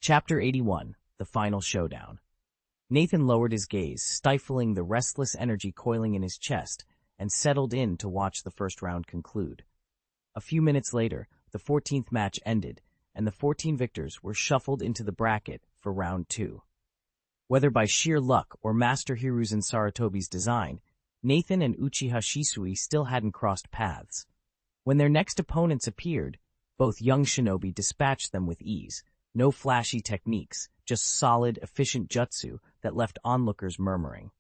Chapter 81, The Final Showdown. Nathan lowered his gaze, stifling the restless energy coiling in his chest, and settled in to watch the first round conclude. A few minutes later, the 14th match ended, and the 14 victors were shuffled into the bracket for round 2. Whether by sheer luck or Master Hiruzen Sarutobi's design, Nathan and Uchiha Shisui still hadn't crossed paths. When their next opponents appeared, both young shinobi dispatched them with ease. No flashy techniques, just solid, efficient jutsu that left onlookers murmuring.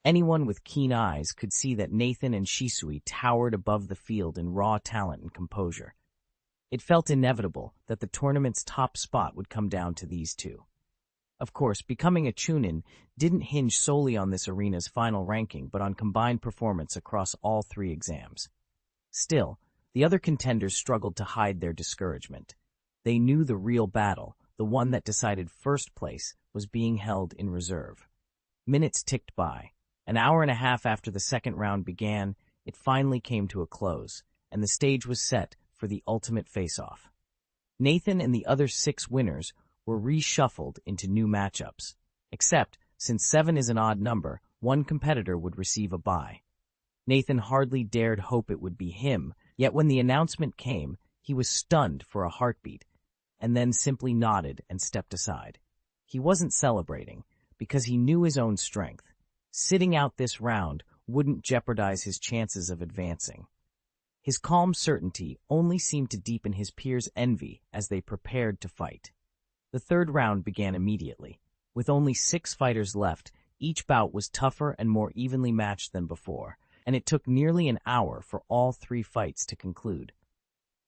Anyone with keen eyes could see that Nathan and Shisui towered above the field in raw talent and composure. It felt inevitable that the tournament's top spot would come down to these two. Of course, becoming a chunin didn't hinge solely on this arena's final ranking, but on combined performance across all 3 exams. Still, the other contenders struggled to hide their discouragement. They knew the real battle, the one that decided first place, was being held in reserve. Minutes ticked by. An hour and a half after the second round began, it finally came to a close, and the stage was set for the ultimate face-off. Nathan and the other 6 winners were reshuffled into new matchups. Except, since 7 is an odd number, one competitor would receive a bye. Nathan hardly dared hope it would be him, yet when the announcement came, he was stunned for a heartbeat, and then simply nodded and stepped aside. He wasn't celebrating, because he knew his own strength. Sitting out this round wouldn't jeopardize his chances of advancing. His calm certainty only seemed to deepen his peers' envy as they prepared to fight. The third round began immediately. With only 6 fighters left, each bout was tougher and more evenly matched than before, and it took nearly an hour for all 3 fights to conclude.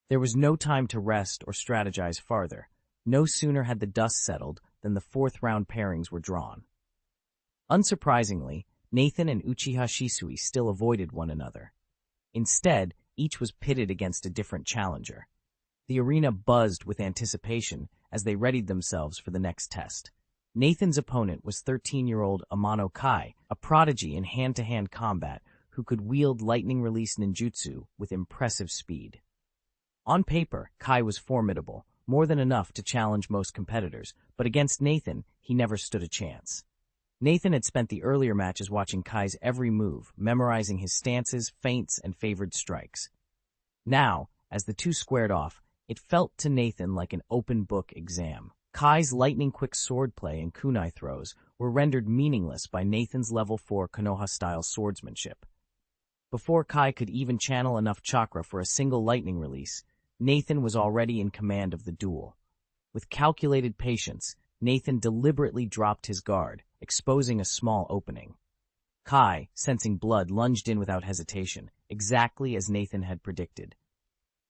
There was no time to rest or strategize farther. No sooner had the dust settled than the 4th round pairings were drawn. Unsurprisingly, Nathan and Uchiha Shisui still avoided one another. Instead, each was pitted against a different challenger. The arena buzzed with anticipation as they readied themselves for the next test. Nathan's opponent was 13-year-old Amano Kai, a prodigy in hand-to-hand combat who could wield lightning-release ninjutsu with impressive speed. On paper, Kai was formidable, more than enough to challenge most competitors, but against Nathan, he never stood a chance. Nathan had spent the earlier matches watching Kai's every move, memorizing his stances, feints, and favored strikes. Now, as the two squared off, it felt to Nathan like an open-book exam. Kai's lightning-quick swordplay and kunai throws were rendered meaningless by Nathan's level 4 Konoha-style swordsmanship. Before Kai could even channel enough chakra for a single lightning release, Nathan was already in command of the duel. With calculated patience, Nathan deliberately dropped his guard, exposing a small opening. Kai, sensing blood, lunged in without hesitation, exactly as Nathan had predicted.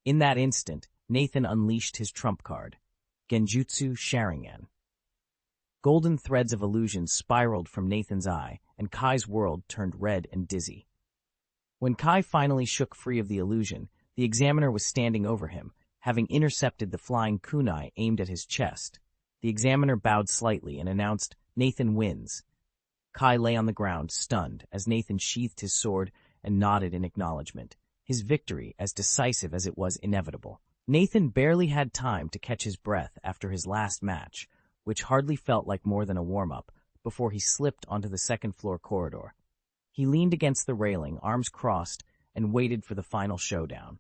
In that instant, Nathan unleashed his trump card, Genjutsu Sharingan. Golden threads of illusion spiraled from Nathan's eye, and Kai's world turned red and dizzy. When Kai finally shook free of the illusion, the examiner was standing over him, having intercepted the flying kunai aimed at his chest. The examiner bowed slightly and announced, "Nathan wins." Kai lay on the ground, stunned, as Nathan sheathed his sword and nodded in acknowledgement, his victory as decisive as it was inevitable. Nathan barely had time to catch his breath after his last match, which hardly felt like more than a warm-up, before he slipped onto the second-floor corridor. He leaned against the railing, arms crossed, and waited for the final showdown.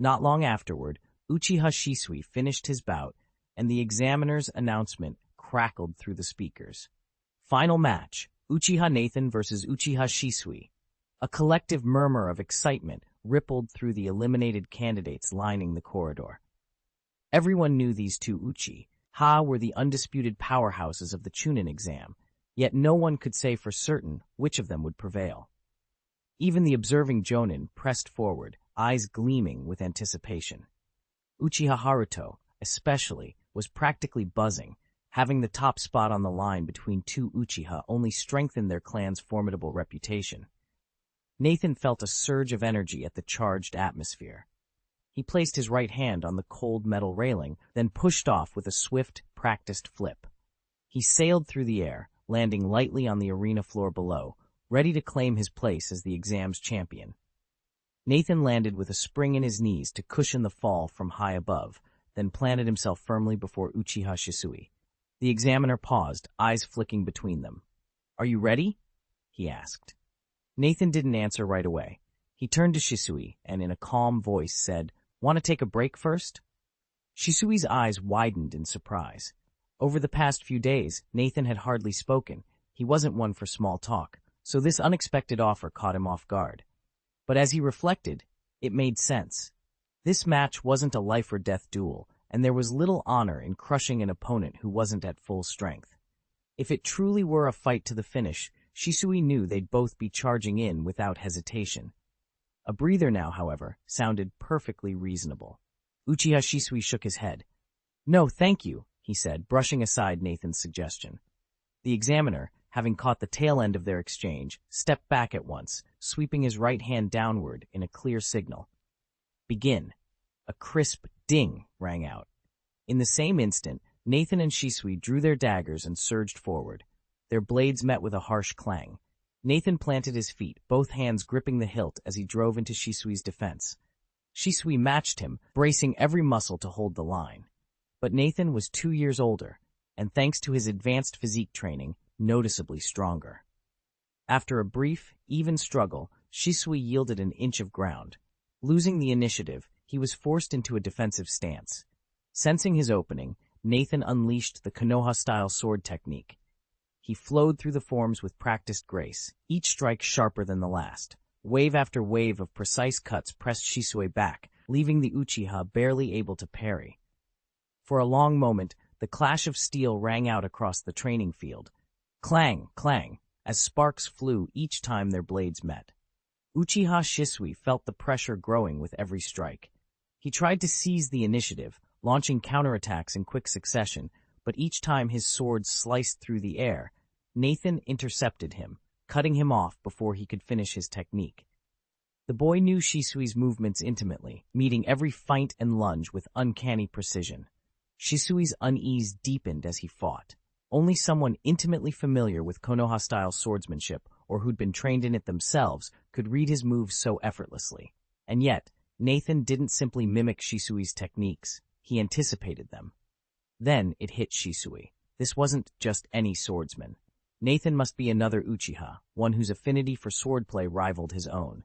Not long afterward, Uchiha Shisui finished his bout, and the examiner's announcement crackled through the speakers. Final match, Uchiha Nathan versus Uchiha Shisui. A collective murmur of excitement rippled through the eliminated candidates lining the corridor. Everyone knew these two Uchiha were the undisputed powerhouses of the Chunin exam, yet no one could say for certain which of them would prevail. Even the observing Jonin pressed forward, eyes gleaming with anticipation. Uchiha Haruto, especially, was practically buzzing. Having the top spot on the line between two Uchiha only strengthened their clan's formidable reputation. Nathan felt a surge of energy at the charged atmosphere. He placed his right hand on the cold metal railing, then pushed off with a swift, practiced flip. He sailed through the air, landing lightly on the arena floor below, ready to claim his place as the exam's champion. Nathan landed with a spring in his knees to cushion the fall from high above, then planted himself firmly before Uchiha Shisui. The examiner paused, eyes flicking between them. "Are you ready?" he asked. Nathan didn't answer right away. He turned to Shisui and in a calm voice said, "Want to take a break first?" Shisui's eyes widened in surprise. Over the past few days, Nathan had hardly spoken. He wasn't one for small talk, so this unexpected offer caught him off guard. But as he reflected, it made sense. This match wasn't a life-or-death duel, and there was little honor in crushing an opponent who wasn't at full strength. If it truly were a fight to the finish, Shisui knew they'd both be charging in without hesitation. A breather now, however, sounded perfectly reasonable. Uchiha Shisui shook his head. "No, thank you," he said, brushing aside Nathan's suggestion. The examiner, having caught the tail end of their exchange, stepped back at once, sweeping his right hand downward in a clear signal. "Begin." A crisp ding rang out. In the same instant, Nathan and Shisui drew their daggers and surged forward. Their blades met with a harsh clang. Nathan planted his feet, both hands gripping the hilt as he drove into Shisui's defense. Shisui matched him, bracing every muscle to hold the line. But Nathan was 2 years older, and thanks to his advanced physique training, noticeably stronger. After a brief, even struggle, Shisui yielded an inch of ground. Losing the initiative, he was forced into a defensive stance. Sensing his opening, Nathan unleashed the Konoha-style sword technique. He flowed through the forms with practiced grace, each strike sharper than the last. Wave after wave of precise cuts pressed Shisui back, leaving the Uchiha barely able to parry. For a long moment, the clash of steel rang out across the training field. Clang, clang, as sparks flew each time their blades met. Uchiha Shisui felt the pressure growing with every strike. He tried to seize the initiative, launching counterattacks in quick succession, but each time his sword sliced through the air, Nathan intercepted him, cutting him off before he could finish his technique. The boy knew Shisui's movements intimately, meeting every feint and lunge with uncanny precision. Shisui's unease deepened as he fought. Only someone intimately familiar with Konoha-style swordsmanship or who'd been trained in it themselves could read his moves so effortlessly. And yet, Nathan didn't simply mimic Shisui's techniques, he anticipated them. Then it hit Shisui. This wasn't just any swordsman. Nathan must be another Uchiha, one whose affinity for swordplay rivaled his own.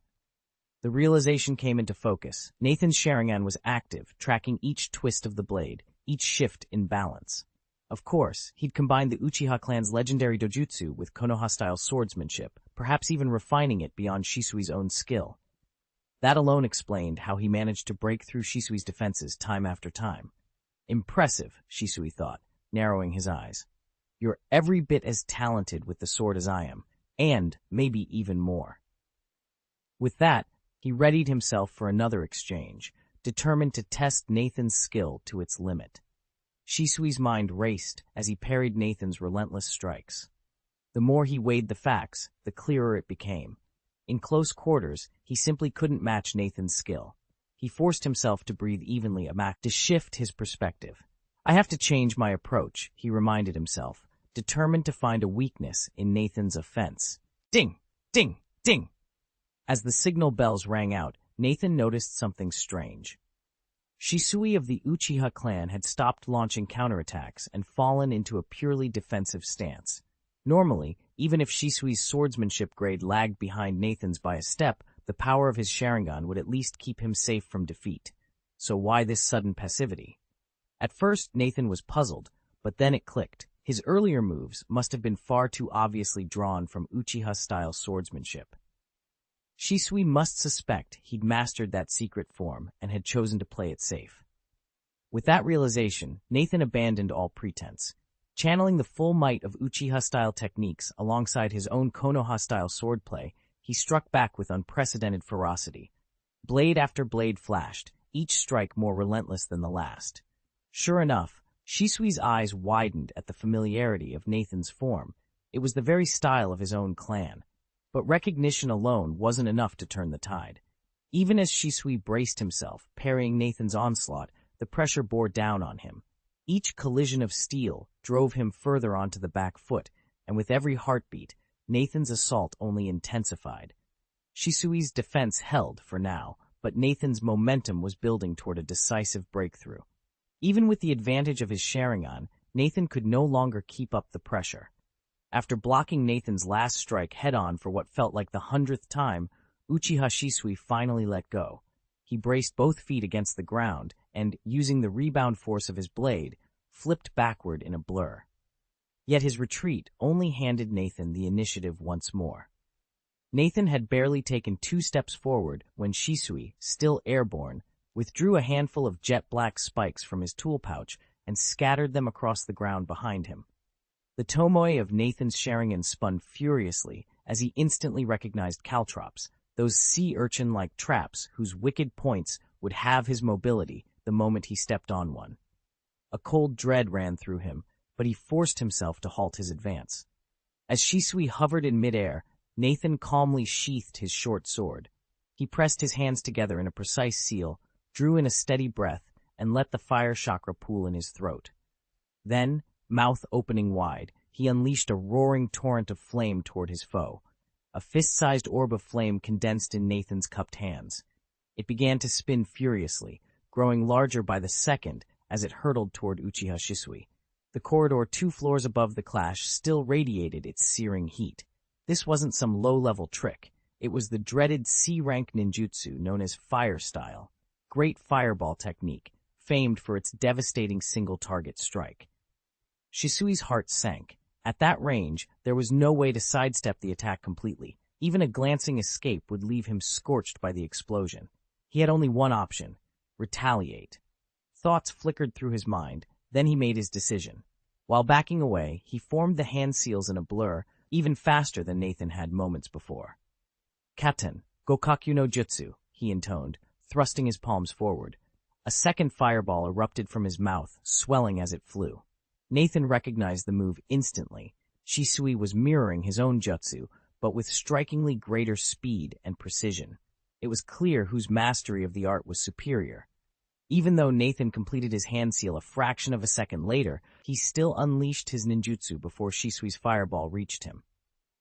The realization came into focus. Nathan's Sharingan was active, tracking each twist of the blade, each shift in balance. Of course, he'd combined the Uchiha clan's legendary dojutsu with Konoha-style swordsmanship, perhaps even refining it beyond Shisui's own skill. That alone explained how he managed to break through Shisui's defenses time after time. Impressive, Shisui thought, narrowing his eyes. You're every bit as talented with the sword as I am, and maybe even more. With that, he readied himself for another exchange, determined to test Nathan's skill to its limit. Shisui's mind raced as he parried Nathan's relentless strikes. The more he weighed the facts, the clearer it became. In close quarters, he simply couldn't match Nathan's skill. He forced himself to breathe evenly to shift his perspective. I have to change my approach, he reminded himself, determined to find a weakness in Nathan's offense. Ding! Ding! Ding! As the signal bells rang out, Nathan noticed something strange. Shisui of the Uchiha clan had stopped launching counterattacks and fallen into a purely defensive stance. Normally, even if Shisui's swordsmanship grade lagged behind Nathan's by a step, the power of his Sharingan would at least keep him safe from defeat. So why this sudden passivity? At first, Nathan was puzzled, but then it clicked. His earlier moves must have been far too obviously drawn from Uchiha-style swordsmanship. Shisui must suspect he'd mastered that secret form and had chosen to play it safe. With that realization, Nathan abandoned all pretense. Channeling the full might of Uchiha-style techniques alongside his own Konoha-style swordplay, he struck back with unprecedented ferocity. Blade after blade flashed, each strike more relentless than the last. Sure enough, Shisui's eyes widened at the familiarity of Nathan's form. It was the very style of his own clan. But recognition alone wasn't enough to turn the tide. Even as Shisui braced himself, parrying Nathan's onslaught, the pressure bore down on him. Each collision of steel drove him further onto the back foot, and with every heartbeat, Nathan's assault only intensified. Shisui's defense held for now, but Nathan's momentum was building toward a decisive breakthrough. Even with the advantage of his Sharingan, Nathan could no longer keep up the pressure. After blocking Nathan's last strike head-on for what felt like the 100th time, Uchiha Shisui finally let go. He braced both feet against the ground and, using the rebound force of his blade, flipped backward in a blur. Yet his retreat only handed Nathan the initiative once more. Nathan had barely taken 2 steps forward when Shisui, still airborne, withdrew a handful of jet-black spikes from his tool pouch and scattered them across the ground behind him. The tomoe of Nathan's Sharingan spun furiously as he instantly recognized caltrops, those sea urchin-like traps whose wicked points would halve his mobility the moment he stepped on one. A cold dread ran through him, but he forced himself to halt his advance. As Shisui hovered in midair, Nathan calmly sheathed his short sword. He pressed his hands together in a precise seal, drew in a steady breath, and let the fire chakra pool in his throat. Then, mouth opening wide, he unleashed a roaring torrent of flame toward his foe. A fist-sized orb of flame condensed in Nathan's cupped hands. It began to spin furiously, growing larger by the second as it hurtled toward Uchiha Shisui. The corridor 2 floors above the clash still radiated its searing heat. This wasn't some low-level trick. It was the dreaded C-rank ninjutsu known as Fire Style, Great Fireball Technique, famed for its devastating single-target strike. Shisui's heart sank. At that range, there was no way to sidestep the attack completely. Even a glancing escape would leave him scorched by the explosion. He had only one option: retaliate. Thoughts flickered through his mind, then he made his decision. While backing away, he formed the hand seals in a blur, even faster than Nathan had moments before. Katen, Gokaku no Jutsu, he intoned, thrusting his palms forward. A second fireball erupted from his mouth, swelling as it flew. Nathan recognized the move instantly. Shisui was mirroring his own jutsu, but with strikingly greater speed and precision. It was clear whose mastery of the art was superior. Even though Nathan completed his hand seal a fraction of a second later, he still unleashed his ninjutsu before Shisui's fireball reached him.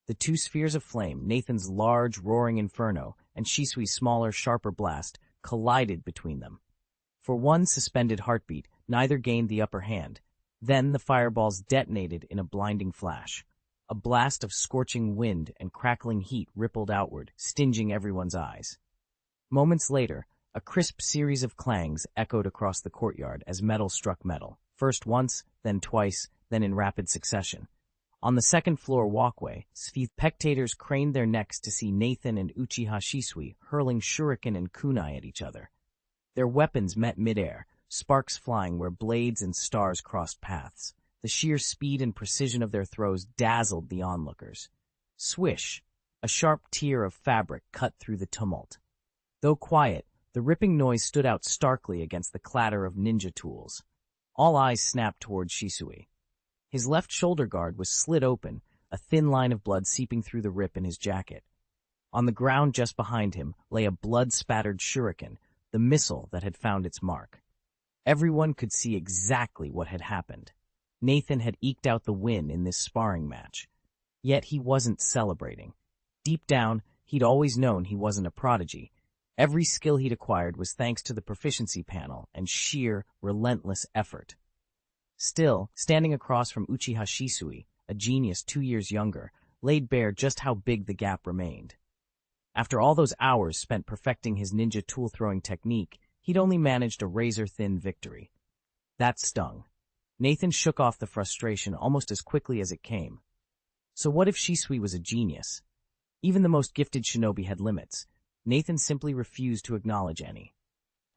The 2 spheres of flame, Nathan's large, roaring inferno, and Shisui's smaller, sharper blast, collided between them. For one suspended heartbeat, neither gained the upper hand. Then the fireballs detonated in a blinding flash. A blast of scorching wind and crackling heat rippled outward, stinging everyone's eyes. Moments later, a crisp series of clangs echoed across the courtyard as metal struck metal, first once, then twice, then in rapid succession. On the second-floor walkway, spectators craned their necks to see Nathan and Uchiha Shisui hurling shuriken and kunai at each other. Their weapons met midair, sparks flying where blades and stars crossed paths. The sheer speed and precision of their throws dazzled the onlookers. Swish! A sharp tear of fabric cut through the tumult. Though quiet, the ripping noise stood out starkly against the clatter of ninja tools. All eyes snapped toward Shisui. His left shoulder guard was slit open, a thin line of blood seeping through the rip in his jacket. On the ground just behind him lay a blood-spattered shuriken, the missile that had found its mark. Everyone could see exactly what had happened. Nathan had eked out the win in this sparring match. Yet he wasn't celebrating. Deep down, he'd always known he wasn't a prodigy. Every skill he'd acquired was thanks to the proficiency panel and sheer, relentless effort. Still, standing across from Uchiha Shisui, a genius 2 years younger, laid bare just how big the gap remained. After all those hours spent perfecting his ninja tool-throwing technique, he'd only managed a razor-thin victory. That stung. Nathan shook off the frustration almost as quickly as it came. So what if Shisui was a genius? Even the most gifted shinobi had limits. Nathan simply refused to acknowledge any.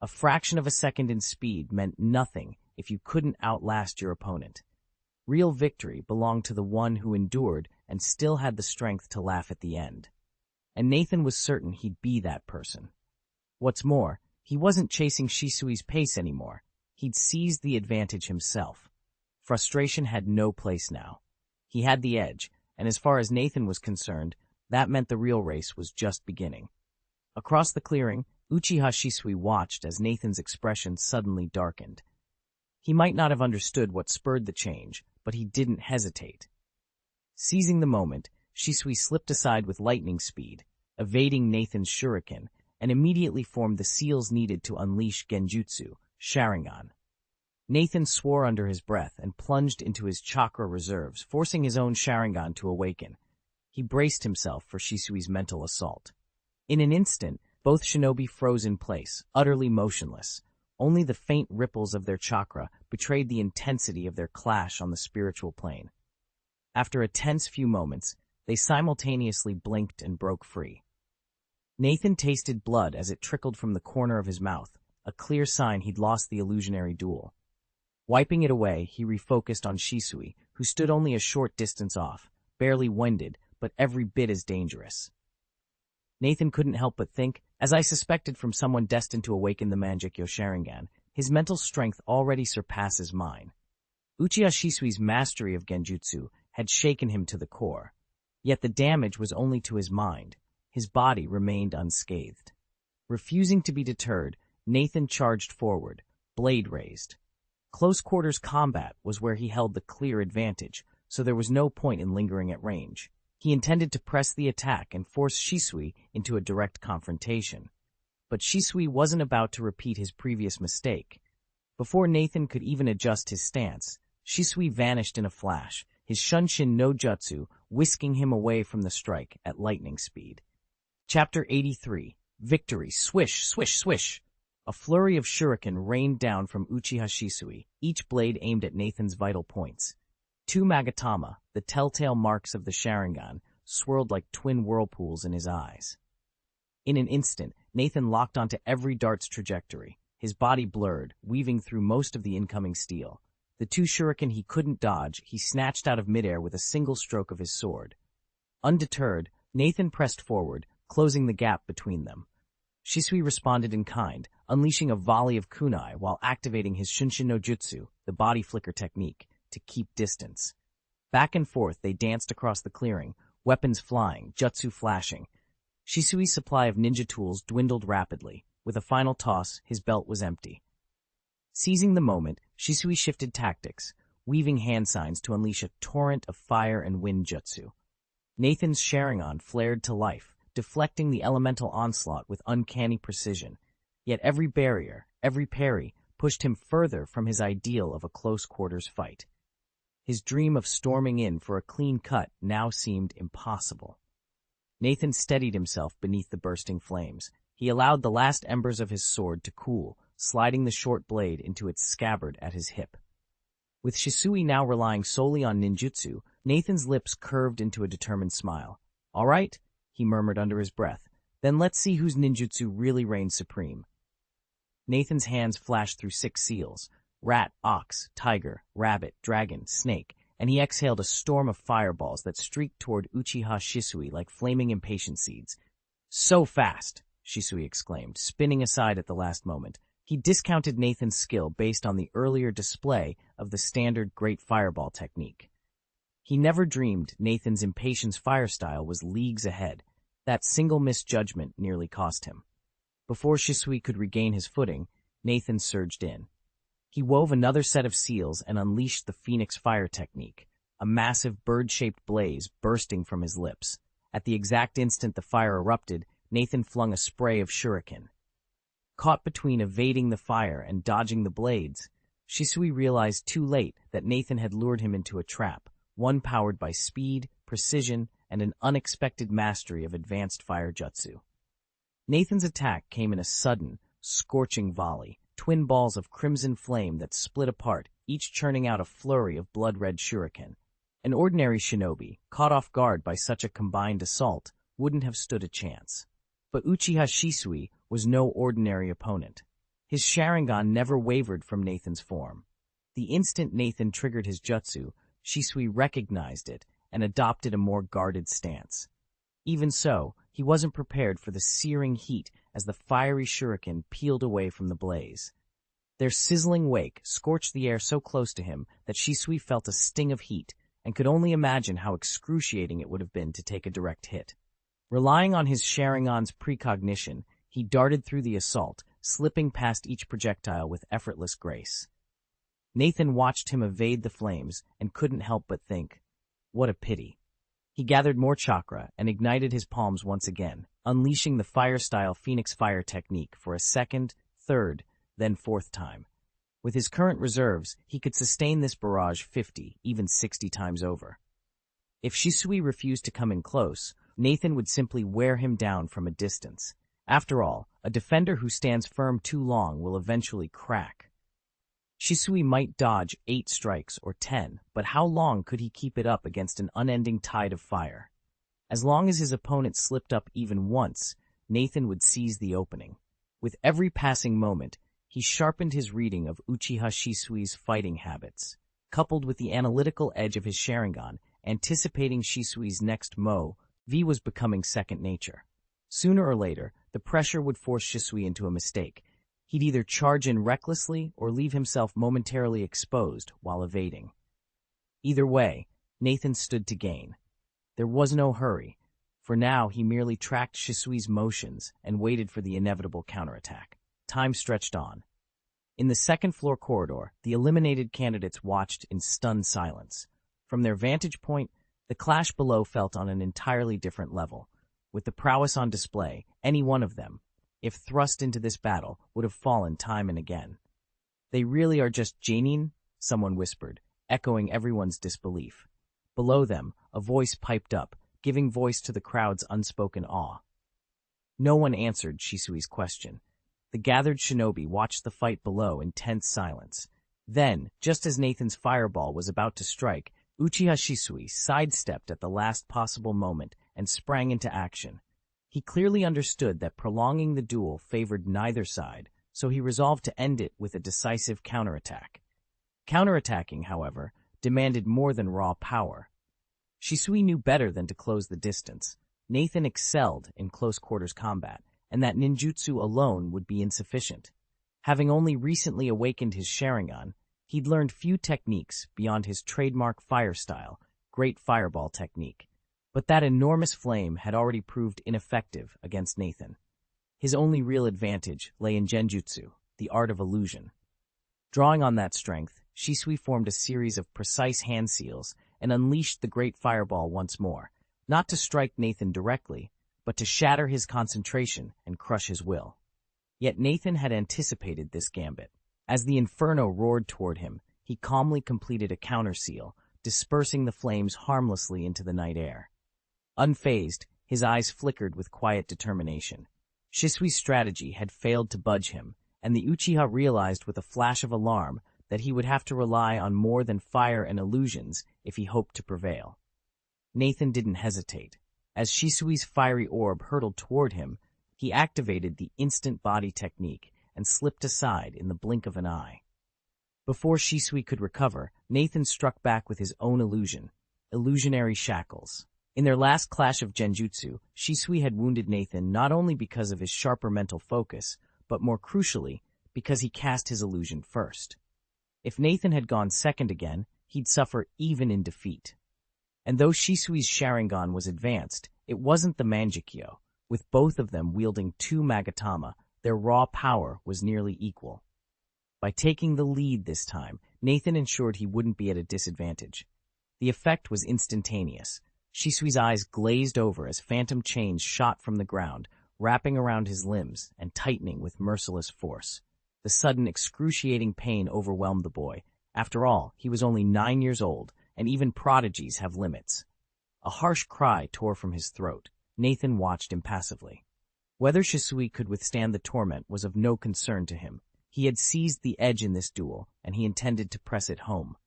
A fraction of a second in speed meant nothing if you couldn't outlast your opponent. Real victory belonged to the one who endured and still had the strength to laugh at the end. And Nathan was certain he'd be that person. What's more, he wasn't chasing Shisui's pace anymore. He'd seized the advantage himself. Frustration had no place now. He had the edge, and as far as Nathan was concerned, that meant the real race was just beginning. Across the clearing, Uchiha Shisui watched as Nathan's expression suddenly darkened. He might not have understood what spurred the change, but he didn't hesitate. Seizing the moment, Shisui slipped aside with lightning speed, evading Nathan's shuriken, and immediately formed the seals needed to unleash genjutsu, Sharingan. Nathan swore under his breath and plunged into his chakra reserves, forcing his own Sharingan to awaken. He braced himself for Shisui's mental assault. In an instant, both shinobi froze in place, utterly motionless. Only the faint ripples of their chakra betrayed the intensity of their clash on the spiritual plane. After a tense few moments, they simultaneously blinked and broke free. Nathan tasted blood as it trickled from the corner of his mouth, a clear sign he'd lost the illusionary duel. Wiping it away, he refocused on Shisui, who stood only a short distance off, barely winded, but every bit as dangerous. Nathan couldn't help but think, as I suspected from someone destined to awaken the Manjikyo Sharingan, his mental strength already surpasses mine. Uchiha Shisui's mastery of genjutsu had shaken him to the core. Yet the damage was only to his mind. His body remained unscathed. Refusing to be deterred, Nathan charged forward, blade raised. Close quarters combat was where he held the clear advantage, so there was no point in lingering at range. He intended to press the attack and force Shisui into a direct confrontation. But Shisui wasn't about to repeat his previous mistake. Before Nathan could even adjust his stance, Shisui vanished in a flash, his Shunshin no Jutsu whisking him away from the strike at lightning speed. Chapter 83. Victory. Swish, swish, swish. A flurry of shuriken rained down from Uchiha Shisui, each blade aimed at Nathan's vital points. Two Magatama, the telltale marks of the Sharingan, swirled like twin whirlpools in his eyes. In an instant, Nathan locked onto every dart's trajectory, his body blurred, weaving through most of the incoming steel. The two shuriken he couldn't dodge, he snatched out of midair with a single stroke of his sword. Undeterred, Nathan pressed forward, closing the gap between them. Shisui responded in kind, unleashing a volley of kunai while activating his Shunshin no Jutsu, the body flicker technique, to keep distance. Back and forth they danced across the clearing, weapons flying, jutsu flashing. Shisui's supply of ninja tools dwindled rapidly. With a final toss, his belt was empty. Seizing the moment, Shisui shifted tactics, weaving hand signs to unleash a torrent of fire and wind jutsu. Nathan's Sharingan flared to life, deflecting the elemental onslaught with uncanny precision. Yet every barrier, every parry, pushed him further from his ideal of a close-quarters fight. His dream of storming in for a clean cut now seemed impossible. Nathan steadied himself beneath the bursting flames. He allowed the last embers of his sword to cool, sliding the short blade into its scabbard at his hip. With Shisui now relying solely on ninjutsu, Nathan's lips curved into a determined smile. "All right," he murmured under his breath, "then let's see whose ninjutsu really reigns supreme." Nathan's hands flashed through 6 seals, rat, ox, tiger, rabbit, dragon, snake, and he exhaled a storm of fireballs that streaked toward Uchiha Shisui like flaming impatient seeds. "So fast!" Shisui exclaimed, spinning aside at the last moment. He discounted Nathan's skill based on the earlier display of the standard Great Fireball technique. He never dreamed Nathan's impatience fire style was leagues ahead. That single misjudgment nearly cost him. Before Shisui could regain his footing, Nathan surged in. He wove another set of seals and unleashed the Phoenix Fire technique, a massive bird-shaped blaze bursting from his lips. At the exact instant the fire erupted, Nathan flung a spray of shuriken. Caught between evading the fire and dodging the blades, Shisui realized too late that Nathan had lured him into a trap, one powered by speed, precision, and an unexpected mastery of advanced fire jutsu. Nathan's attack came in a sudden, scorching volley, twin balls of crimson flame that split apart, each churning out a flurry of blood-red shuriken. An ordinary shinobi, caught off guard by such a combined assault, wouldn't have stood a chance. But Uchiha Shisui was no ordinary opponent. His Sharingan never wavered from Nathan's form. The instant Nathan triggered his jutsu, Shisui recognized it and adopted a more guarded stance. Even so, he wasn't prepared for the searing heat as the fiery shuriken peeled away from the blaze. Their sizzling wake scorched the air so close to him that Shisui felt a sting of heat and could only imagine how excruciating it would have been to take a direct hit. Relying on his Sharingan's precognition, he darted through the assault, slipping past each projectile with effortless grace. Nathan watched him evade the flames and couldn't help but think, what a pity. He gathered more chakra and ignited his palms once again, unleashing the fire-style Phoenix Fire technique for a second, third, then fourth time. With his current reserves, he could sustain this barrage 50, even 60 times over. If Shisui refused to come in close, Nathan would simply wear him down from a distance. After all, a defender who stands firm too long will eventually crack. Shisui might dodge 8 strikes or 10, but how long could he keep it up against an unending tide of fire? As long as his opponent slipped up even once, Nathan would seize the opening. With every passing moment, he sharpened his reading of Uchiha Shisui's fighting habits. Coupled with the analytical edge of his Sharingan, anticipating Shisui's next V was becoming second nature. Sooner or later, the pressure would force Shisui into a mistake. He'd either charge in recklessly or leave himself momentarily exposed while evading. Either way, Nathan stood to gain. There was no hurry. For now, he merely tracked Shisui's motions and waited for the inevitable counterattack. Time stretched on. In the second-floor corridor, the eliminated candidates watched in stunned silence. From their vantage point, the clash below felt on an entirely different level. With the prowess on display, any one of them, if thrust into this battle, would have fallen time and again. "They really are just genin?" someone whispered, echoing everyone's disbelief. Below them, a voice piped up, giving voice to the crowd's unspoken awe. No one answered Shisui's question. The gathered shinobi watched the fight below in tense silence. Then, just as Nathan's fireball was about to strike, Uchiha Shisui sidestepped at the last possible moment and sprang into action. He clearly understood that prolonging the duel favored neither side, so he resolved to end it with a decisive counterattack. Counterattacking, however, demanded more than raw power. Shisui knew better than to close the distance. Nathan excelled in close-quarters combat, and that ninjutsu alone would be insufficient. Having only recently awakened his Sharingan, he'd learned few techniques beyond his trademark fire style, Great Fireball technique. But that enormous flame had already proved ineffective against Nathan. His only real advantage lay in genjutsu, the art of illusion. Drawing on that strength, Shisui formed a series of precise hand seals and unleashed the Great Fireball once more, not to strike Nathan directly, but to shatter his concentration and crush his will. Yet Nathan had anticipated this gambit. As the inferno roared toward him, he calmly completed a counter-seal, dispersing the flames harmlessly into the night air. Unfazed, his eyes flickered with quiet determination. Shisui's strategy had failed to budge him, and the Uchiha realized with a flash of alarm that he would have to rely on more than fire and illusions if he hoped to prevail. Nathan didn't hesitate. As Shisui's fiery orb hurtled toward him, he activated the instant body technique and slipped aside in the blink of an eye. Before Shisui could recover, Nathan struck back with his own illusion, illusionary shackles. In their last clash of genjutsu, Shisui had wounded Nathan not only because of his sharper mental focus, but more crucially, because he cast his illusion first. If Nathan had gone second again, he'd suffer even in defeat. And though Shisui's Sharingan was advanced, it wasn't the Manjikyo. With both of them wielding 2 Magatama, their raw power was nearly equal. By taking the lead this time, Nathan ensured he wouldn't be at a disadvantage. The effect was instantaneous. Shisui's eyes glazed over as phantom chains shot from the ground, wrapping around his limbs and tightening with merciless force. The sudden excruciating pain overwhelmed the boy. After all, he was only 9 years old, and even prodigies have limits. A harsh cry tore from his throat. Nathan watched impassively. Whether Shisui could withstand the torment was of no concern to him. He had seized the edge in this duel, and he intended to press it home.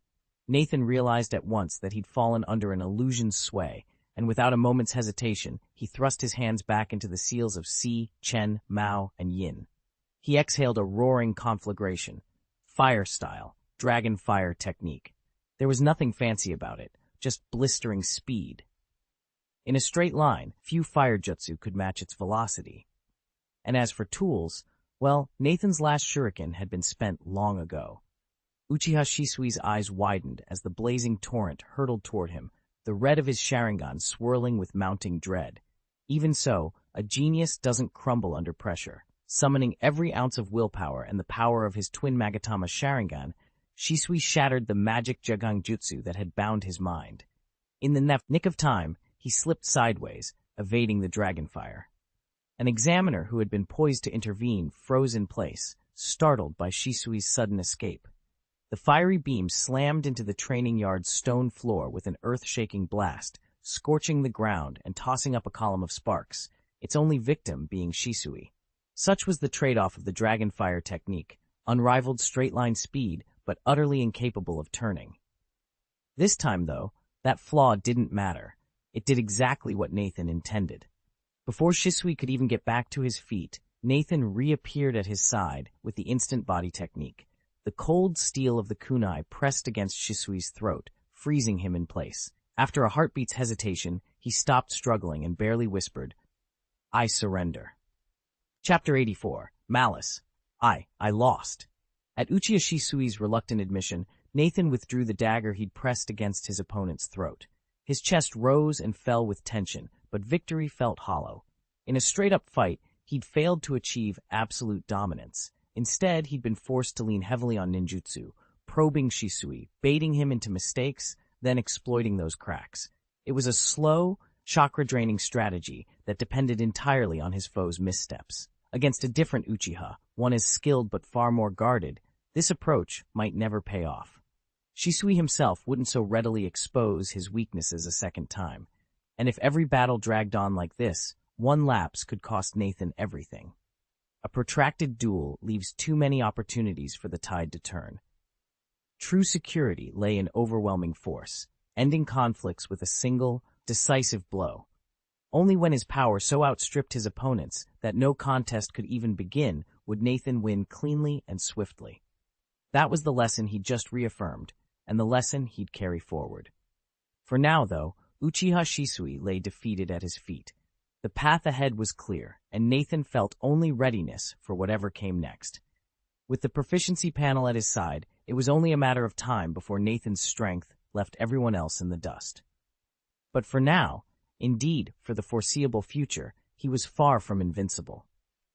Nathan realized at once that he'd fallen under an illusion's sway, and without a moment's hesitation, he thrust his hands back into the seals of Si, Chen, Mao, and Yin. He exhaled a roaring conflagration. Fire style, dragon fire technique. There was nothing fancy about it, just blistering speed. In a straight line, few fire jutsu could match its velocity. And as for tools, well, Nathan's last shuriken had been spent long ago. Uchiha Shisui's eyes widened as the blazing torrent hurtled toward him, the red of his Sharingan swirling with mounting dread. Even so, a genius doesn't crumble under pressure. Summoning every ounce of willpower and the power of his twin Magatama Sharingan, Shisui shattered the magic Jagang Jutsu that had bound his mind. In the nick of time, he slipped sideways, evading the dragon fire. An examiner who had been poised to intervene froze in place, startled by Shisui's sudden escape. The fiery beam slammed into the training yard's stone floor with an earth-shaking blast, scorching the ground and tossing up a column of sparks, its only victim being Shisui. Such was the trade-off of the dragonfire technique, unrivaled straight-line speed, but utterly incapable of turning. This time, though, that flaw didn't matter. It did exactly what Nathan intended. Before Shisui could even get back to his feet, Nathan reappeared at his side with the instant body technique. The cold steel of the kunai pressed against Shisui's throat, freezing him in place. After a heartbeat's hesitation, he stopped struggling and barely whispered, "I surrender." Chapter 84. Malice. I lost. At Uchiha Shisui's reluctant admission, Nathan withdrew the dagger he'd pressed against his opponent's throat. His chest rose and fell with tension, but victory felt hollow. In a straight-up fight, he'd failed to achieve absolute dominance. Instead, he'd been forced to lean heavily on ninjutsu, probing Shisui, baiting him into mistakes, then exploiting those cracks. It was a slow, chakra-draining strategy that depended entirely on his foe's missteps. Against a different Uchiha, one as skilled but far more guarded, this approach might never pay off. Shisui himself wouldn't so readily expose his weaknesses a second time, and if every battle dragged on like this, one lapse could cost Nathan everything. A protracted duel leaves too many opportunities for the tide to turn. True security lay in overwhelming force, ending conflicts with a single, decisive blow. Only when his power so outstripped his opponents that no contest could even begin would Nathan win cleanly and swiftly. That was the lesson he'd just reaffirmed, and the lesson he'd carry forward. For now, though, Uchiha Shisui lay defeated at his feet. The path ahead was clear, and Nathan felt only readiness for whatever came next. With the proficiency panel at his side, it was only a matter of time before Nathan's strength left everyone else in the dust. But for now, indeed for the foreseeable future, he was far from invincible.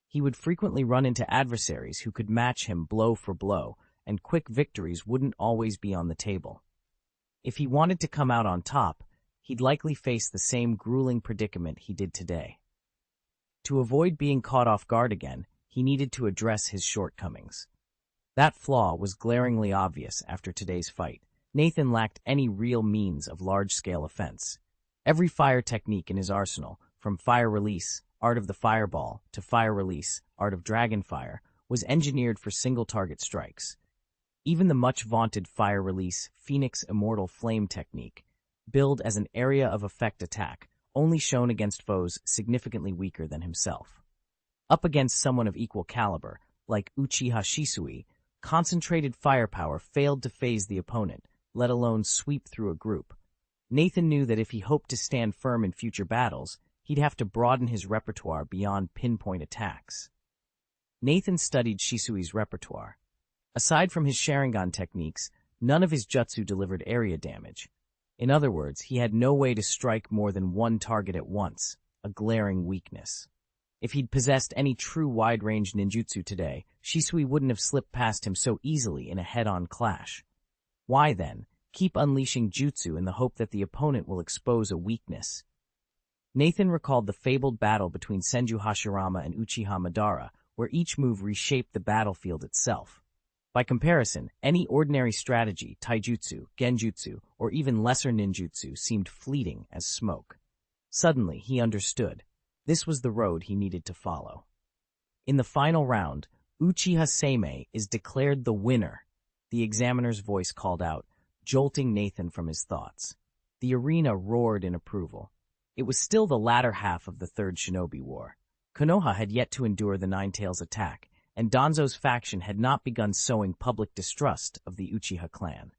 He would frequently run into adversaries who could match him blow for blow, and quick victories wouldn't always be on the table. If he wanted to come out on top, he'd likely face the same grueling predicament he did today. To avoid being caught off guard again, he needed to address his shortcomings. That flaw was glaringly obvious after today's fight. Nathan lacked any real means of large-scale offense. Every fire technique in his arsenal, from fire release, art of the fireball, to fire release, art of dragonfire, was engineered for single-target strikes. Even the much-vaunted fire release Phoenix Immortal Flame technique, billed as an area of effect attack, only shown against foes significantly weaker than himself. Up against someone of equal caliber, like Uchiha Shisui, concentrated firepower failed to phase the opponent, let alone sweep through a group. Nathan knew that if he hoped to stand firm in future battles, he'd have to broaden his repertoire beyond pinpoint attacks. Nathan studied Shisui's repertoire. Aside from his Sharingan techniques, none of his jutsu delivered area damage. In other words, he had no way to strike more than one target at once, a glaring weakness. If he'd possessed any true wide-range ninjutsu today, Shisui wouldn't have slipped past him so easily in a head-on clash. Why, then, keep unleashing jutsu in the hope that the opponent will expose a weakness? Nathan recalled the fabled battle between Senju Hashirama and Uchiha Madara, where each move reshaped the battlefield itself. By comparison, any ordinary strategy, taijutsu, genjutsu, or even lesser ninjutsu seemed fleeting as smoke. Suddenly, he understood. This was the road he needed to follow. In the final round, Uchiha Seimei is declared the winner, the examiner's voice called out, jolting Nathan from his thoughts. The arena roared in approval. It was still the latter half of the Third Shinobi War. Konoha had yet to endure the Nine-Tails attack, and Danzo's faction had not begun sowing public distrust of the Uchiha clan.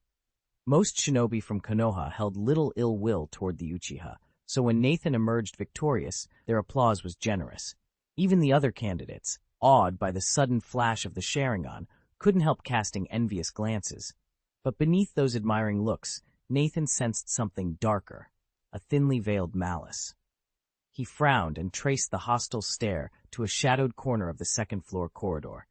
Most shinobi from Konoha held little ill will toward the Uchiha, so when Nathan emerged victorious, their applause was generous. Even the other candidates, awed by the sudden flash of the Sharingan, couldn't help casting envious glances. But beneath those admiring looks, Nathan sensed something darker, a thinly veiled malice. He frowned and traced the hostile stare to a shadowed corner of the second-floor corridor.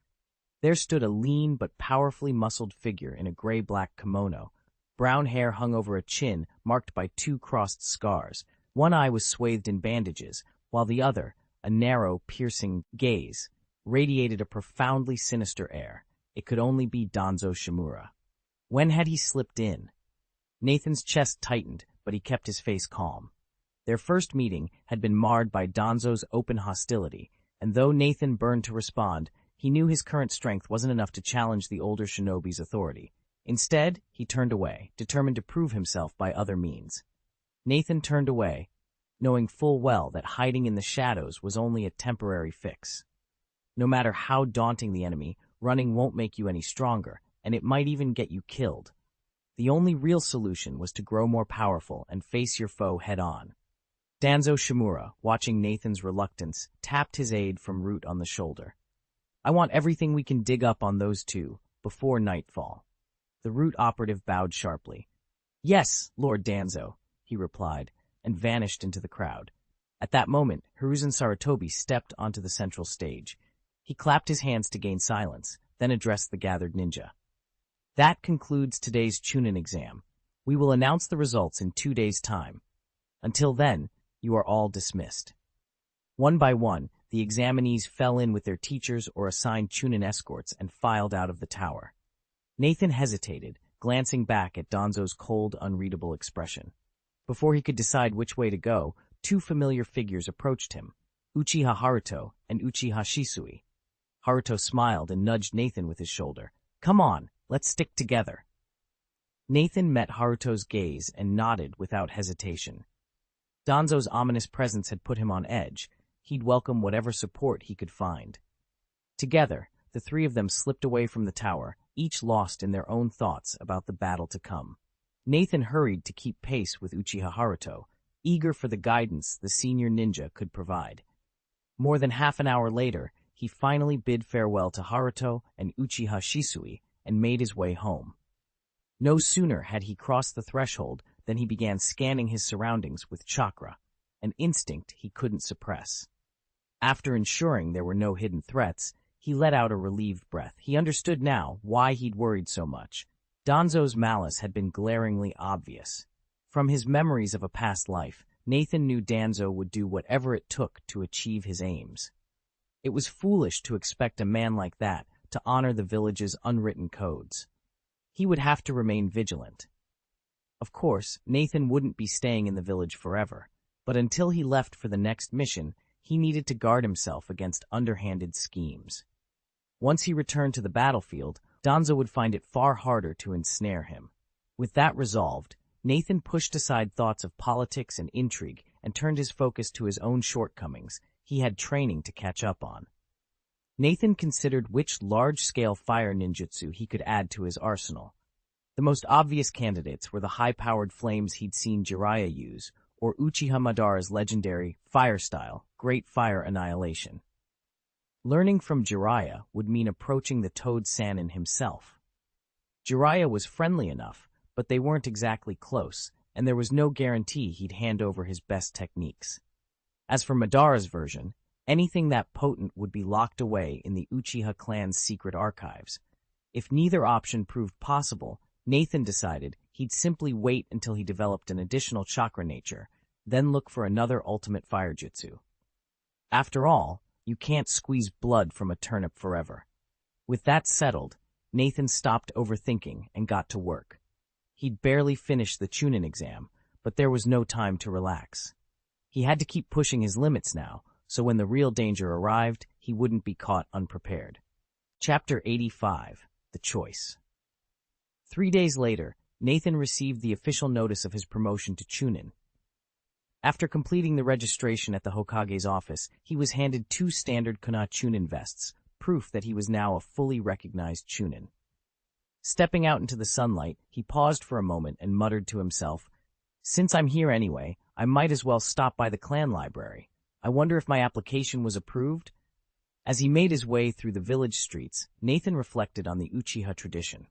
There stood a lean but powerfully muscled figure in a gray-black kimono. Brown hair hung over a chin marked by two crossed scars. One eye was swathed in bandages, while the other, a narrow, piercing gaze, radiated a profoundly sinister air. It could only be Danzo Shimura. When had he slipped in? Nathan's chest tightened, but he kept his face calm. Their first meeting had been marred by Danzo's open hostility, and though Nathan burned to respond, he knew his current strength wasn't enough to challenge the older shinobi's authority. Instead, he turned away, determined to prove himself by other means. Nathan turned away, knowing full well that hiding in the shadows was only a temporary fix. No matter how daunting the enemy, running won't make you any stronger, and it might even get you killed. The only real solution was to grow more powerful and face your foe head-on. Danzo Shimura, watching Nathan's reluctance, tapped his aide from Root on the shoulder. "I want everything we can dig up on those two, before nightfall." The Root operative bowed sharply. "Yes, Lord Danzo," he replied, and vanished into the crowd. At that moment, Hiruzen Sarutobi stepped onto the central stage. He clapped his hands to gain silence, then addressed the gathered ninja. "That concludes today's Chunin exam. We will announce the results in 2 days' time. Until then, you are all dismissed." One by one, the examinees fell in with their teachers or assigned Chunin escorts and filed out of the tower. Nathan hesitated, glancing back at Danzo's cold, unreadable expression. Before he could decide which way to go, two familiar figures approached him, Uchiha Haruto and Uchiha Shisui. Haruto smiled and nudged Nathan with his shoulder. "Come on, let's stick together." Nathan met Haruto's gaze and nodded without hesitation. Danzo's ominous presence had put him on edge. He'd welcome whatever support he could find. Together, the three of them slipped away from the tower, each lost in their own thoughts about the battle to come. Nathan hurried to keep pace with Uchiha Haruto, eager for the guidance the senior ninja could provide. More than half an hour later, he finally bid farewell to Haruto and Uchiha Shisui and made his way home. No sooner had he crossed the threshold than he began scanning his surroundings with chakra, an instinct he couldn't suppress. After ensuring there were no hidden threats, he let out a relieved breath. He understood now why he'd worried so much. Danzo's malice had been glaringly obvious. From his memories of a past life, Nathan knew Danzo would do whatever it took to achieve his aims. It was foolish to expect a man like that to honor the village's unwritten codes. He would have to remain vigilant. Of course, Nathan wouldn't be staying in the village forever, but until he left for the next mission, he needed to guard himself against underhanded schemes. Once he returned to the battlefield, Danzo would find it far harder to ensnare him. With that resolved, Nathan pushed aside thoughts of politics and intrigue and turned his focus to his own shortcomings. He had training to catch up on. Nathan considered which large-scale fire ninjutsu he could add to his arsenal. The most obvious candidates were the high-powered flames he'd seen Jiraiya use, or Uchiha Madara's legendary fire style, Great Fire Annihilation. Learning from Jiraiya would mean approaching the Toad Sannin himself. Jiraiya was friendly enough, but they weren't exactly close, and there was no guarantee he'd hand over his best techniques. As for Madara's version, anything that potent would be locked away in the Uchiha clan's secret archives. If neither option proved possible, Nathan decided he'd simply wait until he developed an additional chakra nature, then look for another ultimate fire jutsu. After all, you can't squeeze blood from a turnip forever. With that settled, Nathan stopped overthinking and got to work. He'd barely finished the Chunin exam, but there was no time to relax. He had to keep pushing his limits now, so when the real danger arrived, he wouldn't be caught unprepared. Chapter 85. The Choice. 3 days later, Nathan received the official notice of his promotion to Chunin. After completing the registration at the Hokage's office, he was handed 2 standard Kana Chunin vests, proof that he was now a fully recognized Chunin. Stepping out into the sunlight, he paused for a moment and muttered to himself, "Since I'm here anyway, I might as well stop by the clan library. I wonder if my application was approved?" As he made his way through the village streets, Nathan reflected on the Uchiha tradition.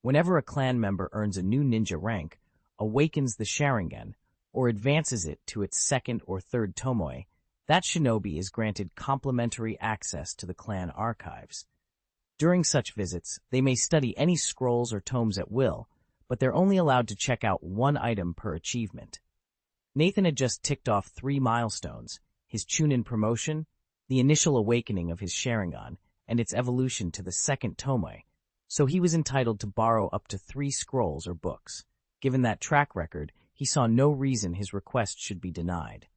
Whenever a clan member earns a new ninja rank, awakens the Sharingan, or advances it to its 2nd or 3rd tomoe, that shinobi is granted complimentary access to the clan archives. During such visits, they may study any scrolls or tomes at will, but they're only allowed to check out 1 item per achievement. Nathan had just ticked off 3 milestones: his Chunin promotion, the initial awakening of his Sharingan, and its evolution to the second Tomoe, so he was entitled to borrow up to 3 scrolls or books. Given that track record, he saw no reason his request should be denied.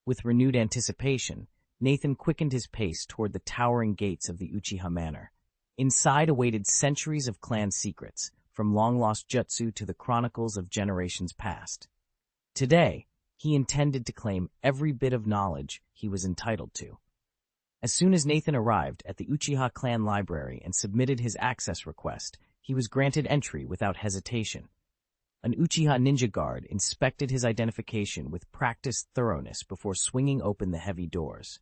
With renewed anticipation, Nathan quickened his pace toward the towering gates of the Uchiha Manor. Inside awaited centuries of clan secrets, from long-lost jutsu to the chronicles of generations past. Today, he intended to claim every bit of knowledge he was entitled to. As soon as Nathan arrived at the Uchiha clan library and submitted his access request, he was granted entry without hesitation. An Uchiha ninja guard inspected his identification with practiced thoroughness before swinging open the heavy doors.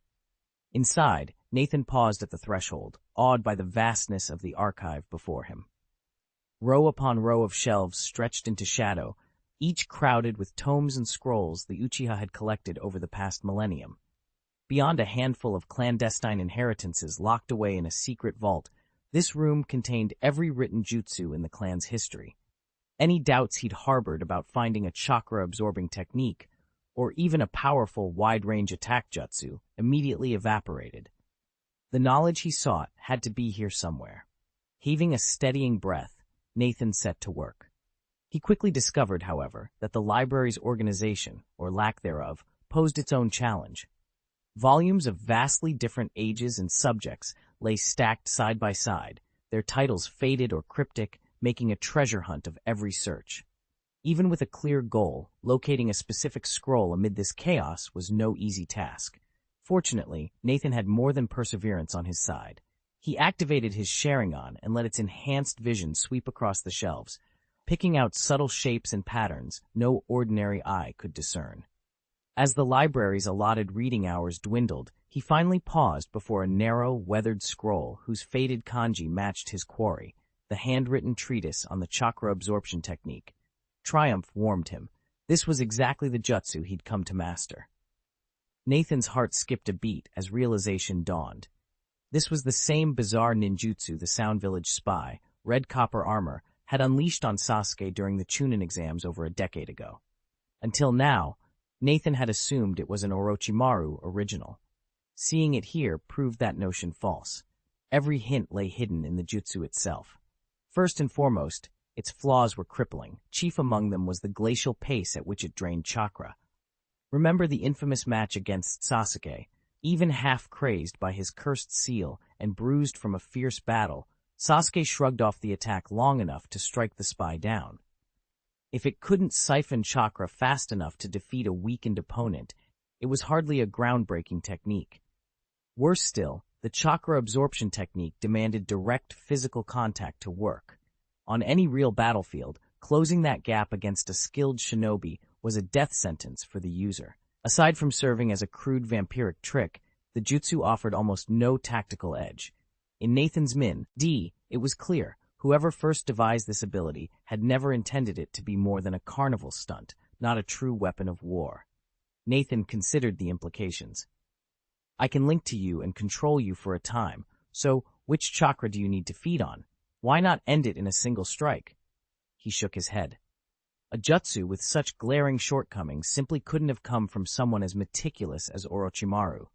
Inside, Nathan paused at the threshold, awed by the vastness of the archive before him. Row upon row of shelves stretched into shadow, each crowded with tomes and scrolls the Uchiha had collected over the past millennium. Beyond a handful of clandestine inheritances locked away in a secret vault, this room contained every written jutsu in the clan's history. Any doubts he'd harbored about finding a chakra-absorbing technique, or even a powerful wide-range attack jutsu, immediately evaporated. The knowledge he sought had to be here somewhere. Heaving a steadying breath, Nathan set to work. He quickly discovered, however, that the library's organization, or lack thereof, posed its own challenge. Volumes of vastly different ages and subjects lay stacked side by side, their titles faded or cryptic, making a treasure hunt of every search. Even with a clear goal, locating a specific scroll amid this chaos was no easy task. Fortunately, Nathan had more than perseverance on his side. He activated his Sharingan and let its enhanced vision sweep across the shelves, picking out subtle shapes and patterns no ordinary eye could discern. As the library's allotted reading hours dwindled, he finally paused before a narrow, weathered scroll whose faded kanji matched his quarry, the handwritten treatise on the chakra absorption technique. Triumph warmed him. This was exactly the jutsu he'd come to master. Nathan's heart skipped a beat as realization dawned. This was the same bizarre ninjutsu the Sound Village spy, red copper armor, had unleashed on Sasuke during the Chunin exams over a decade ago. Until now, Nathan had assumed it was an Orochimaru original. Seeing it here proved that notion false. Every hint lay hidden in the jutsu itself. First and foremost, its flaws were crippling. Chief among them was the glacial pace at which it drained chakra. Remember the infamous match against Sasuke? Even half-crazed by his cursed seal and bruised from a fierce battle, Sasuke shrugged off the attack long enough to strike the spy down. If it couldn't siphon chakra fast enough to defeat a weakened opponent, it was hardly a groundbreaking technique. Worse still, the chakra absorption technique demanded direct physical contact to work. On any real battlefield, closing that gap against a skilled shinobi was a death sentence for the user. Aside from serving as a crude vampiric trick, the jutsu offered almost no tactical edge. In Nathan's it was clear whoever first devised this ability had never intended it to be more than a carnival stunt, not a true weapon of war. Nathan considered the implications. I can link to you and control you for a time, so which chakra do you need to feed on? Why not end it in a single strike? He shook his head. A jutsu with such glaring shortcomings simply couldn't have come from someone as meticulous as Orochimaru.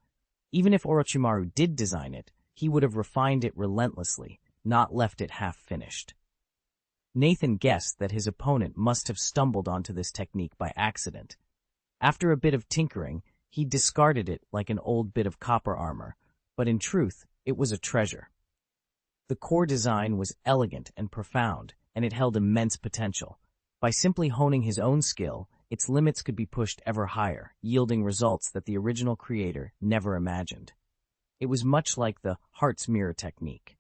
Even if Orochimaru did design it, he would have refined it relentlessly, not left it half-finished. Nathan guessed that his opponent must have stumbled onto this technique by accident. After a bit of tinkering, he discarded it like an old bit of copper armor, but in truth, it was a treasure. The core design was elegant and profound, and it held immense potential. By simply honing his own skill, its limits could be pushed ever higher, yielding results that the original creator never imagined. It was much like the Heart's Mirror technique.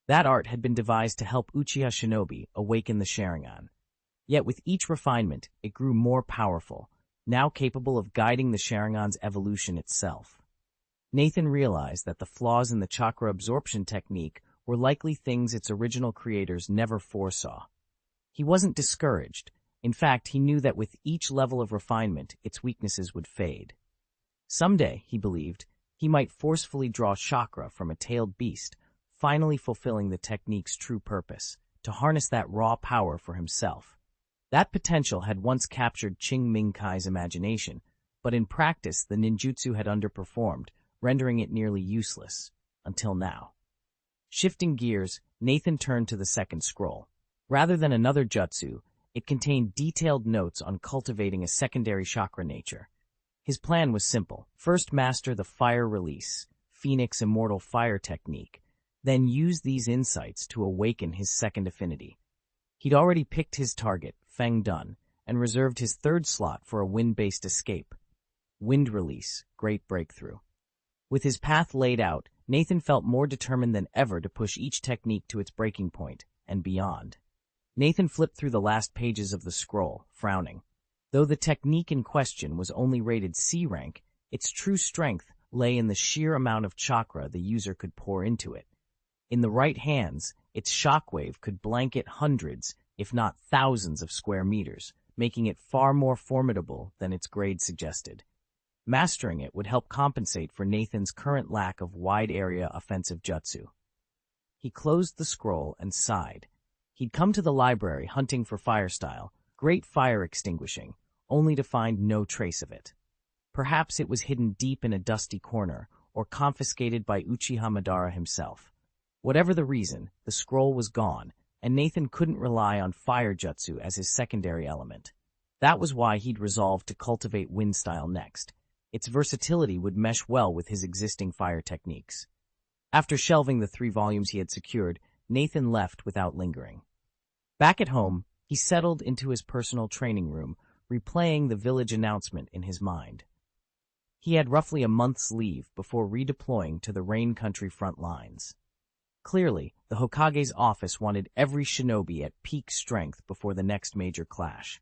That art had been devised to help Uchiha Shinobi awaken the Sharingan. Yet with each refinement, it grew more powerful, now capable of guiding the Sharingan's evolution itself. Nathan realized that the flaws in the chakra absorption technique were likely things its original creators never foresaw. He wasn't discouraged. In fact, he knew that with each level of refinement, its weaknesses would fade. Someday, he believed, he might forcefully draw chakra from a tailed beast, finally fulfilling the technique's true purpose, to harness that raw power for himself. That potential had once captured Qing Ming Kai's imagination, but in practice the ninjutsu had underperformed, rendering it nearly useless, until now. Shifting gears, Nathan turned to the second scroll. Rather than another jutsu, it contained detailed notes on cultivating a secondary chakra nature. His plan was simple. First master the fire release, Phoenix Immortal Fire technique, then use these insights to awaken his second affinity. He'd already picked his target, Feng Dun, and reserved his third slot for a wind-based escape. Wind release, great breakthrough. With his path laid out, Nathan felt more determined than ever to push each technique to its breaking point, and beyond. Nathan flipped through the last pages of the scroll, frowning. Though the technique in question was only rated C rank, its true strength lay in the sheer amount of chakra the user could pour into it. In the right hands, its shockwave could blanket hundreds, if not thousands of square meters, making it far more formidable than its grade suggested. Mastering it would help compensate for Nathan's current lack of wide-area offensive jutsu. He closed the scroll and sighed. He'd come to the library hunting for firestyle, great fire extinguishing, only to find no trace of it. Perhaps it was hidden deep in a dusty corner, or confiscated by Uchiha Madara himself. Whatever the reason, the scroll was gone, and Nathan couldn't rely on fire jutsu as his secondary element. That was why he'd resolved to cultivate wind style next. Its versatility would mesh well with his existing fire techniques. After shelving the 3 volumes he had secured, Nathan left without lingering. Back at home, he settled into his personal training room, replaying the village announcement in his mind. He had roughly a month's leave before redeploying to the Rain Country front lines. Clearly, the Hokage's office wanted every shinobi at peak strength before the next major clash.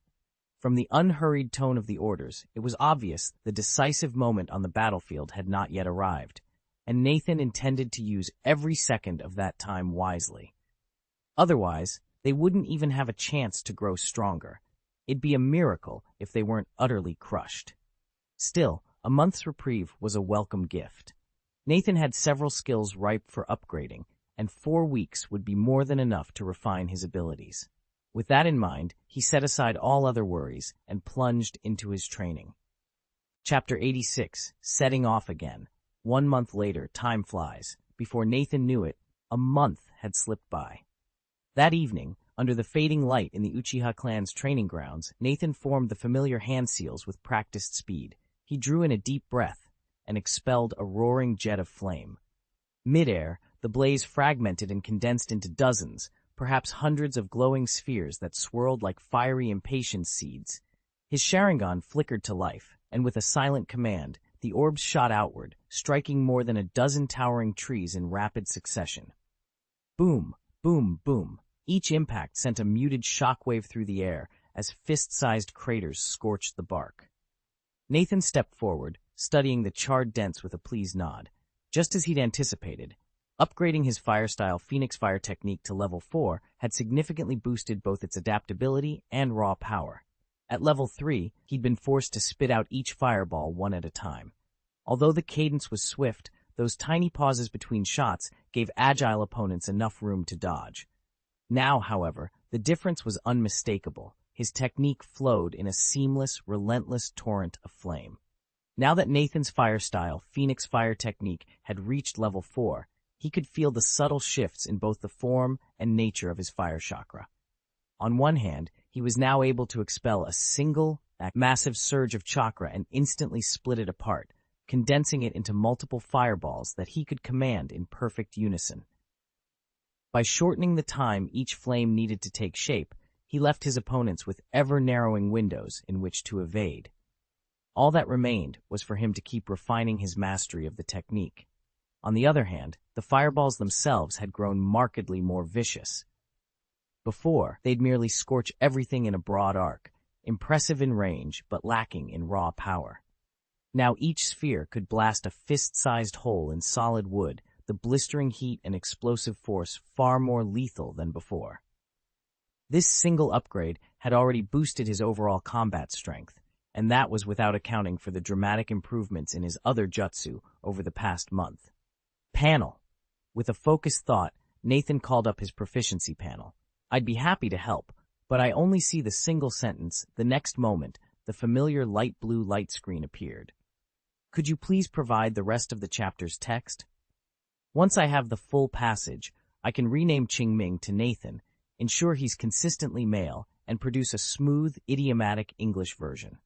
From the unhurried tone of the orders, it was obvious the decisive moment on the battlefield had not yet arrived, and Nathan intended to use every second of that time wisely. Otherwise, they wouldn't even have a chance to grow stronger. It'd be a miracle if they weren't utterly crushed. Still, a month's reprieve was a welcome gift. Nathan had several skills ripe for upgrading, and 4 weeks would be more than enough to refine his abilities. With that in mind, he set aside all other worries and plunged into his training. Chapter 86, Setting Off Again. 1 month later, time flies. Before Nathan knew it, a month had slipped by. That evening, under the fading light in the Uchiha clan's training grounds, Nathan formed the familiar hand seals with practiced speed. He drew in a deep breath and expelled a roaring jet of flame. Mid-air, the blaze fragmented and condensed into dozens, perhaps hundreds of glowing spheres that swirled like fiery impatience seeds. His Sharingan flickered to life, and with a silent command, the orbs shot outward, striking more than a dozen towering trees in rapid succession. Boom, boom, boom. Each impact sent a muted shockwave through the air as fist-sized craters scorched the bark. Nathan stepped forward, studying the charred dents with a pleased nod. Just as he'd anticipated, upgrading his Firestyle Phoenix Fire technique to level 4 had significantly boosted both its adaptability and raw power. At level 3, he'd been forced to spit out each fireball one at a time. Although the cadence was swift, those tiny pauses between shots gave agile opponents enough room to dodge. Now, however, the difference was unmistakable. His technique flowed in a seamless, relentless torrent of flame. Now that Nathan's Firestyle Phoenix Fire technique had reached level 4, he could feel the subtle shifts in both the form and nature of his fire chakra. On one hand, he was now able to expel a single, massive surge of chakra and instantly split it apart, condensing it into multiple fireballs that he could command in perfect unison. By shortening the time each flame needed to take shape, he left his opponents with ever-narrowing windows in which to evade. All that remained was for him to keep refining his mastery of the technique. On the other hand, the fireballs themselves had grown markedly more vicious. Before, they'd merely scorch everything in a broad arc, impressive in range but lacking in raw power. Now each sphere could blast a fist-sized hole in solid wood, the blistering heat and explosive force far more lethal than before. This single upgrade had already boosted his overall combat strength, and that was without accounting for the dramatic improvements in his other jutsu over the past month. Panel. With a focused thought, Nathan called up his proficiency panel. I'd be happy to help, but I only see the single sentence. The next moment, the familiar light blue light screen appeared. Could you please provide the rest of the chapter's text? Once I have the full passage, I can rename Qingming to Nathan, ensure he's consistently male, and produce a smooth, idiomatic English version.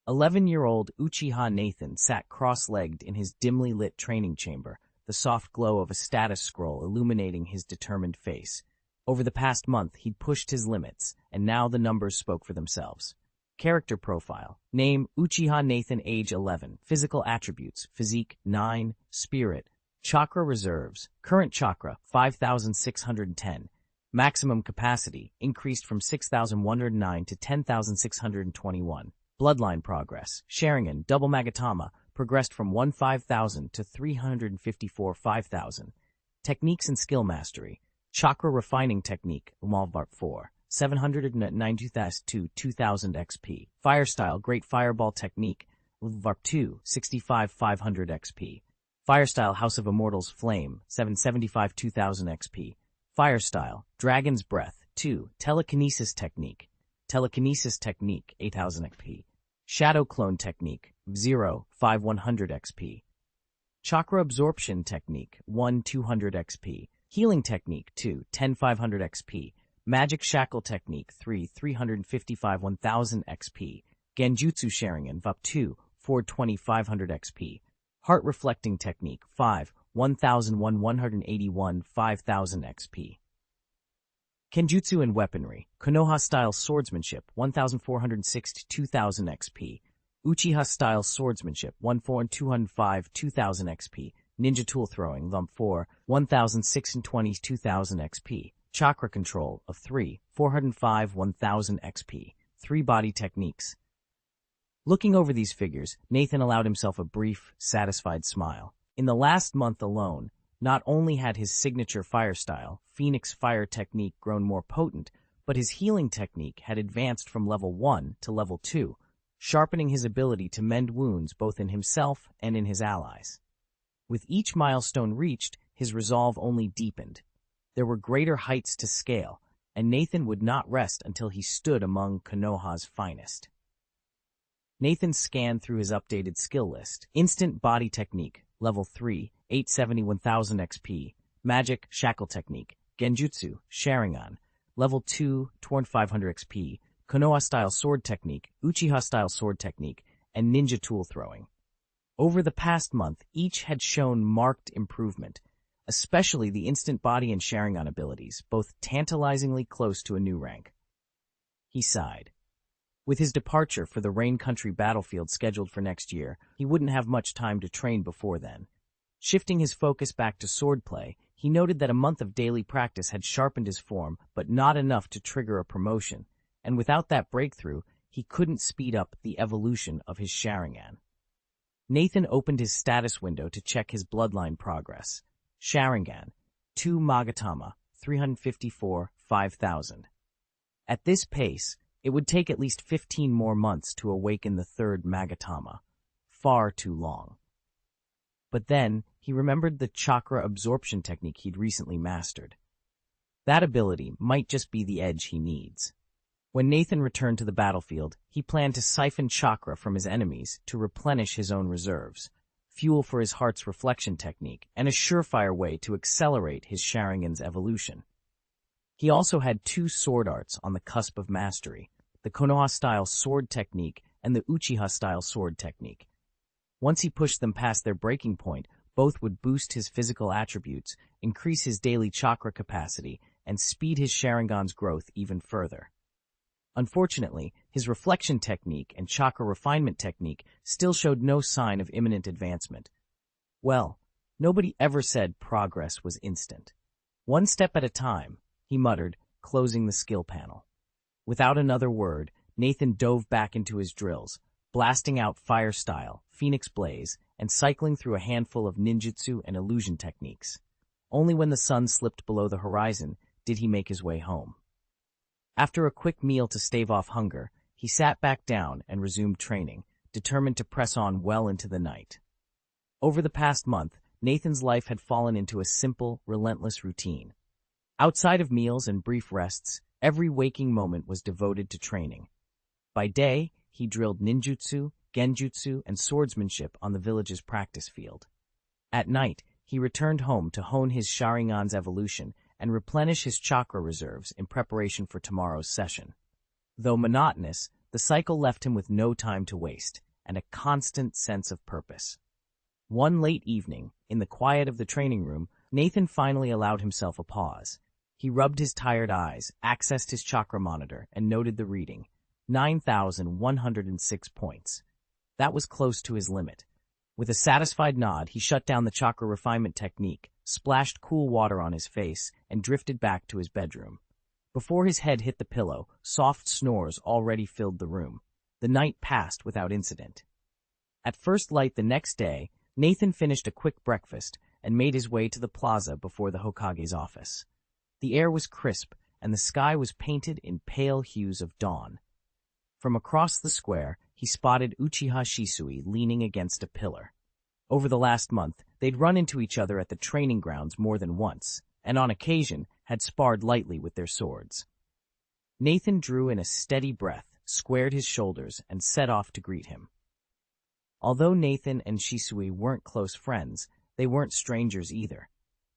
11-year-old Uchiha Nathan sat cross-legged in his dimly lit training chamber, the soft glow of a status scroll illuminating his determined face. Over the past month, he'd pushed his limits, and now the numbers spoke for themselves. Character profile. Name, Uchiha Nathan, age 11. Physical attributes. Physique, 9. Spirit. Chakra reserves. Current chakra, 5,610. Maximum capacity, increased from 6,109 to 10,621. Bloodline progress. Sharingan, double Magatama, progressed from 1,5,000 to 354 5,000. Techniques and skill mastery. Chakra refining technique, Umalvarp 4. 792,000 to 2,000 XP. Fire style, Great Fireball Technique, Varp 2, 65 500 XP. Fire style, House of Immortals Flame, 775 2,000 XP. Fire style, Dragon's Breath 2, Telekinesis Technique. Telekinesis Technique, 8,000 XP. Shadow Clone Technique, 0, 5 100 XP. Chakra Absorption Technique, 1 200 XP. Healing Technique, 2, 10 500 XP. Magic Shackle Technique, 3, 355 1000 XP. Genjutsu Sharingan, Vup 2, 420 500 XP. Heart Reflecting Technique, 5, 1181 5000 XP. Kenjutsu and Weaponry, Konoha Style Swordsmanship, 1406 to 2000 XP. Uchiha Style Swordsmanship, 1405 2000 XP. Ninja Tool Throwing, Lump 4, 1620 2000 XP. Chakra Control of 3, 405 1000 XP. 3 Body Techniques. Looking over these figures, Nathan allowed himself a brief, satisfied smile. In the last month alone, not only had his signature fire style, Phoenix Fire Technique, grown more potent, but his healing technique had advanced from level 1 to level 2, sharpening his ability to mend wounds both in himself and in his allies. With each milestone reached, his resolve only deepened. There were greater heights to scale, and Nathan would not rest until he stood among Konoha's finest. Nathan scanned through his updated skill list. Instant Body Technique, Level 3, 870 1000 XP. Magic Shackle Technique, Genjutsu, Sharingan, Level 2, 2500 XP. Konoha Style Sword Technique, Uchiha Style Sword Technique, and Ninja Tool Throwing. Over the past month, each had shown marked improvement, especially the Instant Body and Sharingan abilities, both tantalizingly close to a new rank. He sighed. With his departure for the Rain Country battlefield scheduled for next year, he wouldn't have much time to train before then. Shifting his focus back to swordplay, he noted that a month of daily practice had sharpened his form, but not enough to trigger a promotion, and without that breakthrough, he couldn't speed up the evolution of his Sharingan. Nathan opened his status window to check his bloodline progress. Sharingan, 2 Magatama, 354 5000. At this pace, it would take at least 15 more months to awaken the 3rd Magatama. Far too long. But then, he remembered the chakra absorption technique he'd recently mastered. That ability might just be the edge he needs. When Nathan returned to the battlefield, he planned to siphon chakra from his enemies to replenish his own reserves, fuel for his heart's reflection technique, and a surefire way to accelerate his Sharingan's evolution. He also had 2 sword arts on the cusp of mastery, the Konoha-style sword technique and the Uchiha-style sword technique. Once he pushed them past their breaking point, both would boost his physical attributes, increase his daily chakra capacity, and speed his Sharingan's growth even further. Unfortunately, his reflection technique and chakra refinement technique still showed no sign of imminent advancement. Well, nobody ever said progress was instant. One step at a time, he muttered, closing the skill panel. Without another word, Nathan dove back into his drills, blasting out fire style, Phoenix Blaze, and cycling through a handful of ninjutsu and illusion techniques. Only when the sun slipped below the horizon did he make his way home. After a quick meal to stave off hunger, he sat back down and resumed training, determined to press on well into the night. Over the past month, Nathan's life had fallen into a simple, relentless routine. Outside of meals and brief rests, every waking moment was devoted to training. By day, he drilled ninjutsu, genjutsu, and swordsmanship on the village's practice field. At night, he returned home to hone his Sharingan's evolution and replenish his chakra reserves in preparation for tomorrow's session. Though monotonous, the cycle left him with no time to waste and a constant sense of purpose. One late evening, in the quiet of the training room, Nathan finally allowed himself a pause. He rubbed his tired eyes, accessed his chakra monitor, and noted the reading, 9,106 points. That was close to his limit. With a satisfied nod, he shut down the chakra refinement technique, splashed cool water on his face, and drifted back to his bedroom. Before his head hit the pillow, soft snores already filled the room. The night passed without incident. At first light the next day, Nathan finished a quick breakfast and made his way to the plaza before the Hokage's office. The air was crisp, and the sky was painted in pale hues of dawn. From across the square, he spotted Uchiha Shisui leaning against a pillar. Over the last month, they'd run into each other at the training grounds more than once, and on occasion had sparred lightly with their swords. Nathan drew in a steady breath, squared his shoulders, and set off to greet him. Although Nathan and Shisui weren't close friends, they weren't strangers either.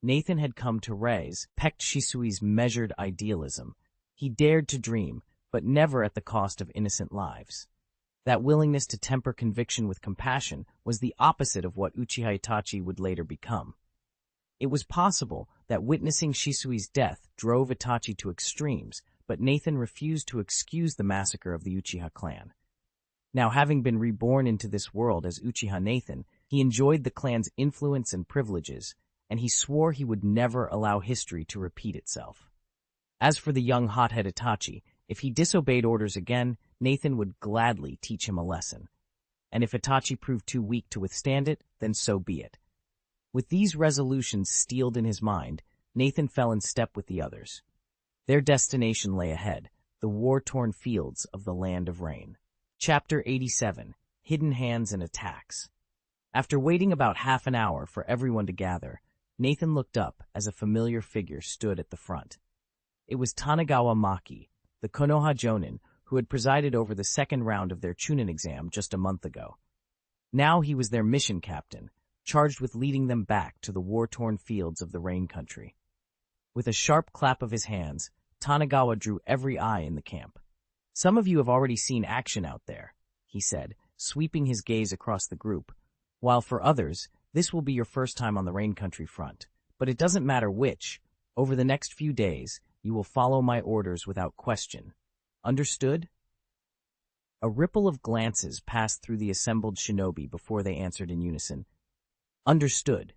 Nathan had come to respect Shisui's measured idealism. He dared to dream, but never at the cost of innocent lives. That willingness to temper conviction with compassion was the opposite of what Uchiha Itachi would later become. It was possible that witnessing Shisui's death drove Itachi to extremes, but Nathan refused to excuse the massacre of the Uchiha clan. Now, having been reborn into this world as Uchiha Nathan, he enjoyed the clan's influence and privileges, and he swore he would never allow history to repeat itself. As for the young hothead Itachi, if he disobeyed orders again, Nathan would gladly teach him a lesson. And if Itachi proved too weak to withstand it, then so be it. With these resolutions steeled in his mind, Nathan fell in step with the others. Their destination lay ahead, the war-torn fields of the Land of Rain. Chapter 87, Hidden Hands and Attacks. After waiting about half an hour for everyone to gather, Nathan looked up as a familiar figure stood at the front. It was Tanagawa Maki, the Konoha Jonin, who had presided over the second round of their Chunin exam just a month ago. Now he was their mission captain, charged with leading them back to the war-torn fields of the Rain Country. With a sharp clap of his hands, Tanagawa drew every eye in the camp. "Some of you have already seen action out there," he said, sweeping his gaze across the group, "while for others, this will be your first time on the Rain Country front. But it doesn't matter which. Over the next few days, you will follow my orders without question. Understood?" A ripple of glances passed through the assembled shinobi before they answered in unison. Understood.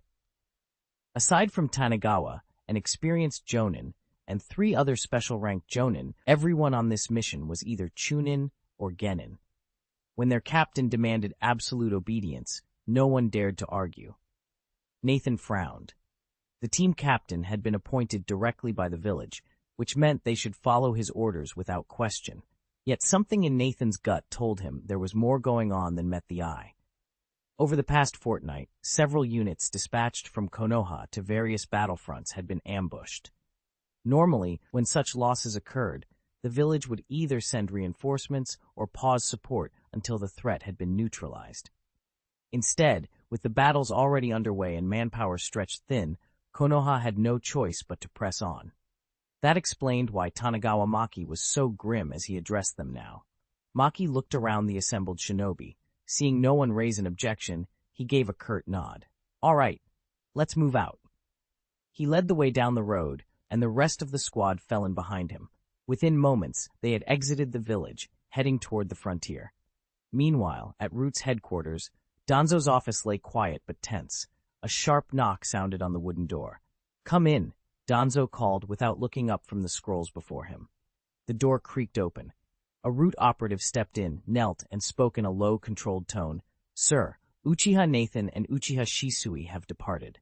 Aside from Tanagawa, an experienced jonin, and 3 other special-ranked jonin, everyone on this mission was either chunin or genin. When their captain demanded absolute obedience, no one dared to argue. Nathan frowned. The team captain had been appointed directly by the village, which meant they should follow his orders without question. Yet something in Nathan's gut told him there was more going on than met the eye. Over the past fortnight, several units dispatched from Konoha to various battlefronts had been ambushed. Normally, when such losses occurred, the village would either send reinforcements or pause support until the threat had been neutralized. Instead, with the battles already underway and manpower stretched thin, Konoha had no choice but to press on. That explained why Tanagawa Maki was so grim as he addressed them now. Maki looked around the assembled shinobi. Seeing no one raise an objection, he gave a curt nod. "All right, let's move out." He led the way down the road, and the rest of the squad fell in behind him. Within moments, they had exited the village, heading toward the frontier. Meanwhile, at Root's headquarters, Danzo's office lay quiet but tense. A sharp knock sounded on the wooden door. "Come in," Danzo called without looking up from the scrolls before him. The door creaked open. A Root operative stepped in, knelt, and spoke in a low, controlled tone. "Sir, Uchiha Nathan and Uchiha Shisui have departed."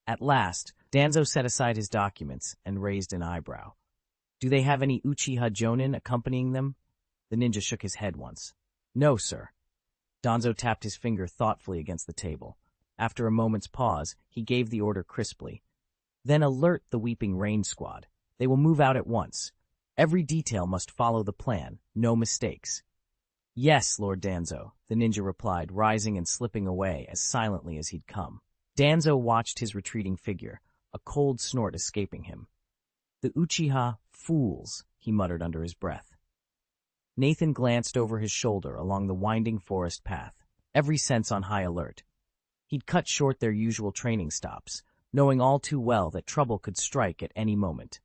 At last, Danzo set aside his documents and raised an eyebrow. "Do they have any Uchiha Jonin accompanying them?" The ninja shook his head once. "No, sir." Danzo tapped his finger thoughtfully against the table. After a moment's pause, he gave the order crisply. "Then alert the Weeping Rain squad. They will move out at once. Every detail must follow the plan, no mistakes." Yes, Lord Danzo, the ninja replied, rising and slipping away as silently as he'd come. Danzo watched his retreating figure, a cold snort escaping him. The Uchiha fools, he muttered under his breath. Nathan glanced over his shoulder along the winding forest path, every sense on high alert. He'd cut short their usual training stops, knowing all too well that trouble could strike at any moment.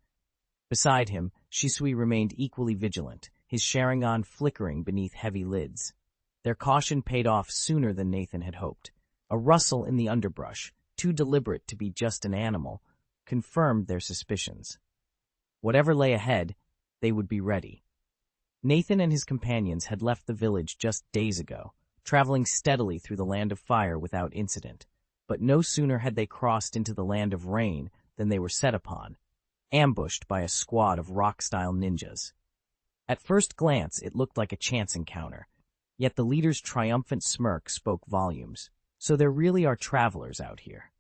Beside him, Shisui remained equally vigilant, his Sharingan flickering beneath heavy lids. Their caution paid off sooner than Nathan had hoped. A rustle in the underbrush, too deliberate to be just an animal, confirmed their suspicions. Whatever lay ahead, they would be ready. Nathan and his companions had left the village just days ago, traveling steadily through the land of fire without incident. But no sooner had they crossed into the land of rain than they were set upon, ambushed by a squad of rock-style ninjas. At first glance, it looked like a chance encounter, yet the leader's triumphant smirk spoke volumes. So there really are travelers out here.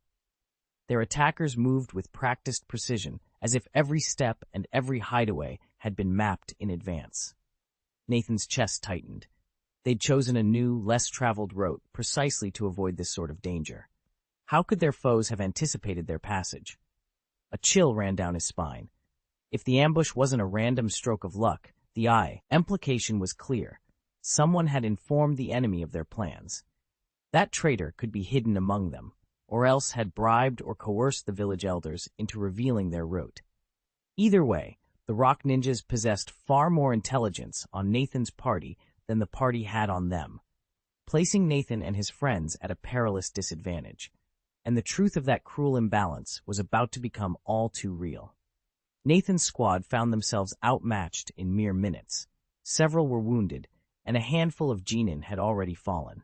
Their attackers moved with practiced precision, as if every step and every hideaway had been mapped in advance. Nathan's chest tightened. They'd chosen a new, less-traveled route precisely to avoid this sort of danger. How could their foes have anticipated their passage? A chill ran down his spine. If the ambush wasn't a random stroke of luck, the implication was clear. Someone had informed the enemy of their plans. That traitor could be hidden among them, or else had bribed or coerced the village elders into revealing their route. Either way, the rock ninjas possessed far more intelligence on Nathan's party than the party had on them, placing Nathan and his friends at a perilous disadvantage. And the truth of that cruel imbalance was about to become all too real. Nathan's squad found themselves outmatched in mere minutes. Several were wounded, and a handful of genin had already fallen.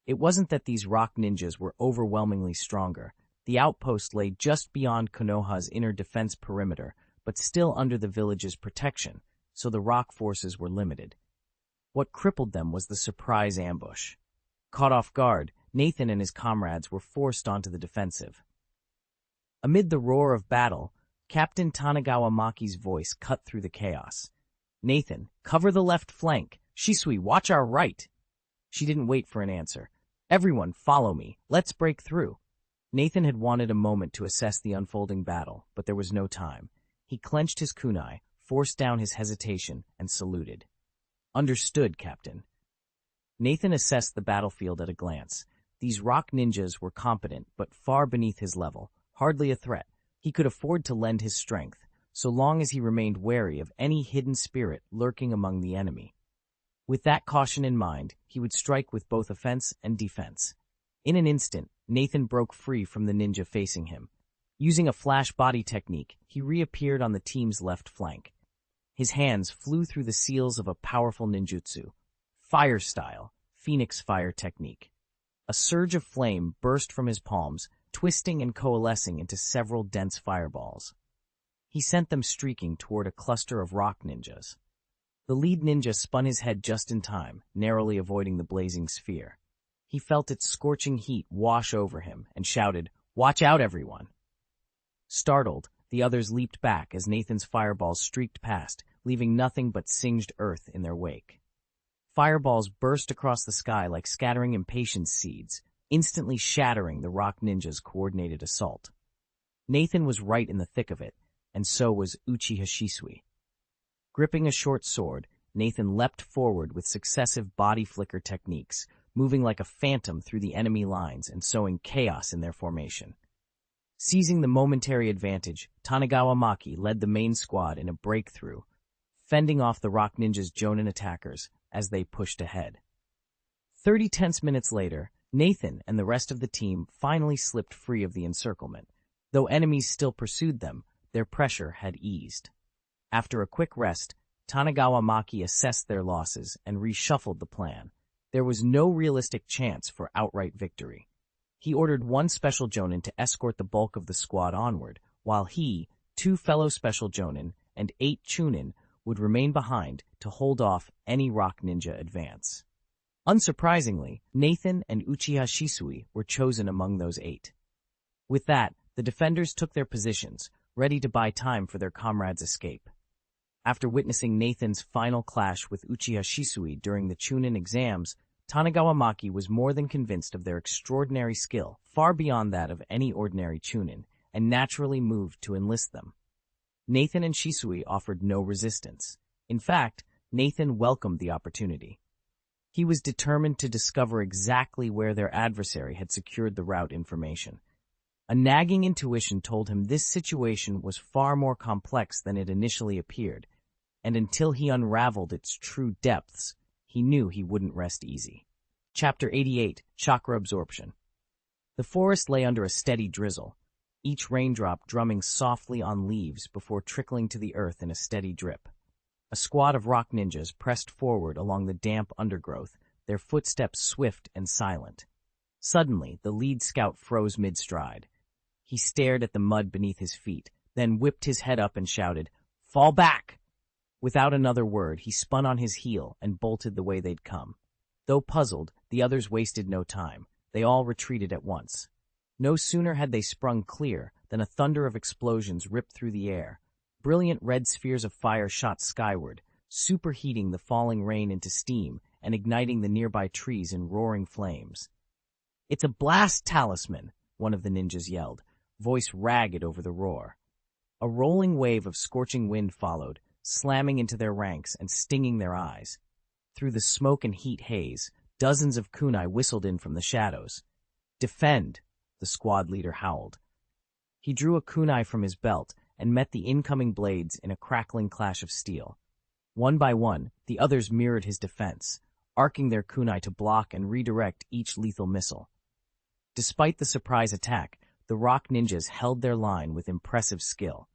It wasn't that these rock ninjas were overwhelmingly stronger. The outpost lay just beyond Konoha's inner defense perimeter, but still under the village's protection, so the rock forces were limited. What crippled them was the surprise ambush. Caught off guard, Nathan and his comrades were forced onto the defensive. Amid the roar of battle, Captain Tanagawa Maki's voice cut through the chaos. "Nathan, cover the left flank. Shisui, watch our right." She didn't wait for an answer. "Everyone, follow me. Let's break through." Nathan had wanted a moment to assess the unfolding battle, but there was no time. He clenched his kunai, forced down his hesitation, and saluted. "Understood, Captain." Nathan assessed the battlefield at a glance. These rock ninjas were competent, but far beneath his level, hardly a threat. He could afford to lend his strength, so long as he remained wary of any hidden spirit lurking among the enemy. With that caution in mind, he would strike with both offense and defense. In an instant, Nathan broke free from the ninja facing him. Using a flash body technique, he reappeared on the team's left flank. His hands flew through the seals of a powerful ninjutsu, fire-style, phoenix fire technique. A surge of flame burst from his palms, twisting and coalescing into several dense fireballs. He sent them streaking toward a cluster of rock ninjas. The lead ninja spun his head just in time, narrowly avoiding the blazing sphere. He felt its scorching heat wash over him and shouted, "Watch out, everyone!" Startled, the others leaped back as Nathan's fireballs streaked past, leaving nothing but singed earth in their wake. Fireballs burst across the sky like scattering impatience seeds, instantly shattering the rock ninja's coordinated assault. Nathan was right in the thick of it, and so was Uchiha Shisui. Gripping a short sword, Nathan leapt forward with successive body flicker techniques, moving like a phantom through the enemy lines and sowing chaos in their formation. Seizing the momentary advantage, Tanagawa Maki led the main squad in a breakthrough, fending off the rock ninja's jonin attackers as they pushed ahead. 30 tense minutes later, Nathan and the rest of the team finally slipped free of the encirclement. Though enemies still pursued them, their pressure had eased. After a quick rest, Tanagawa Maki assessed their losses and reshuffled the plan. There was no realistic chance for outright victory. He ordered one special jonin to escort the bulk of the squad onward, while he, 2 fellow special jonin, and 8 chunin would remain behind to hold off any rock ninja advance. Unsurprisingly, Nathan and Uchiha Shisui were chosen among those 8. With that, the defenders took their positions, ready to buy time for their comrades' escape. After witnessing Nathan's final clash with Uchiha Shisui during the Chunin exams, Tanagawa Maki was more than convinced of their extraordinary skill, far beyond that of any ordinary Chunin, and naturally moved to enlist them. Nathan and Shisui offered no resistance. In fact, Nathan welcomed the opportunity. He was determined to discover exactly where their adversary had secured the route information. A nagging intuition told him this situation was far more complex than it initially appeared, and until he unraveled its true depths, he knew he wouldn't rest easy. Chapter 88, Chakra Absorption. The forest lay under a steady drizzle, each raindrop drumming softly on leaves before trickling to the earth in a steady drip. A squad of rock ninjas pressed forward along the damp undergrowth, their footsteps swift and silent. Suddenly, the lead scout froze mid-stride. He stared at the mud beneath his feet, then whipped his head up and shouted, "Fall back!" Without another word, he spun on his heel and bolted the way they'd come. Though puzzled, the others wasted no time. They all retreated at once. No sooner had they sprung clear than a thunder of explosions ripped through the air. Brilliant red spheres of fire shot skyward, superheating the falling rain into steam and igniting the nearby trees in roaring flames. "It's a blast talisman," one of the ninjas yelled, voice ragged over the roar. A rolling wave of scorching wind followed, slamming into their ranks and stinging their eyes. Through the smoke and heat haze, dozens of kunai whistled in from the shadows. "Defend!" the squad leader howled. He drew a kunai from his belt and met the incoming blades in a crackling clash of steel. One by one, the others mirrored his defense, arcing their kunai to block and redirect each lethal missile. Despite the surprise attack, the rock ninjas held their line with impressive skill.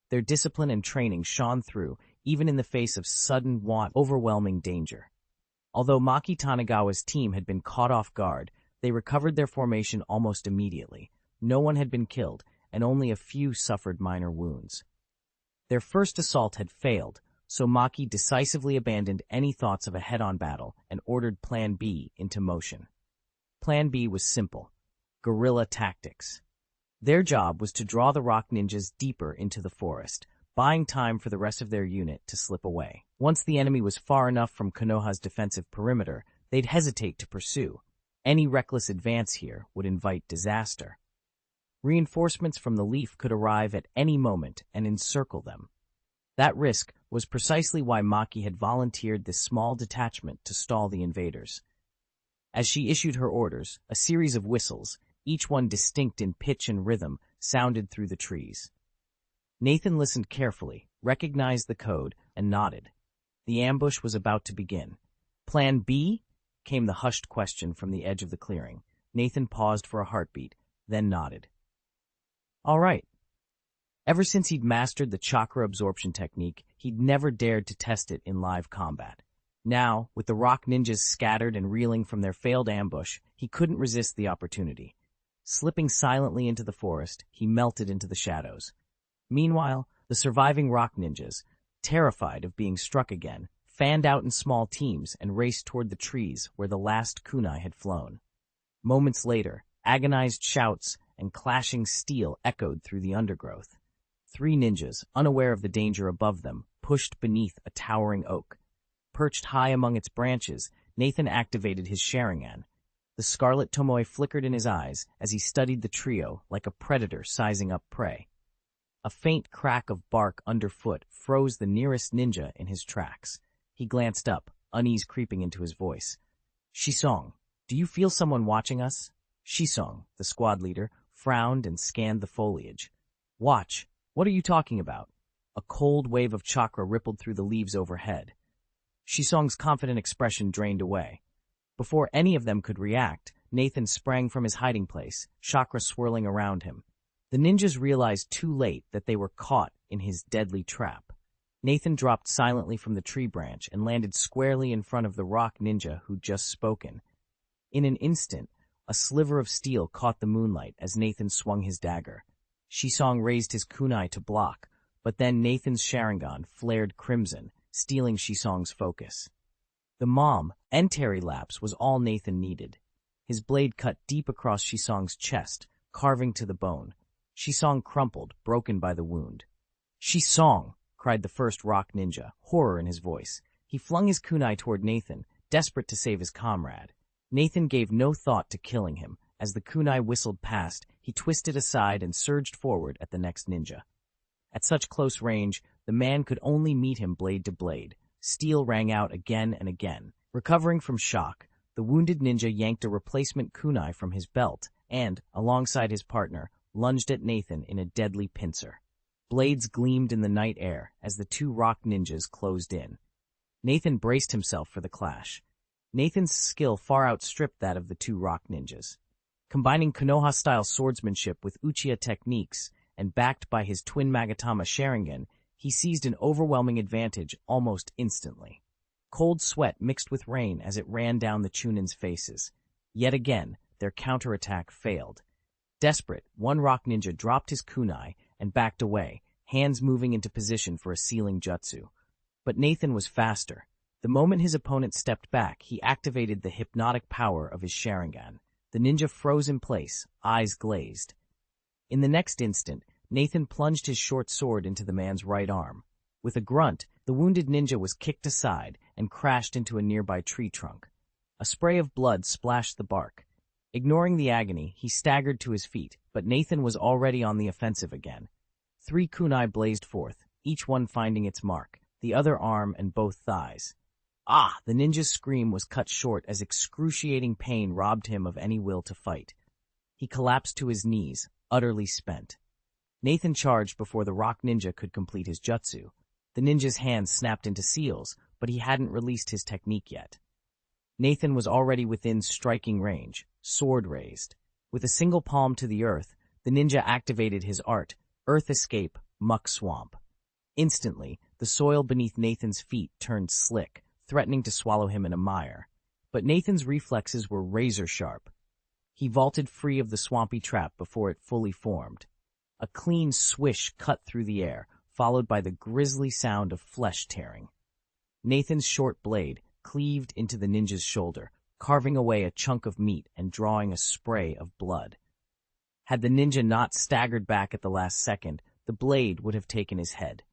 Their discipline and training shone through, even in the face of sudden, overwhelming danger. Although Maki Tanagawa's team had been caught off guard, they recovered their formation almost immediately. No one had been killed, and only a few suffered minor wounds. Their first assault had failed, so Maki decisively abandoned any thoughts of a head-on battle and ordered Plan B into motion. Plan B was simple: guerrilla tactics. Their job was to draw the rock ninjas deeper into the forest, buying time for the rest of their unit to slip away. Once the enemy was far enough from Konoha's defensive perimeter, they'd hesitate to pursue. Any reckless advance here would invite disaster. Reinforcements from the Leaf could arrive at any moment and encircle them. That risk was precisely why Maki had volunteered this small detachment to stall the invaders. As she issued her orders, a series of whistles, each one distinct in pitch and rhythm, sounded through the trees. Nathan listened carefully, recognized the code, and nodded. The ambush was about to begin. "Plan B?" came the hushed question from the edge of the clearing. Nathan paused for a heartbeat, then nodded. "All right." Ever since he'd mastered the chakra absorption technique, he'd never dared to test it in live combat. Now, with the rock ninjas scattered and reeling from their failed ambush, he couldn't resist the opportunity. Slipping silently into the forest, he melted into the shadows. Meanwhile, the surviving rock ninjas, terrified of being struck again, fanned out in small teams and raced toward the trees where the last kunai had flown. Moments later, agonized shouts and clashing steel echoed through the undergrowth. 3 ninjas, unaware of the danger above them, pushed beneath a towering oak. Perched high among its branches, Nathan activated his Sharingan. The scarlet tomoe flickered in his eyes as he studied the trio like a predator sizing up prey. A faint crack of bark underfoot froze the nearest ninja in his tracks. He glanced up, unease creeping into his voice. "Shisong, do you feel someone watching us?" Shisong, the squad leader, frowned and scanned the foliage. "Watch. What are you talking about?" A cold wave of chakra rippled through the leaves overhead. Shisong's confident expression drained away. Before any of them could react, Nathan sprang from his hiding place, chakra swirling around him. The ninjas realized too late that they were caught in his deadly trap. Nathan dropped silently from the tree branch and landed squarely in front of the rock ninja who'd just spoken. In an instant, a sliver of steel caught the moonlight as Nathan swung his dagger. Shisong raised his kunai to block, but then Nathan's Sharingan flared crimson, stealing Shisong's focus. The mom, Enteri lapse, was all Nathan needed. His blade cut deep across Shisong's chest, carving to the bone. Shisong crumpled, broken by the wound. "Shisong!" cried the first rock ninja, horror in his voice. He flung his kunai toward Nathan, desperate to save his comrade. Nathan gave no thought to killing him. As the kunai whistled past, he twisted aside and surged forward at the next ninja. At such close range, the man could only meet him blade to blade. Steel rang out again and again. Recovering from shock, the wounded ninja yanked a replacement kunai from his belt and, alongside his partner, lunged at Nathan in a deadly pincer. Blades gleamed in the night air as the two rock ninjas closed in. Nathan braced himself for the clash. Nathan's skill far outstripped that of the two rock ninjas. Combining Konoha-style swordsmanship with Uchiha techniques and backed by his twin Magatama Sharingan, he seized an overwhelming advantage almost instantly. Cold sweat mixed with rain as it ran down the Chunin's faces. Yet again, their counterattack failed. Desperate, one rock ninja dropped his kunai and backed away, hands moving into position for a sealing jutsu. But Nathan was faster. The moment his opponent stepped back, he activated the hypnotic power of his Sharingan. The ninja froze in place, eyes glazed. In the next instant, Nathan plunged his short sword into the man's right arm. With a grunt, the wounded ninja was kicked aside and crashed into a nearby tree trunk. A spray of blood splashed the bark. Ignoring the agony, he staggered to his feet, but Nathan was already on the offensive again. 3 kunai blazed forth, each one finding its mark, the other arm and both thighs. Ah! The ninja's scream was cut short as excruciating pain robbed him of any will to fight. He collapsed to his knees, utterly spent. Nathan charged before the rock ninja could complete his jutsu. The ninja's hands snapped into seals, but he hadn't released his technique yet. Nathan was already within striking range, sword raised. With a single palm to the earth, the ninja activated his art, Earth Escape, Muck Swamp. Instantly, the soil beneath Nathan's feet turned slick, threatening to swallow him in a mire. But Nathan's reflexes were razor-sharp. He vaulted free of the swampy trap before it fully formed. A clean swish cut through the air, followed by the grisly sound of flesh tearing. Nathan's short blade cleaved into the ninja's shoulder, carving away a chunk of meat and drawing a spray of blood. Had the ninja not staggered back at the last second, the blade would have taken his head.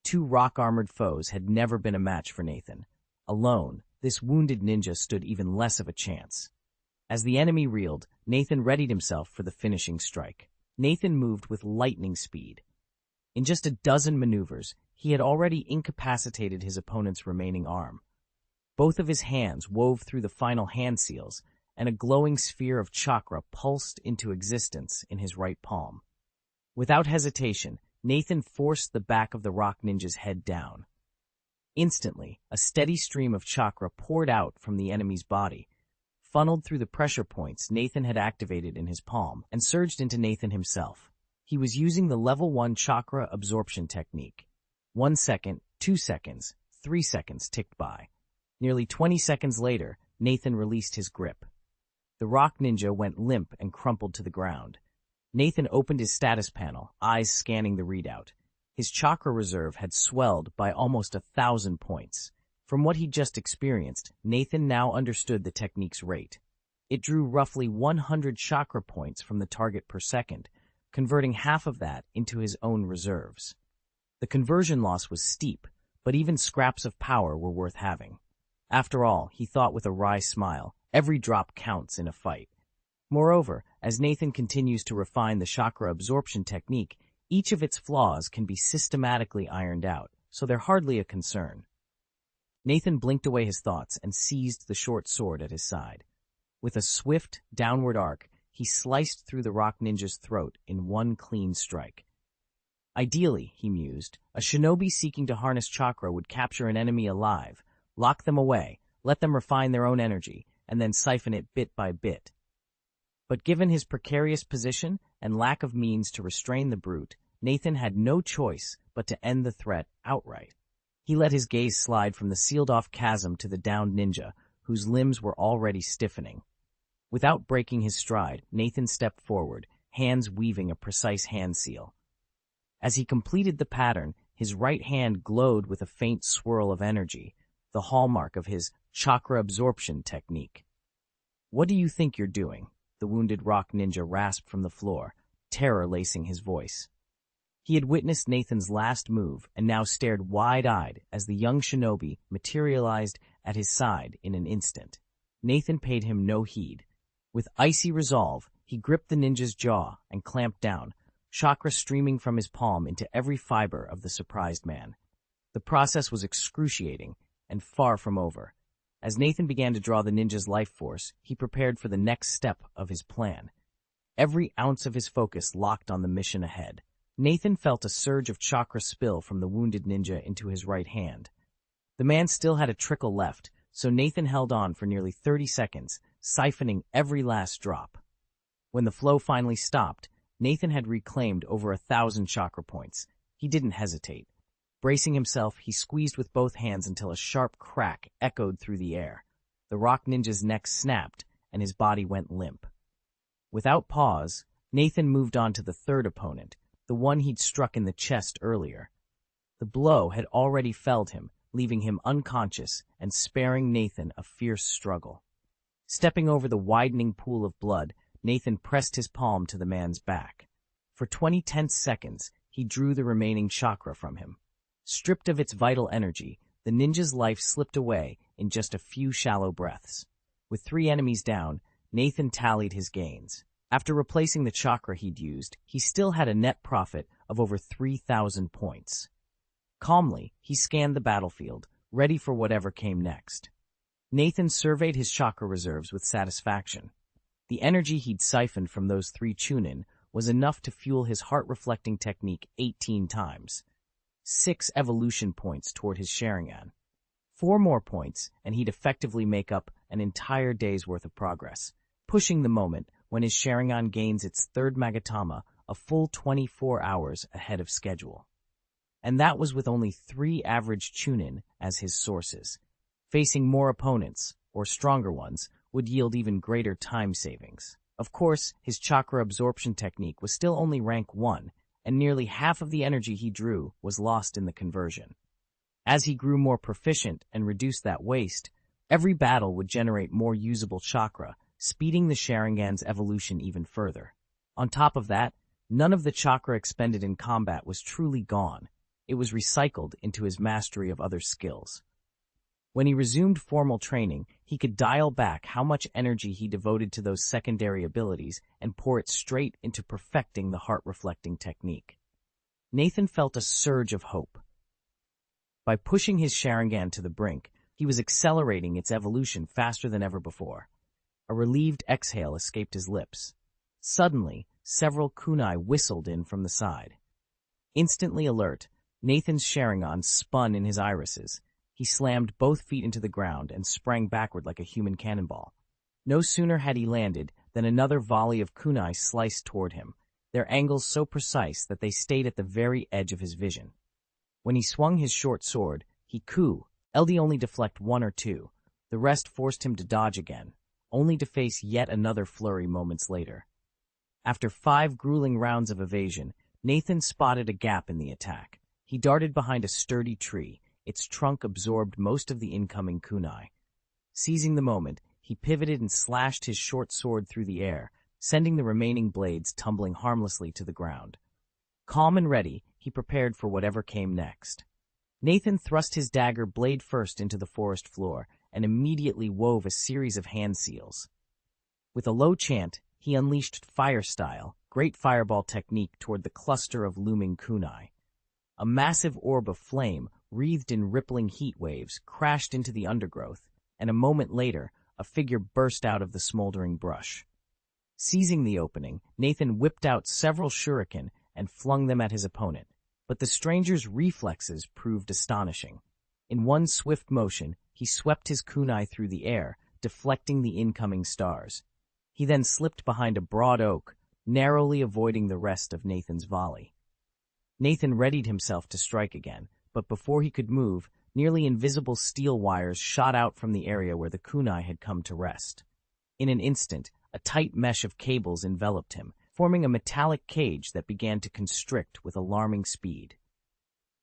2 rock-armored foes had never been a match for Nathan. Alone, this wounded ninja stood even less of a chance. As the enemy reeled, Nathan readied himself for the finishing strike. Nathan moved with lightning speed. In just a dozen maneuvers, he had already incapacitated his opponent's remaining arm. Both of his hands wove through the final hand seals, and a glowing sphere of chakra pulsed into existence in his right palm. Without hesitation, Nathan forced the back of the rock ninja's head down. Instantly, a steady stream of chakra poured out from the enemy's body, funneled through the pressure points Nathan had activated in his palm, and surged into Nathan himself. He was using the level 1 chakra absorption technique. 1 second, 2 seconds, 3 seconds ticked by. Nearly 20 seconds later, Nathan released his grip. The rock ninja went limp and crumpled to the ground. Nathan opened his status panel, eyes scanning the readout. His chakra reserve had swelled by almost 1,000 points. From what he'd just experienced, Nathan now understood the technique's rate. It drew roughly 100 chakra points from the target per second, converting half of that into his own reserves. The conversion loss was steep, but even scraps of power were worth having. After all, he thought with a wry smile, every drop counts in a fight. Moreover, as Nathan continues to refine the chakra absorption technique, each of its flaws can be systematically ironed out, so they're hardly a concern. Nathan blinked away his thoughts and seized the short sword at his side. With a swift, downward arc, he sliced through the rock ninja's throat in one clean strike. Ideally, he mused, a shinobi seeking to harness chakra would capture an enemy alive, lock them away, let them refine their own energy, and then siphon it bit by bit. But given his precarious position and lack of means to restrain the brute, Nathan had no choice but to end the threat outright. He let his gaze slide from the sealed-off chasm to the downed ninja, whose limbs were already stiffening. Without breaking his stride, Nathan stepped forward, hands weaving a precise hand seal. As he completed the pattern, his right hand glowed with a faint swirl of energy, the hallmark of his chakra absorption technique. "What do you think you're doing?" the wounded rock ninja rasped from the floor, terror lacing his voice. He had witnessed Nathan's last move and now stared wide-eyed as the young shinobi materialized at his side in an instant. Nathan paid him no heed. With icy resolve, he gripped the ninja's jaw and clamped down, chakra streaming from his palm into every fiber of the surprised man. The process was excruciating and far from over. As Nathan began to draw the ninja's life force, he prepared for the next step of his plan. Every ounce of his focus locked on the mission ahead. Nathan felt a surge of chakra spill from the wounded ninja into his right hand. The man still had a trickle left, so Nathan held on for nearly 30 seconds, siphoning every last drop. When the flow finally stopped, Nathan had reclaimed over 1,000 chakra points. He didn't hesitate. Bracing himself, he squeezed with both hands until a sharp crack echoed through the air. The rock ninja's neck snapped, and his body went limp. Without pause, Nathan moved on to the third opponent, the one he'd struck in the chest earlier. The blow had already felled him, leaving him unconscious and sparing Nathan a fierce struggle. Stepping over the widening pool of blood, Nathan pressed his palm to the man's back. For 20 tense seconds, he drew the remaining chakra from him. Stripped of its vital energy, the ninja's life slipped away in just a few shallow breaths. With 3 enemies down, Nathan tallied his gains. After replacing the chakra he'd used, he still had a net profit of over 3,000 points. Calmly, he scanned the battlefield, ready for whatever came next. Nathan surveyed his chakra reserves with satisfaction. The energy he'd siphoned from those 3 chunin was enough to fuel his heart-reflecting technique 18 times. 6 evolution points toward his Sharingan. 4 more points, and he'd effectively make up an entire day's worth of progress, pushing the moment when his Sharingan gains its 3rd Magatama a full 24 hours ahead of schedule. And that was with only 3 average chunin as his sources. Facing more opponents, or stronger ones, would yield even greater time savings. Of course, his chakra absorption technique was still only rank 1, and nearly half of the energy he drew was lost in the conversion. As he grew more proficient and reduced that waste, every battle would generate more usable chakra, speeding the Sharingan's evolution even further. On top of that, none of the chakra expended in combat was truly gone. It was recycled into his mastery of other skills. When he resumed formal training, he could dial back how much energy he devoted to those secondary abilities and pour it straight into perfecting the heart-reflecting technique. Nathan felt a surge of hope. By pushing his Sharingan to the brink, he was accelerating its evolution faster than ever before. A relieved exhale escaped his lips. Suddenly, several kunai whistled in from the side. Instantly alert, Nathan's Sharingan spun in his irises. He slammed both feet into the ground and sprang backward like a human cannonball. No sooner had he landed than another volley of kunai sliced toward him, their angles so precise that they stayed at the very edge of his vision. When he swung his short sword, he LD only deflect 1 or 2. The rest forced him to dodge again, only to face yet another flurry moments later. After 5 grueling rounds of evasion, Nathan spotted a gap in the attack. He darted behind a sturdy tree. Its trunk absorbed most of the incoming kunai. Seizing the moment, he pivoted and slashed his short sword through the air, sending the remaining blades tumbling harmlessly to the ground. Calm and ready, he prepared for whatever came next. Nathan thrust his dagger blade first into the forest floor and immediately wove a series of hand seals. With a low chant, he unleashed fire-style, great fireball technique toward the cluster of looming kunai. A massive orb of flame, wreathed in rippling heat waves, crashed into the undergrowth, and a moment later, a figure burst out of the smoldering brush. Seizing the opening, Nathan whipped out several shuriken and flung them at his opponent, but the stranger's reflexes proved astonishing. In one swift motion, he swept his kunai through the air, deflecting the incoming stars. He then slipped behind a broad oak, narrowly avoiding the rest of Nathan's volley. Nathan readied himself to strike again, but before he could move, nearly invisible steel wires shot out from the area where the kunai had come to rest. In an instant, a tight mesh of cables enveloped him, forming a metallic cage that began to constrict with alarming speed.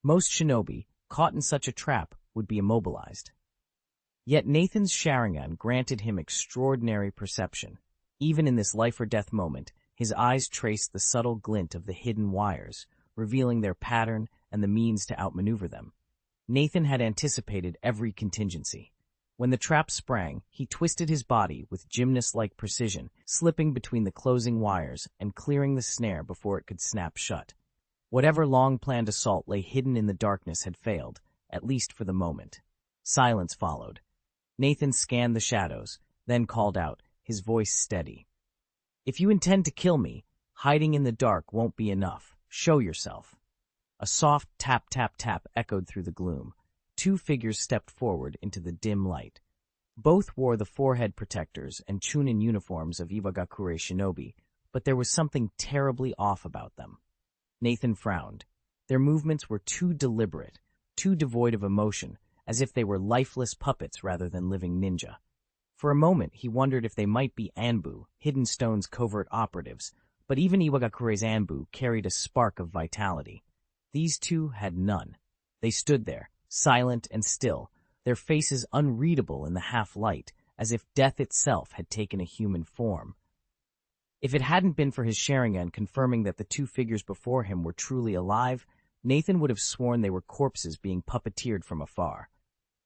Most shinobi, caught in such a trap, would be immobilized. Yet Nathan's Sharingan granted him extraordinary perception. Even in this life-or-death moment, his eyes traced the subtle glint of the hidden wires, revealing their pattern and the means to outmaneuver them. Nathan had anticipated every contingency. When the trap sprang, he twisted his body with gymnast-like precision, slipping between the closing wires and clearing the snare before it could snap shut. Whatever long-planned assault lay hidden in the darkness had failed, at least for the moment. Silence followed. Nathan scanned the shadows, then called out, his voice steady. "If you intend to kill me, hiding in the dark won't be enough. Show yourself." A soft tap-tap-tap echoed through the gloom. Two figures stepped forward into the dim light. Both wore the forehead protectors and chunin uniforms of Iwagakure Shinobi, but there was something terribly off about them. Nathan frowned. Their movements were too deliberate, too devoid of emotion, as if they were lifeless puppets rather than living ninja. For a moment, he wondered if they might be Anbu, Hidden Stone's covert operatives, but even Iwagakure's Anbu carried a spark of vitality. These two had none. They stood there, silent and still, their faces unreadable in the half-light, as if death itself had taken a human form. If it hadn't been for his Sharingan confirming that the two figures before him were truly alive, Nathan would have sworn they were corpses being puppeteered from afar.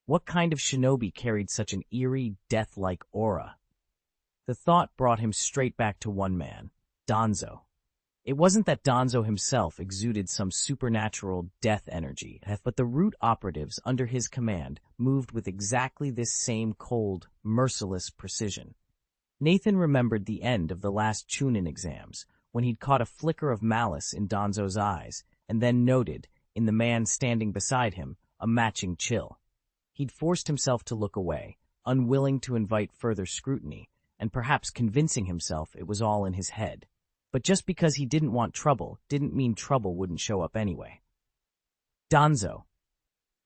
What kind of shinobi carried such an eerie, death-like aura? The thought brought him straight back to one man, Danzo. It wasn't that Danzo himself exuded some supernatural death energy, but the root operatives under his command moved with exactly this same cold, merciless precision. Nathan remembered the end of the last Chunin exams, when he'd caught a flicker of malice in Danzo's eyes, and then noted, in the man standing beside him, a matching chill. He'd forced himself to look away, unwilling to invite further scrutiny, and perhaps convincing himself it was all in his head. But just because he didn't want trouble didn't mean trouble wouldn't show up anyway. Danzo.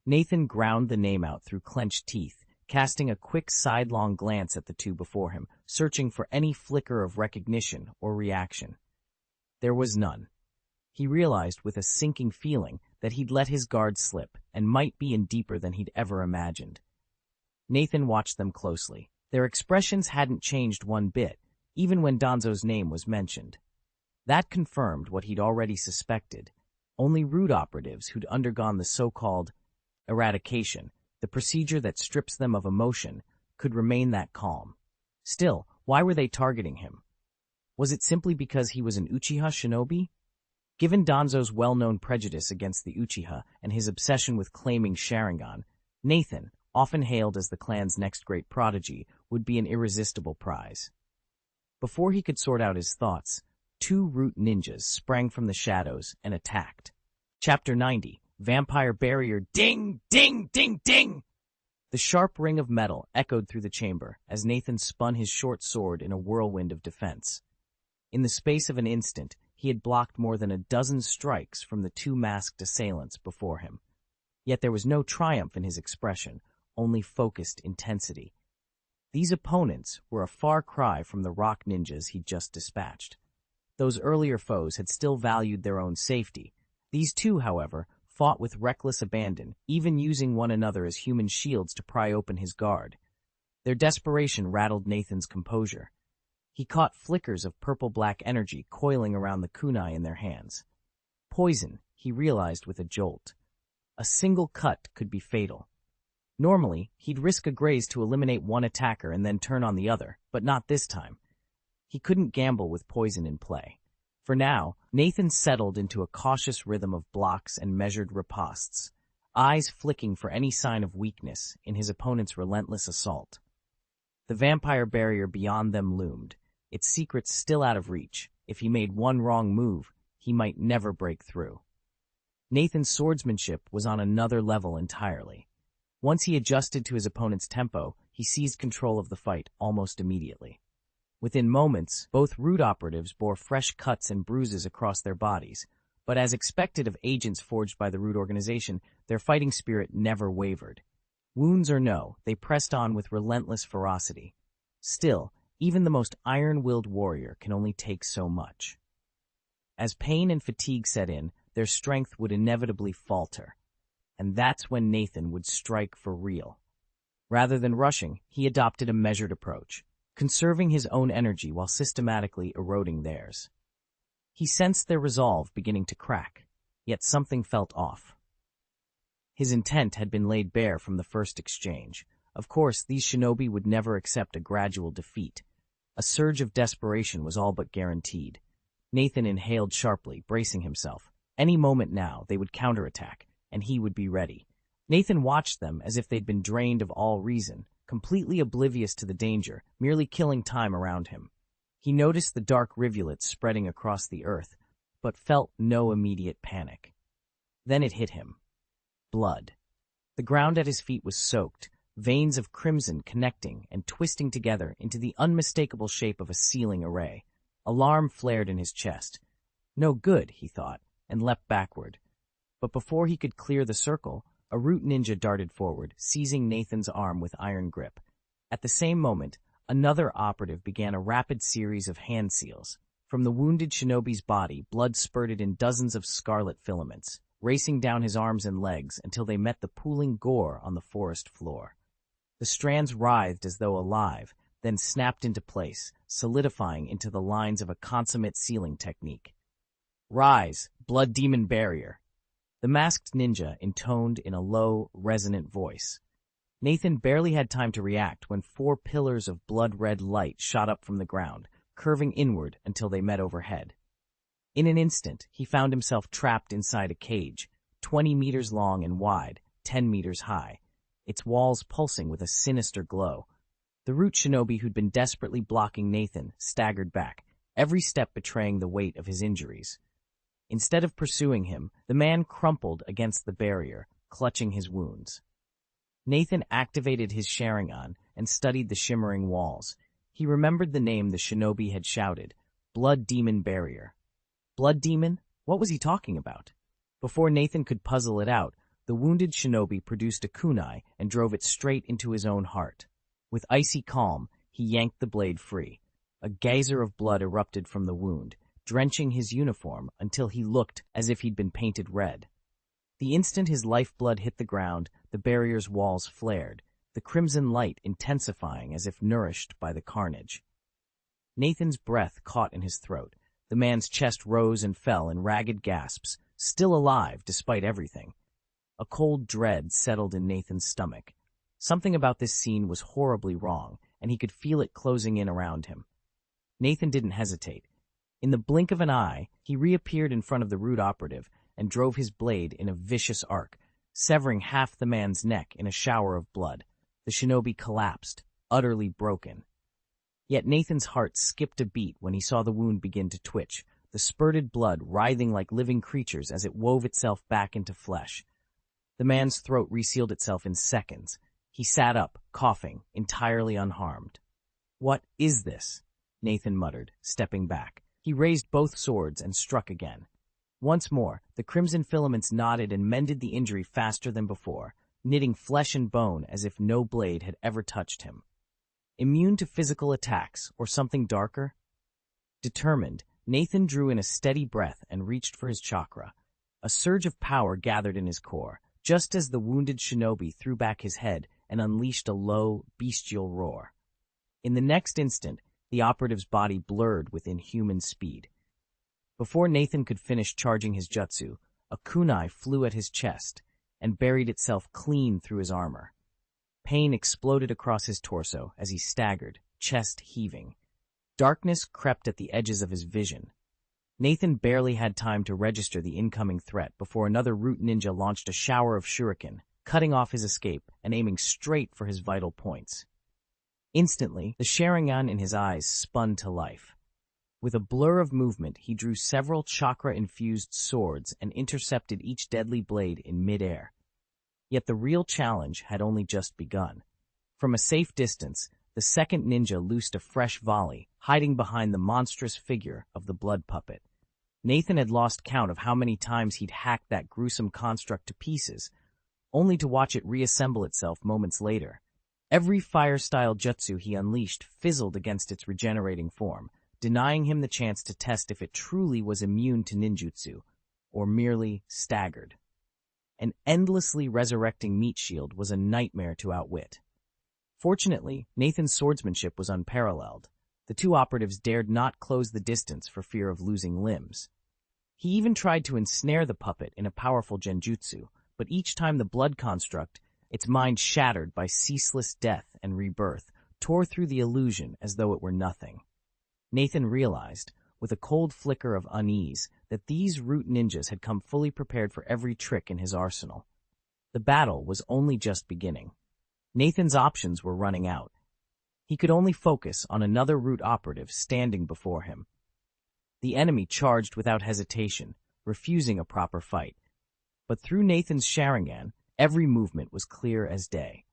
Nathan ground the name out through clenched teeth, casting a quick sidelong glance at the two before him, searching for any flicker of recognition or reaction. There was none. He realized with a sinking feeling that he'd let his guard slip and might be in deeper than he'd ever imagined. Nathan watched them closely. Their expressions hadn't changed one bit, even when Danzo's name was mentioned. That confirmed what he'd already suspected. Only root operatives who'd undergone the so-called eradication, the procedure that strips them of emotion, could remain that calm. Still, why were they targeting him? Was it simply because he was an Uchiha shinobi? Given Danzo's well-known prejudice against the Uchiha and his obsession with claiming Sharingan, Nathan, often hailed as the clan's next great prodigy, would be an irresistible prize. Before he could sort out his thoughts, two root ninjas sprang from the shadows and attacked. Chapter 90, Vampire Barrier. Ding! Ding! Ding! Ding! The sharp ring of metal echoed through the chamber as Nathan spun his short sword in a whirlwind of defense. In the space of an instant, he had blocked more than a dozen strikes from the two masked assailants before him. Yet there was no triumph in his expression, only focused intensity. These opponents were a far cry from the rock ninjas he'd just dispatched. Those earlier foes had still valued their own safety. These two, however, fought with reckless abandon, even using one another as human shields to pry open his guard. Their desperation rattled Nathan's composure. He caught flickers of purple-black energy coiling around the kunai in their hands. Poison, he realized with a jolt. A single cut could be fatal. Normally, he'd risk a graze to eliminate one attacker and then turn on the other, but not this time. He couldn't gamble with poison in play. For now, Nathan settled into a cautious rhythm of blocks and measured ripostes, eyes flicking for any sign of weakness in his opponent's relentless assault. The vampire barrier beyond them loomed, its secrets still out of reach. If he made one wrong move, he might never break through. Nathan's swordsmanship was on another level entirely. Once he adjusted to his opponent's tempo, he seized control of the fight almost immediately. Within moments, both root operatives bore fresh cuts and bruises across their bodies, but as expected of agents forged by the root organization, their fighting spirit never wavered. Wounds or no, they pressed on with relentless ferocity. Still, even the most iron-willed warrior can only take so much. As pain and fatigue set in, their strength would inevitably falter, and that's when Nathan would strike for real. Rather than rushing, he adopted a measured approach, conserving his own energy while systematically eroding theirs. He sensed their resolve beginning to crack. yet something felt off. His intent had been laid bare from the first exchange. Of course, these shinobi would never accept a gradual defeat. A surge of desperation was all but guaranteed. Nathan inhaled sharply, bracing himself. Any moment now, they would counterattack, and he would be ready. Nathan watched them as if they'd been drained of all reason, completely oblivious to the danger, merely killing time around him. He noticed the dark rivulets spreading across the earth, but felt no immediate panic. Then it hit him. Blood. The ground at his feet was soaked, veins of crimson connecting and twisting together into the unmistakable shape of a sealing array. Alarm flared in his chest. No good, he thought, and leapt backward. But before he could clear the circle, a root ninja darted forward, seizing Nathan's arm with iron grip. At the same moment, another operative began a rapid series of hand seals. From the wounded shinobi's body, blood spurted in dozens of scarlet filaments, racing down his arms and legs until they met the pooling gore on the forest floor. The strands writhed as though alive, then snapped into place, solidifying into the lines of a consummate sealing technique. "Rise, blood demon barrier," the masked ninja intoned in a low, resonant voice. Nathan barely had time to react when 4 pillars of blood-red light shot up from the ground, curving inward until they met overhead. In an instant, he found himself trapped inside a cage, 20 meters long and wide, 10 meters high, its walls pulsing with a sinister glow. The root shinobi who'd been desperately blocking Nathan staggered back, every step betraying the weight of his injuries. Instead of pursuing him, the man crumpled against the barrier, clutching his wounds. Nathan activated his Sharingan and studied the shimmering walls. He remembered the name the shinobi had shouted, Blood Demon Barrier. Blood Demon? What was he talking about? Before Nathan could puzzle it out, the wounded shinobi produced a kunai and drove it straight into his own heart. With icy calm, he yanked the blade free. A geyser of blood erupted from the wound, drenching his uniform until he looked as if he'd been painted red. The instant his lifeblood hit the ground, the barrier's walls flared, the crimson light intensifying as if nourished by the carnage. Nathan's breath caught in his throat. The man's chest rose and fell in ragged gasps, still alive despite everything. A cold dread settled in Nathan's stomach. Something about this scene was horribly wrong, and he could feel it closing in around him. Nathan didn't hesitate. In the blink of an eye, he reappeared in front of the root operative and drove his blade in a vicious arc, severing half the man's neck in a shower of blood. The shinobi collapsed, utterly broken. Yet Nathan's heart skipped a beat when he saw the wound begin to twitch, the spurted blood writhing like living creatures as it wove itself back into flesh. The man's throat resealed itself in seconds. He sat up, coughing, entirely unharmed. "What is this?" Nathan muttered, stepping back. He raised both swords and struck again. Once more, the crimson filaments knotted and mended the injury faster than before, knitting flesh and bone as if no blade had ever touched him. Immune to physical attacks, or something darker? Determined, Nathan drew in a steady breath and reached for his chakra. A surge of power gathered in his core, just as the wounded shinobi threw back his head and unleashed a low, bestial roar. In the next instant, the operative's body blurred with inhuman speed. Before Nathan could finish charging his jutsu, a kunai flew at his chest and buried itself clean through his armor. Pain exploded across his torso as he staggered, chest heaving. Darkness crept at the edges of his vision. Nathan barely had time to register the incoming threat before another root ninja launched a shower of shuriken, cutting off his escape and aiming straight for his vital points. Instantly, the Sharingan in his eyes spun to life. With a blur of movement, he drew several chakra-infused swords and intercepted each deadly blade in midair. Yet the real challenge had only just begun. From a safe distance, the second ninja loosed a fresh volley, hiding behind the monstrous figure of the blood puppet. Nathan had lost count of how many times he'd hacked that gruesome construct to pieces, only to watch it reassemble itself moments later. Every fire-style jutsu he unleashed fizzled against its regenerating form, denying him the chance to test if it truly was immune to ninjutsu, or merely staggered. An endlessly resurrecting meat shield was a nightmare to outwit. Fortunately, Nathan's swordsmanship was unparalleled. The two operatives dared not close the distance for fear of losing limbs. He even tried to ensnare the puppet in a powerful genjutsu, but each time the blood construct, its mind shattered by ceaseless death and rebirth, tore through the illusion as though it were nothing. Nathan realized, with a cold flicker of unease, that these root ninjas had come fully prepared for every trick in his arsenal. The battle was only just beginning. Nathan's options were running out. He could only focus on another root operative standing before him. The enemy charged without hesitation, refusing a proper fight. But through Nathan's Sharingan, every movement was clear as day.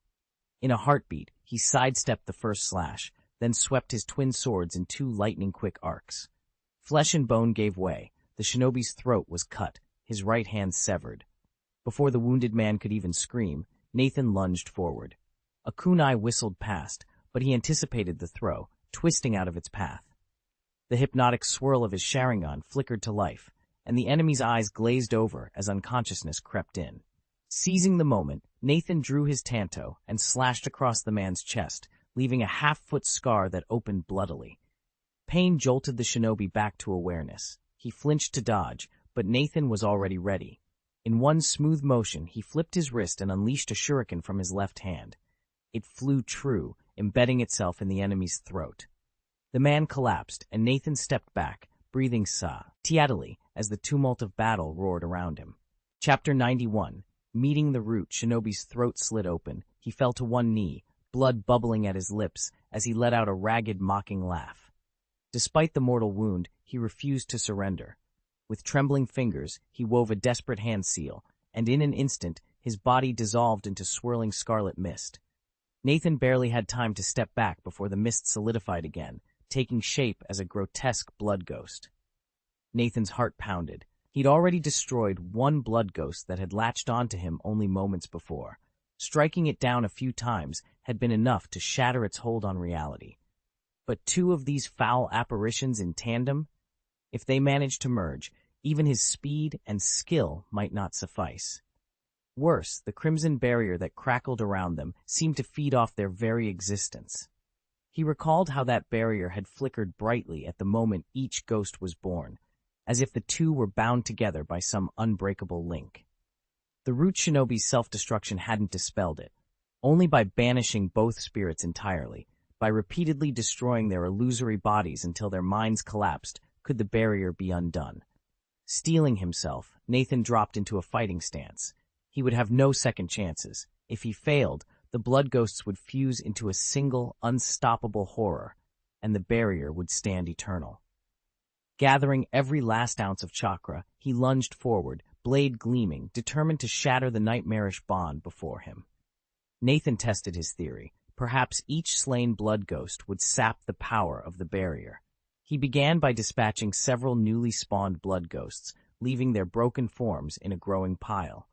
In a heartbeat, he sidestepped the first slash, then swept his twin swords in 2 lightning-quick arcs. Flesh and bone gave way. The shinobi's throat was cut, his right hand severed. Before the wounded man could even scream, Nathan lunged forward. A kunai whistled past, but he anticipated the throw, twisting out of its path. The hypnotic swirl of his Sharingan flickered to life, and the enemy's eyes glazed over as unconsciousness crept in. Seizing the moment, Nathan drew his tanto and slashed across the man's chest, leaving a half-foot scar that opened bloodily. Pain jolted the shinobi back to awareness. He flinched to dodge, but Nathan was already ready. In one smooth motion, he flipped his wrist and unleashed a shuriken from his left hand. It flew true, embedding itself in the enemy's throat. The man collapsed, and Nathan stepped back, breathing tiadily as the tumult of battle roared around him. Chapter 91. Meeting the root, Shinobi's throat slit open. He fell to one knee, blood bubbling at his lips as he let out a ragged, mocking laugh. Despite the mortal wound, he refused to surrender. With trembling fingers, he wove a desperate hand seal, and in an instant, his body dissolved into swirling scarlet mist. Nathan barely had time to step back before the mist solidified again, taking shape as a grotesque blood ghost. Nathan's heart pounded. He'd already destroyed one blood ghost that had latched onto him only moments before. Striking it down a few times had been enough to shatter its hold on reality. But 2 of these foul apparitions in tandem? If they managed to merge, even his speed and skill might not suffice. Worse, the crimson barrier that crackled around them seemed to feed off their very existence. He recalled how that barrier had flickered brightly at the moment each ghost was born, as if the 2 were bound together by some unbreakable link. The root shinobi's self-destruction hadn't dispelled it. Only by banishing both spirits entirely, by repeatedly destroying their illusory bodies until their minds collapsed, could the barrier be undone. Steeling himself, Nathan dropped into a fighting stance. He would have no second chances. If he failed, the blood ghosts would fuse into a single, unstoppable horror, and the barrier would stand eternal. Gathering every last ounce of chakra, he lunged forward, blade gleaming, determined to shatter the nightmarish bond before him. Nathan tested his theory. Perhaps each slain blood ghost would sap the power of the barrier. He began by dispatching several newly spawned blood ghosts, leaving their broken forms in a growing pile.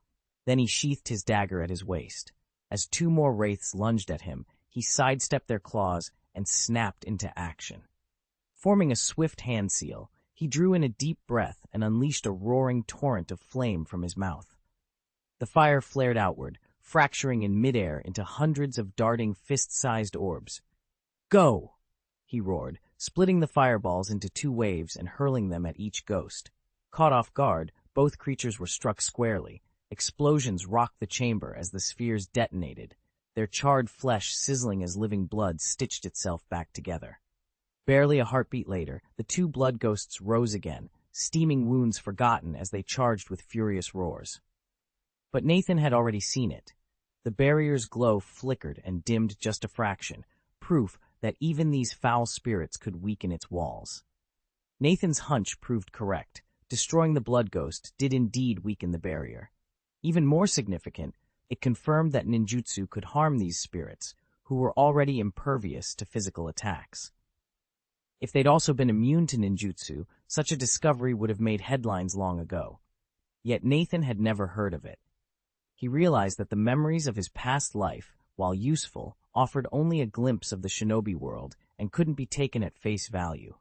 Then he sheathed his dagger at his waist. As 2 more wraiths lunged at him, he sidestepped their claws and snapped into action. Forming a swift hand seal, he drew in a deep breath and unleashed a roaring torrent of flame from his mouth. The fire flared outward, fracturing in midair into hundreds of darting fist-sized orbs. "Go!" he roared, splitting the fireballs into 2 waves and hurling them at each ghost. Caught off guard, both creatures were struck squarely. Explosions rocked the chamber as the spheres detonated, their charred flesh sizzling as living blood stitched itself back together. Barely a heartbeat later, the 2 blood ghosts rose again, steaming wounds forgotten as they charged with furious roars. But Nathan had already seen it. The barrier's glow flickered and dimmed just a fraction, proof that even these foul spirits could weaken its walls. Nathan's hunch proved correct. Destroying the blood ghost did indeed weaken the barrier. Even more significant, it confirmed that ninjutsu could harm these spirits, who were already impervious to physical attacks. If they'd also been immune to ninjutsu, such a discovery would have made headlines long ago. Yet Nathan had never heard of it. He realized that the memories of his past life, while useful, offered only a glimpse of the shinobi world and couldn't be taken at face value.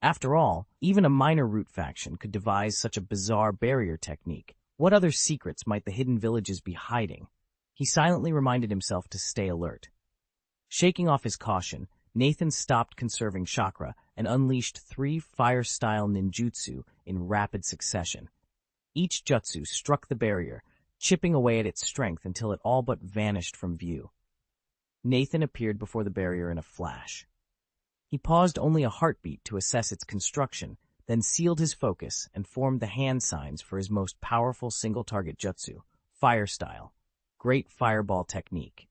After all, even a minor root faction could devise such a bizarre barrier technique. What other secrets might the hidden villages be hiding? He silently reminded himself to stay alert. Shaking off his caution, Nathan stopped conserving chakra and unleashed 3 fire-style ninjutsu in rapid succession. Each jutsu struck the barrier, chipping away at its strength until it all but vanished from view. Nathan appeared before the barrier in a flash. He paused only a heartbeat to assess its construction, then sealed his focus and formed the hand signs for his most powerful single-target jutsu, fire style, great fireball technique.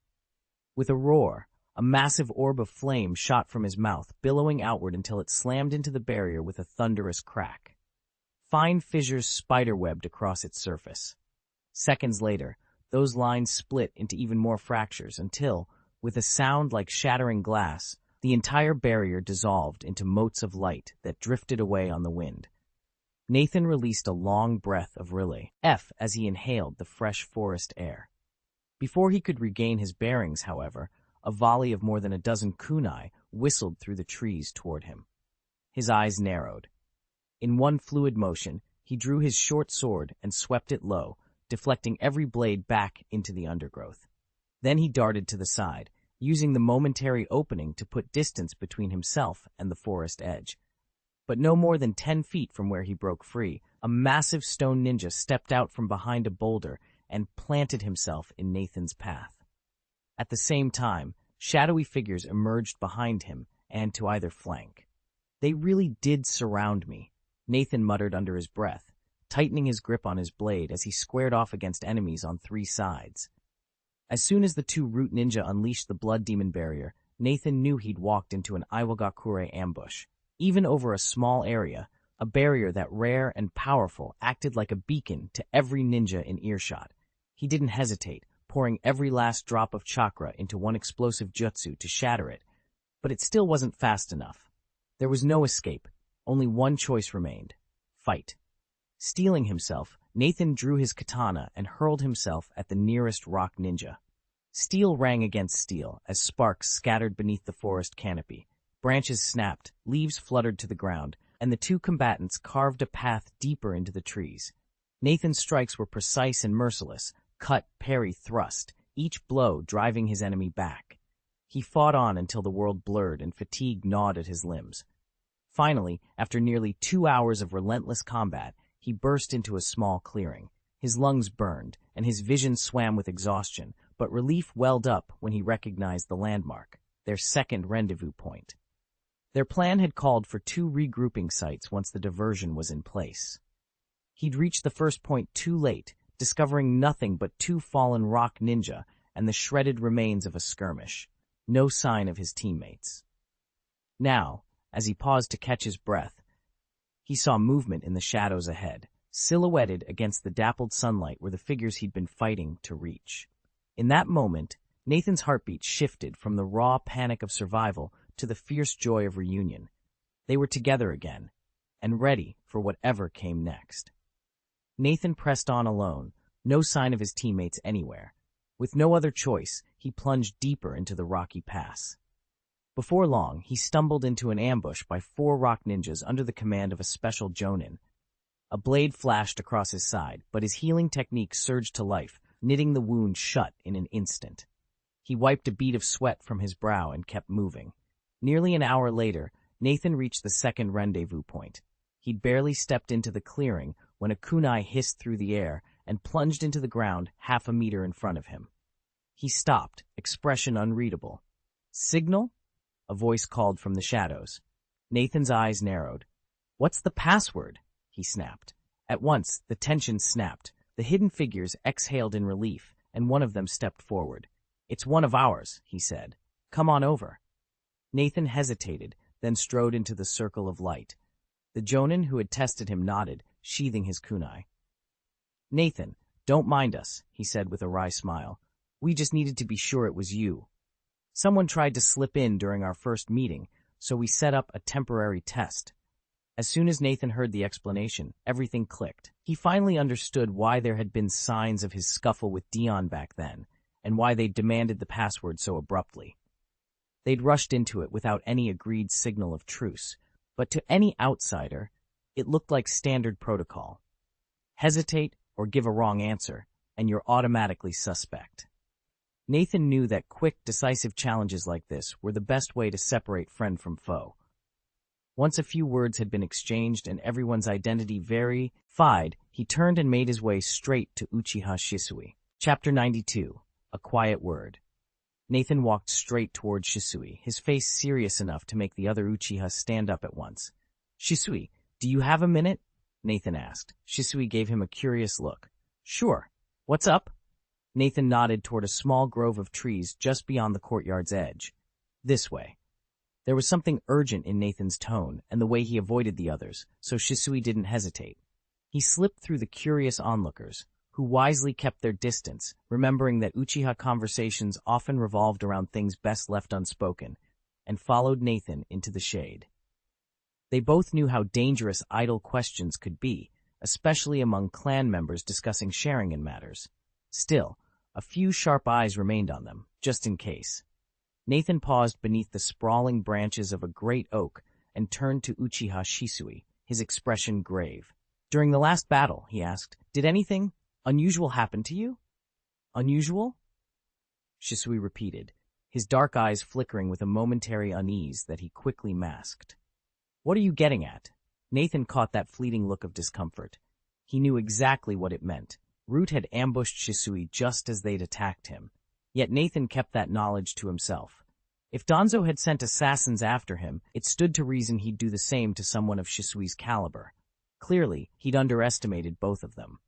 With a roar, a massive orb of flame shot from his mouth, billowing outward until it slammed into the barrier with a thunderous crack. Fine fissures spiderwebbed across its surface. Seconds later, those lines split into even more fractures until, with a sound like shattering glass, the entire barrier dissolved into motes of light that drifted away on the wind. Nathan released a long breath of relief as he inhaled the fresh forest air. Before he could regain his bearings, however, a volley of more than a dozen kunai whistled through the trees toward him. His eyes narrowed. In one fluid motion, he drew his short sword and swept it low, deflecting every blade back into the undergrowth. Then he darted to the side, using the momentary opening to put distance between himself and the forest edge. But no more than 10 feet from where he broke free, a massive stone ninja stepped out from behind a boulder and planted himself in Nathan's path. At the same time, shadowy figures emerged behind him and to either flank. "They really did surround me," Nathan muttered under his breath, tightening his grip on his blade as he squared off against enemies on 3 sides. As soon as the 2 root ninja unleashed the blood demon barrier, Nathan knew he'd walked into an Iwagakure ambush. Even over a small area, a barrier that rare and powerful acted like a beacon to every ninja in earshot. He didn't hesitate, pouring every last drop of chakra into one explosive jutsu to shatter it. But it still wasn't fast enough. There was no escape. Only one choice remained: fight. Steeling himself, Nathan drew his katana and hurled himself at the nearest rock ninja. Steel rang against steel as sparks scattered beneath the forest canopy. Branches snapped, leaves fluttered to the ground, and the 2 combatants carved a path deeper into the trees. Nathan's strikes were precise and merciless: cut, parry, thrust, each blow driving his enemy back. He fought on until the world blurred and fatigue gnawed at his limbs. Finally, after nearly 2 hours of relentless combat, he burst into a small clearing. His lungs burned, and his vision swam with exhaustion, but relief welled up when he recognized the landmark, their second rendezvous point. Their plan had called for 2 regrouping sites once the diversion was in place. He'd reached the first point too late, discovering nothing but 2 fallen rock ninja and the shredded remains of a skirmish. No sign of his teammates. Now, as he paused to catch his breath, he saw movement in the shadows ahead. Silhouetted against the dappled sunlight were the figures he'd been fighting to reach. In that moment, Nathan's heartbeat shifted from the raw panic of survival to the fierce joy of reunion. They were together again, and ready for whatever came next. Nathan pressed on alone, no sign of his teammates anywhere. With no other choice, he plunged deeper into the rocky pass. Before long, he stumbled into an ambush by 4 rock ninjas under the command of a special jonin. A blade flashed across his side, but his healing technique surged to life, knitting the wound shut in an instant. He wiped a bead of sweat from his brow and kept moving. Nearly an hour later, Nathan reached the second rendezvous point. He'd barely stepped into the clearing when a kunai hissed through the air and plunged into the ground half a meter in front of him. He stopped, expression unreadable. "Signal?" a voice called from the shadows. Nathan's eyes narrowed. "What's the password?" he snapped. At once, the tension snapped. The hidden figures exhaled in relief, and one of them stepped forward. "It's one of ours," he said. "Come on over." Nathan hesitated, then strode into the circle of light. The jonin who had tested him nodded, sheathing his kunai. "Nathan, don't mind us," he said with a wry smile. "We just needed to be sure it was you. Someone tried to slip in during our first meeting, so we set up a temporary test." As soon as Nathan heard the explanation, everything clicked. He finally understood why there had been signs of his scuffle with Dion back then, and why they'd demanded the password so abruptly. They'd rushed into it without any agreed signal of truce, but to any outsider, it looked like standard protocol. Hesitate or give a wrong answer, and you're automatically suspect. Nathan knew that quick, decisive challenges like this were the best way to separate friend from foe. Once a few words had been exchanged and everyone's identity verified, he turned and made his way straight to Uchiha Shisui. Chapter 92. A Quiet Word. Nathan walked straight toward Shisui, his face serious enough to make the other Uchiha stand up at once. "Shisui, do you have a minute?" Nathan asked. Shisui gave him a curious look. "Sure. What's up?" Nathan nodded toward a small grove of trees just beyond the courtyard's edge. "This way." There was something urgent in Nathan's tone and the way he avoided the others, so Shisui didn't hesitate. He slipped through the curious onlookers, who wisely kept their distance, remembering that Uchiha conversations often revolved around things best left unspoken, and followed Nathan into the shade. They both knew how dangerous idle questions could be, especially among clan members discussing sharing in matters. Still, a few sharp eyes remained on them, just in case. Nathan paused beneath the sprawling branches of a great oak and turned to Uchiha Shisui, his expression grave. "During the last battle," he asked, "did anything unusual happen to you?" "Unusual?" Shisui repeated, his dark eyes flickering with a momentary unease that he quickly masked. "What are you getting at?" Nathan caught that fleeting look of discomfort. He knew exactly what it meant. Root had ambushed Shisui just as they'd attacked him. Yet Nathan kept that knowledge to himself. If Danzo had sent assassins after him, it stood to reason he'd do the same to someone of Shisui's caliber. Clearly, he'd underestimated both of them.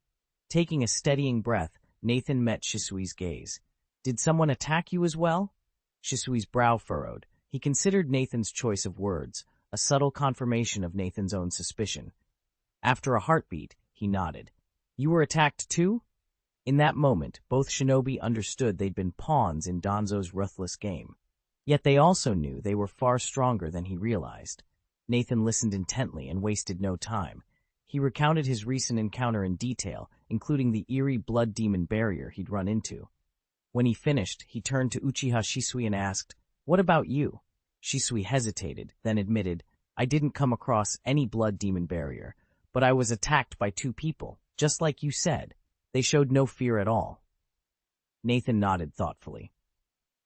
Taking a steadying breath, Nathan met Shisui's gaze. "Did someone attack you as well?" Shisui's brow furrowed. He considered Nathan's choice of words, a subtle confirmation of Nathan's own suspicion. After a heartbeat, he nodded. "You were attacked too?" In that moment, both Shinobi understood they'd been pawns in Danzo's ruthless game. Yet they also knew they were far stronger than he realized. Nathan listened intently and wasted no time. He recounted his recent encounter in detail, including the eerie blood demon barrier he'd run into. When he finished, he turned to Uchiha Shisui and asked, "What about you?" Shisui hesitated, then admitted, "I didn't come across any blood demon barrier, but I was attacked by two people, just like you said. They showed no fear at all." Nathan nodded thoughtfully.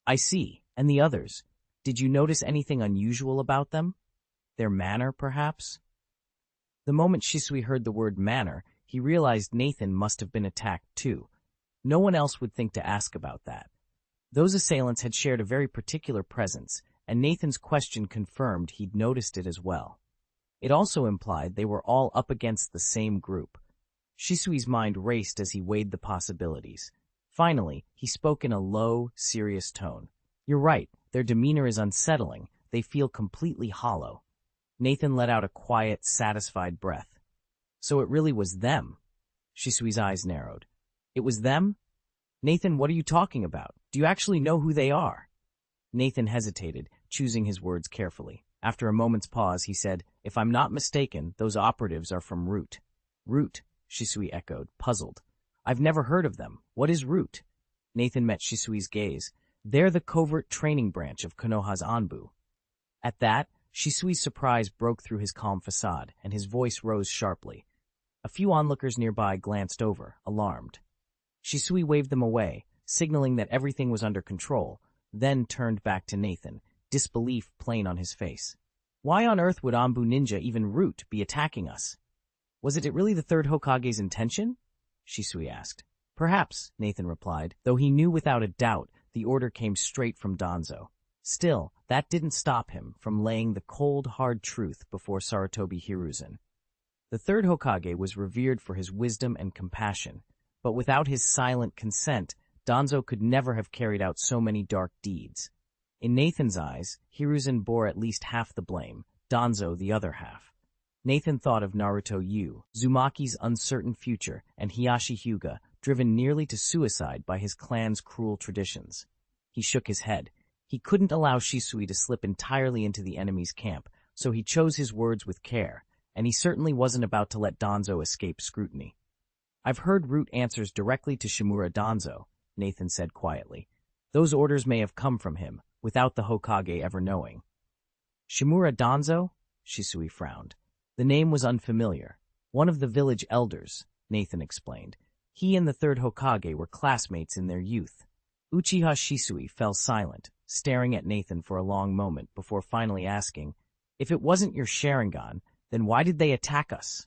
"I see. And the others? Did you notice anything unusual about them? Their manner, perhaps?" The moment Shisui heard the word manner, he realized Nathan must have been attacked too. No one else would think to ask about that. Those assailants had shared a very particular presence, and Nathan's question confirmed he'd noticed it as well. It also implied they were all up against the same group. Shisui's mind raced as he weighed the possibilities. Finally, he spoke in a low, serious tone. "You're right, their demeanor is unsettling. They feel completely hollow." Nathan let out a quiet, satisfied breath. "So it really was them?" Shisui's eyes narrowed. "It was them? Nathan, what are you talking about? Do you actually know who they are?" Nathan hesitated, choosing his words carefully. After a moment's pause, he said, "If I'm not mistaken, those operatives are from Root." "Root?" Shisui echoed, puzzled. "I've never heard of them. What is Root?" Nathan met Shisui's gaze. "They're the covert training branch of Konoha's Anbu." At that, Shisui's surprise broke through his calm facade, and his voice rose sharply. A few onlookers nearby glanced over, alarmed. Shisui waved them away, signaling that everything was under control, then turned back to Nathan, disbelief plain on his face. "Why on earth would Anbu Ninja, even Root, be attacking us? Was it really the third Hokage's intention?" Shisui asked. "Perhaps," Nathan replied, though he knew without a doubt the order came straight from Danzo. Still, that didn't stop him from laying the cold, hard truth before Sarutobi Hiruzen. The third Hokage was revered for his wisdom and compassion, but without his silent consent, Danzo could never have carried out so many dark deeds. In Nathan's eyes, Hiruzen bore at least half the blame, Danzo the other half. Nathan thought of Naruto Yu, Zumaki's uncertain future, and Hiyashi Hyuga, driven nearly to suicide by his clan's cruel traditions. He shook his head. He couldn't allow Shisui to slip entirely into the enemy's camp, so he chose his words with care, and he certainly wasn't about to let Danzo escape scrutiny. "I've heard Root answers directly to Shimura Danzo," Nathan said quietly. "Those orders may have come from him, without the Hokage ever knowing." "Shimura Danzo?" Shisui frowned. The name was unfamiliar. "One of the village elders," Nathan explained. "He and the third Hokage were classmates in their youth." Uchiha Shisui fell silent, staring at Nathan for a long moment before finally asking, If it wasn't your Sharingan, then why did they attack us?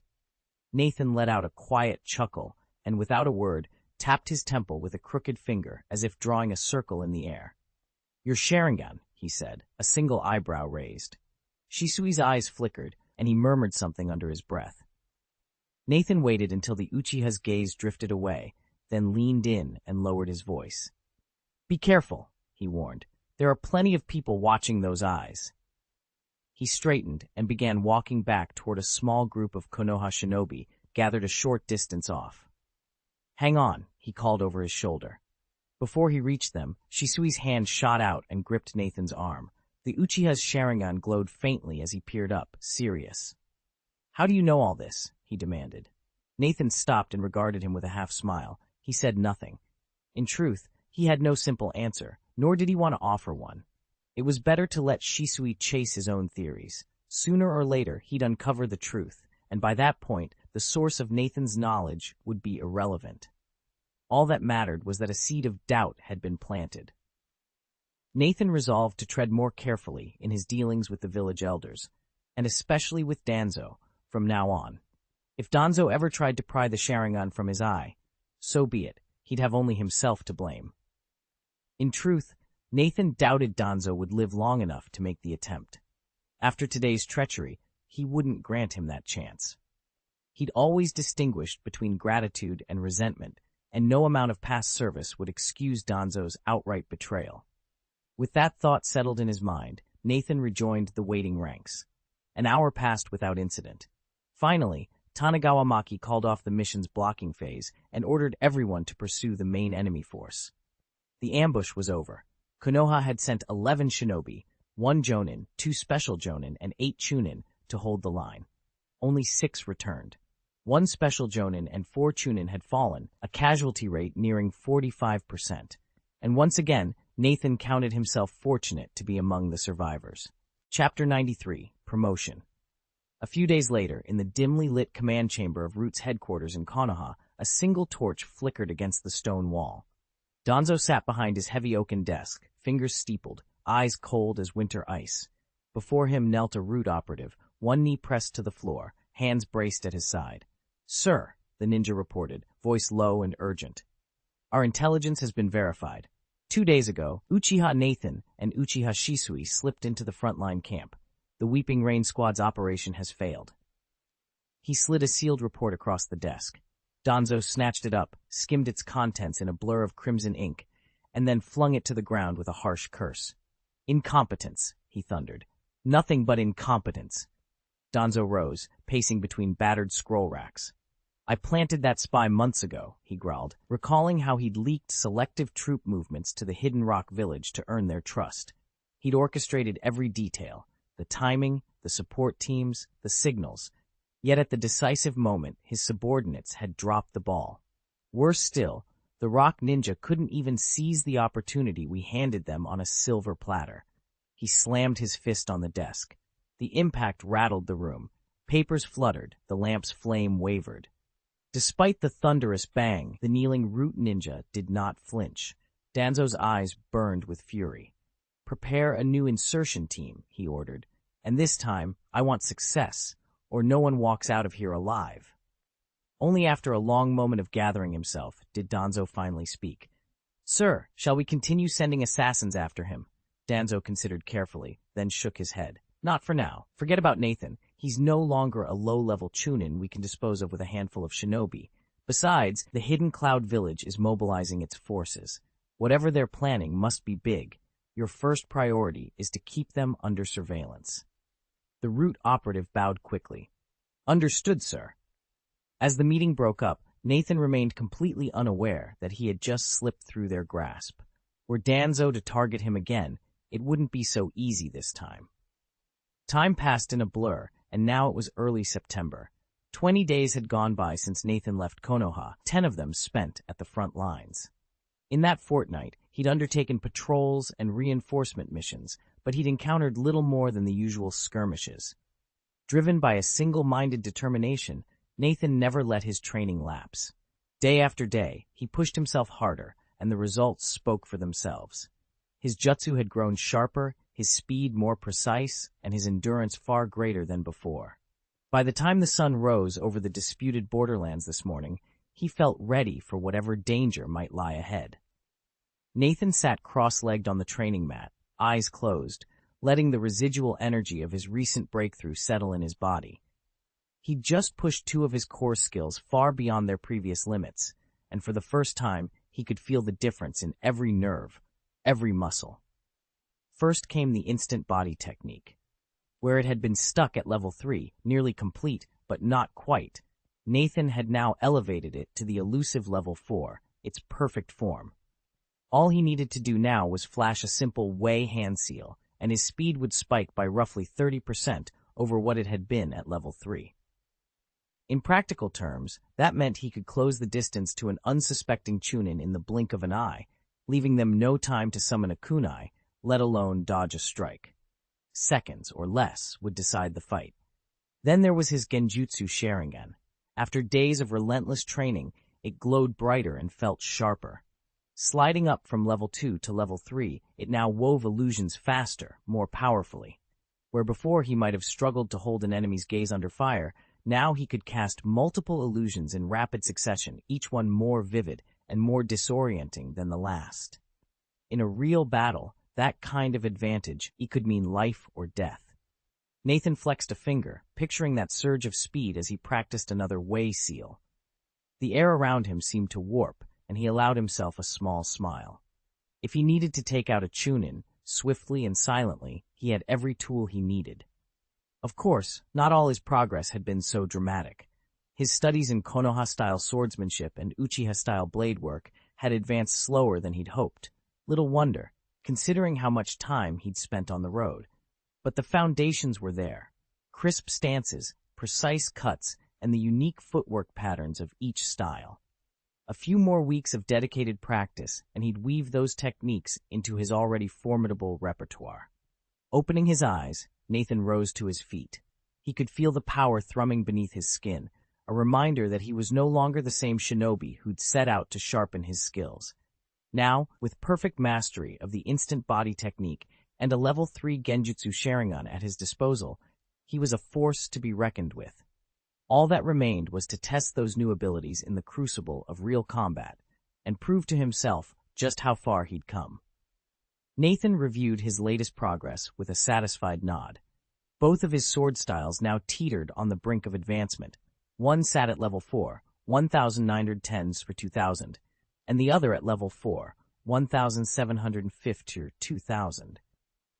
Nathan let out a quiet chuckle and, without a word, tapped his temple with a crooked finger as if drawing a circle in the air. Your Sharingan, he said, a single eyebrow raised. Shisui's eyes flickered, and he murmured something under his breath. Nathan waited until the Uchiha's gaze drifted away, then leaned in and lowered his voice. Be careful, he warned. There are plenty of people watching those eyes. He straightened and began walking back toward a small group of Konoha shinobi gathered a short distance off. Hang on, he called over his shoulder. Before he reached them, Shisui's hand shot out and gripped Nathan's arm. The Uchiha's Sharingan glowed faintly as he peered up, serious. How do you know all this? He demanded. Nathan stopped and regarded him with a half-smile. He said nothing. In truth, he had no simple answer, nor did he want to offer one. It was better to let Shisui chase his own theories. Sooner or later, he'd uncover the truth, and by that point, the source of Nathan's knowledge would be irrelevant. All that mattered was that a seed of doubt had been planted. Nathan resolved to tread more carefully in his dealings with the village elders, and especially with Danzo, from now on. If Danzo ever tried to pry the Sharingan from his eye, so be it, he'd have only himself to blame. In truth, Nathan doubted Danzo would live long enough to make the attempt. After today's treachery, he wouldn't grant him that chance. He'd always distinguished between gratitude and resentment, and no amount of past service would excuse Danzo's outright betrayal. With that thought settled in his mind, Nathan rejoined the waiting ranks. An hour passed without incident. Finally, Tanagawa Maki called off the mission's blocking phase and ordered everyone to pursue the main enemy force. The ambush was over. Konoha had sent 11 shinobi, 1 jonin, 2 special jonin, and 8 chunin to hold the line. Only 6 returned. 1 special jonin and 4 chunin had fallen, a casualty rate nearing 45%. And once again, Nathan counted himself fortunate to be among the survivors. Chapter 93, Promotion. A few days later, in the dimly lit command chamber of Root's headquarters in Konoha, a single torch flickered against the stone wall. Danzo sat behind his heavy oaken desk, fingers steepled, eyes cold as winter ice. Before him knelt a Root operative, one knee pressed to the floor, hands braced at his side. Sir, the ninja reported, voice low and urgent. Our intelligence has been verified. 2 days ago, Uchiha Nathan and Uchiha Shisui slipped into the frontline camp. The Weeping Rain Squad's operation has failed. He slid a sealed report across the desk. Danzo snatched it up, skimmed its contents in a blur of crimson ink, and then flung it to the ground with a harsh curse. Incompetence, he thundered. Nothing but incompetence. Danzo rose, pacing between battered scroll racks. I planted that spy months ago, he growled, recalling how he'd leaked selective troop movements to the Hidden Rock village to earn their trust. He'd orchestrated every detail, the timing, the support teams, the signals. Yet at the decisive moment, his subordinates had dropped the ball. Worse still, the Rock Ninja couldn't even seize the opportunity we handed them on a silver platter. He slammed his fist on the desk. The impact rattled the room. Papers fluttered, the lamp's flame wavered. Despite the thunderous bang, the kneeling Root Ninja did not flinch. Danzo's eyes burned with fury. Prepare a new insertion team, he ordered. And this time, I want success, or no one walks out of here alive. Only after a long moment of gathering himself did Danzo finally speak. Sir, shall we continue sending assassins after him? Danzo considered carefully, then shook his head. Not for now. Forget about Nathan. He's no longer a low-level chunin we can dispose of with a handful of shinobi. Besides, the Hidden Cloud Village is mobilizing its forces. Whatever they're planning must be big. Your first priority is to keep them under surveillance. The Root operative bowed quickly. Understood, sir. As the meeting broke up, Nathan remained completely unaware that he had just slipped through their grasp. Were Danzo to target him again, it wouldn't be so easy this time. Time passed in a blur, and now it was early September. 20 days had gone by since Nathan left Konoha, 10 of them spent at the front lines. In that fortnight, he'd undertaken patrols and reinforcement missions, but he'd encountered little more than the usual skirmishes. Driven by a single-minded determination, Nathan never let his training lapse. Day after day, he pushed himself harder, and the results spoke for themselves. His jutsu had grown sharper, his speed more precise, and his endurance far greater than before. By the time the sun rose over the disputed borderlands this morning, he felt ready for whatever danger might lie ahead. Nathan sat cross-legged on the training mat, eyes closed, letting the residual energy of his recent breakthrough settle in his body. He'd just pushed two of his core skills far beyond their previous limits, and for the first time, he could feel the difference in every nerve, every muscle. First came the instant body technique. Where it had been stuck at level 3, nearly complete, but not quite, Nathan had now elevated it to the elusive level 4, its perfect form. All he needed to do now was flash a simple way hand seal, and his speed would spike by roughly 30% over what it had been at level 3. In practical terms, that meant he could close the distance to an unsuspecting chunin in the blink of an eye, leaving them no time to summon a kunai, let alone dodge a strike. Seconds or less would decide the fight. Then there was his genjutsu Sharingan. After days of relentless training, it glowed brighter and felt sharper. Sliding up from level 2 to level 3, it now wove illusions faster, more powerfully. Where before he might have struggled to hold an enemy's gaze under fire, now he could cast multiple illusions in rapid succession, each one more vivid and more disorienting than the last. In a real battle, that kind of advantage, it could mean life or death. Nathan flexed a finger, picturing that surge of speed as he practiced another way seal. The air around him seemed to warp, and he allowed himself a small smile. If he needed to take out a chunin, swiftly and silently, he had every tool he needed. Of course, not all his progress had been so dramatic. His studies in Konoha-style swordsmanship and Uchiha-style blade work had advanced slower than he'd hoped. Little wonder, considering how much time he'd spent on the road. But the foundations were there. Crisp stances, precise cuts, and the unique footwork patterns of each style. A few more weeks of dedicated practice, and he'd weave those techniques into his already formidable repertoire. Opening his eyes, Nathan rose to his feet. He could feel the power thrumming beneath his skin, a reminder that he was no longer the same shinobi who'd set out to sharpen his skills. Now, with perfect mastery of the instant body technique and a level 3 genjutsu Sharingan at his disposal, he was a force to be reckoned with. All that remained was to test those new abilities in the crucible of real combat and prove to himself just how far he'd come. Nathan reviewed his latest progress with a satisfied nod. Both of his sword styles now teetered on the brink of advancement. One sat at level 4, 1,910s for 2,000, and the other at level 4, 1,750 or 2,000.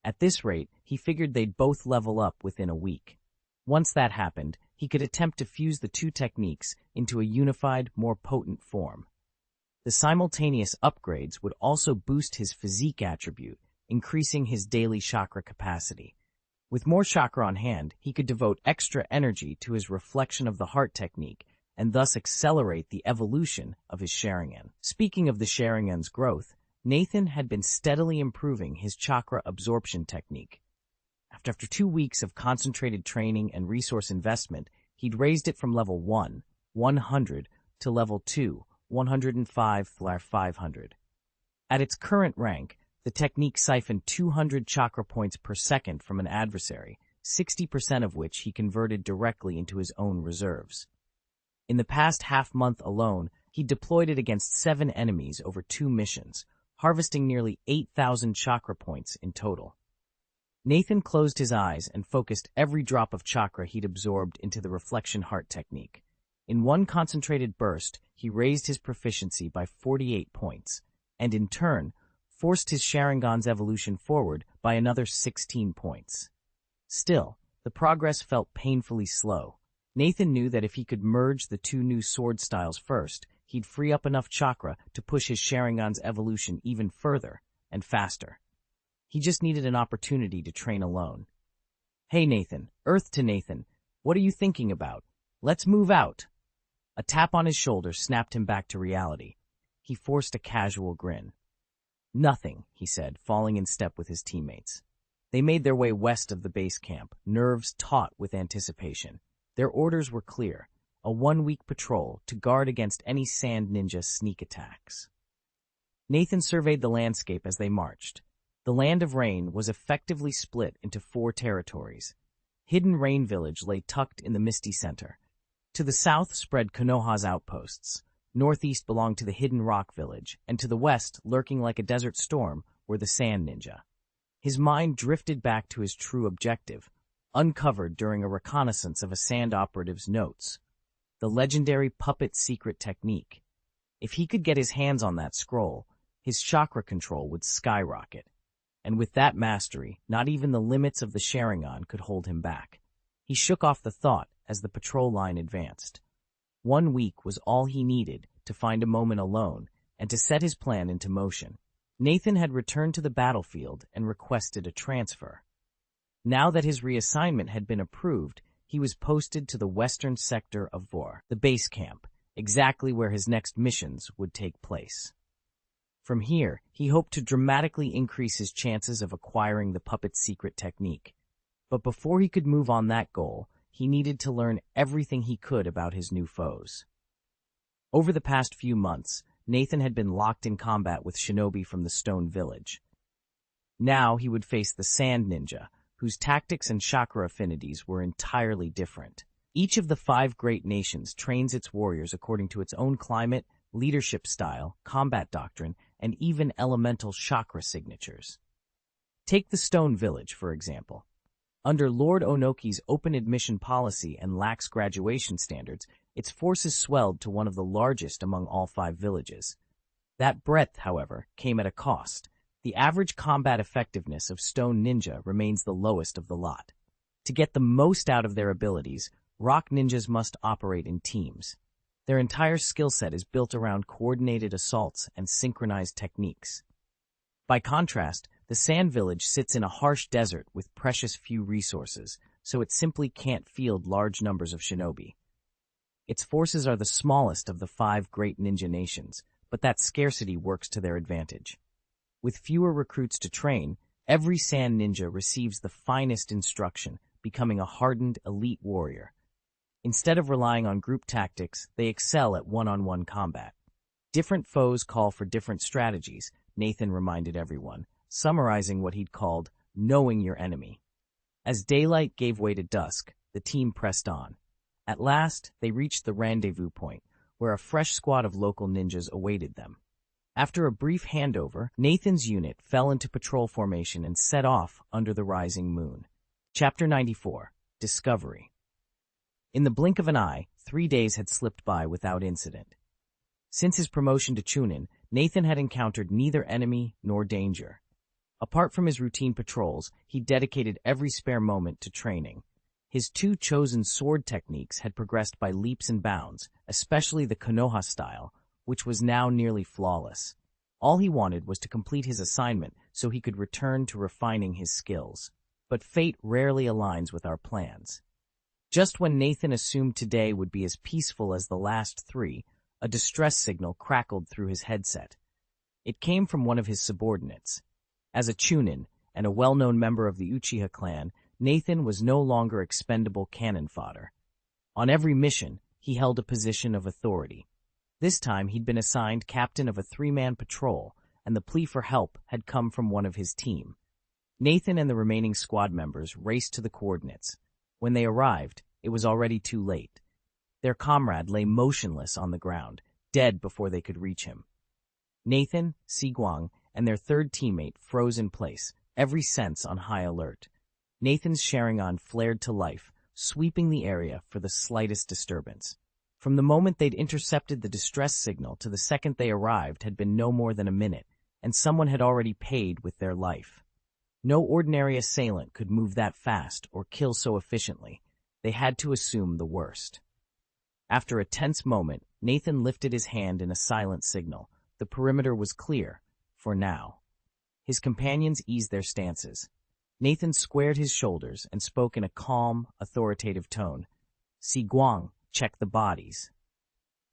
At this rate, he figured they'd both level up within a week. Once that happened, he could attempt to fuse the two techniques into a unified, more potent form. The simultaneous upgrades would also boost his physique attribute, increasing his daily chakra capacity. With more chakra on hand, he could devote extra energy to his reflection of the heart technique and thus accelerate the evolution of his Sharingan. Speaking of the Sharingan's growth, Nathan had been steadily improving his chakra absorption technique. After 2 weeks of concentrated training and resource investment, he'd raised it from level 1, 100, to level 2, 105/500. At its current rank, the technique siphoned 200 chakra points per second from an adversary, 60% of which he converted directly into his own reserves. In the past half-month alone, he deployed it against 7 enemies over 2 missions, harvesting nearly 8,000 chakra points in total. Nathan closed his eyes and focused every drop of chakra he'd absorbed into the reflection heart technique. In one concentrated burst, he raised his proficiency by 48 points, and in turn, forced his Sharingan's evolution forward by another 16 points. Still, the progress felt painfully slow. Nathan knew that if he could merge the 2 new sword styles first, he'd free up enough chakra to push his Sharingan's evolution even further and faster. He just needed an opportunity to train alone. "Hey Nathan, Earth to Nathan, what are you thinking about? Let's move out." A tap on his shoulder snapped him back to reality. He forced a casual grin. "Nothing," he said, falling in step with his teammates. They made their way west of the base camp, nerves taut with anticipation. Their orders were clear: a 1-week patrol to guard against any sand ninja sneak attacks. Nathan surveyed the landscape as they marched. The Land of Rain was effectively split into 4 territories. Hidden Rain Village lay tucked in the misty center. To the south spread Konoha's outposts. Northeast belonged to the Hidden Rock Village, and to the west, lurking like a desert storm, were the Sand Ninja. His mind drifted back to his true objective, uncovered during a reconnaissance of a sand operative's notes. The legendary puppet secret technique. If he could get his hands on that scroll, his chakra control would skyrocket. And with that mastery, not even the limits of the Sharingan could hold him back. He shook off the thought as the patrol line advanced. 1 week was all he needed to find a moment alone and to set his plan into motion. Nathan had returned to the battlefield and requested a transfer. Now that his reassignment had been approved, he was posted to the western sector of Vor, the base camp, exactly where his next missions would take place. From here, he hoped to dramatically increase his chances of acquiring the puppet's secret technique. But before he could move on that goal, he needed to learn everything he could about his new foes. Over the past few months, Nathan had been locked in combat with Shinobi from the Stone Village. Now he would face the Sand Ninja, whose tactics and chakra affinities were entirely different. Each of the 5 great nations trains its warriors according to its own climate, leadership style, combat doctrine, and even elemental chakra signatures. Take the Stone Village, for example. Under Lord Onoki's open admission policy and lax graduation standards, its forces swelled to one of the largest among all 5 villages. That breadth, however, came at a cost. The average combat effectiveness of Stone Ninja remains the lowest of the lot. To get the most out of their abilities, Rock Ninjas must operate in teams. Their entire skill set is built around coordinated assaults and synchronized techniques. By contrast, the Sand Village sits in a harsh desert with precious few resources, so it simply can't field large numbers of shinobi. Its forces are the smallest of the 5 great ninja nations, but that scarcity works to their advantage. With fewer recruits to train, every Sand Ninja receives the finest instruction, becoming a hardened elite warrior. Instead of relying on group tactics, they excel at one-on-one combat. Different foes call for different strategies, Nathan reminded everyone, summarizing what he'd called knowing your enemy. As daylight gave way to dusk, the team pressed on. At last, they reached the rendezvous point, where a fresh squad of local ninjas awaited them. After a brief handover, Nathan's unit fell into patrol formation and set off under the rising moon. Chapter 94, Discovery. In the blink of an eye, 3 days had slipped by without incident. Since his promotion to Chunin, Nathan had encountered neither enemy nor danger. Apart from his routine patrols, he dedicated every spare moment to training. His 2 chosen sword techniques had progressed by leaps and bounds, especially the Konoha style, which was now nearly flawless. All he wanted was to complete his assignment so he could return to refining his skills. But fate rarely aligns with our plans. Just when Nathan assumed today would be as peaceful as the last 3, a distress signal crackled through his headset. It came from one of his subordinates. As a Chunin and a well-known member of the Uchiha clan, Nathan was no longer expendable cannon fodder. On every mission, he held a position of authority. This time, he'd been assigned captain of a 3-man patrol, and the plea for help had come from one of his team. Nathan and the remaining squad members raced to the coordinates. When they arrived, it was already too late. Their comrade lay motionless on the ground, dead before they could reach him. Nathan, Siguang, and their 3rd teammate froze in place, every sense on high alert. Nathan's Sharingan flared to life, sweeping the area for the slightest disturbance. From the moment they'd intercepted the distress signal to the second they arrived had been no more than a minute, and someone had already paid with their life. No ordinary assailant could move that fast or kill so efficiently. They had to assume the worst. After a tense moment, Nathan lifted his hand in a silent signal. The perimeter was clear, for now. His companions eased their stances. Nathan squared his shoulders and spoke in a calm, authoritative tone. "Siguang, check the bodies."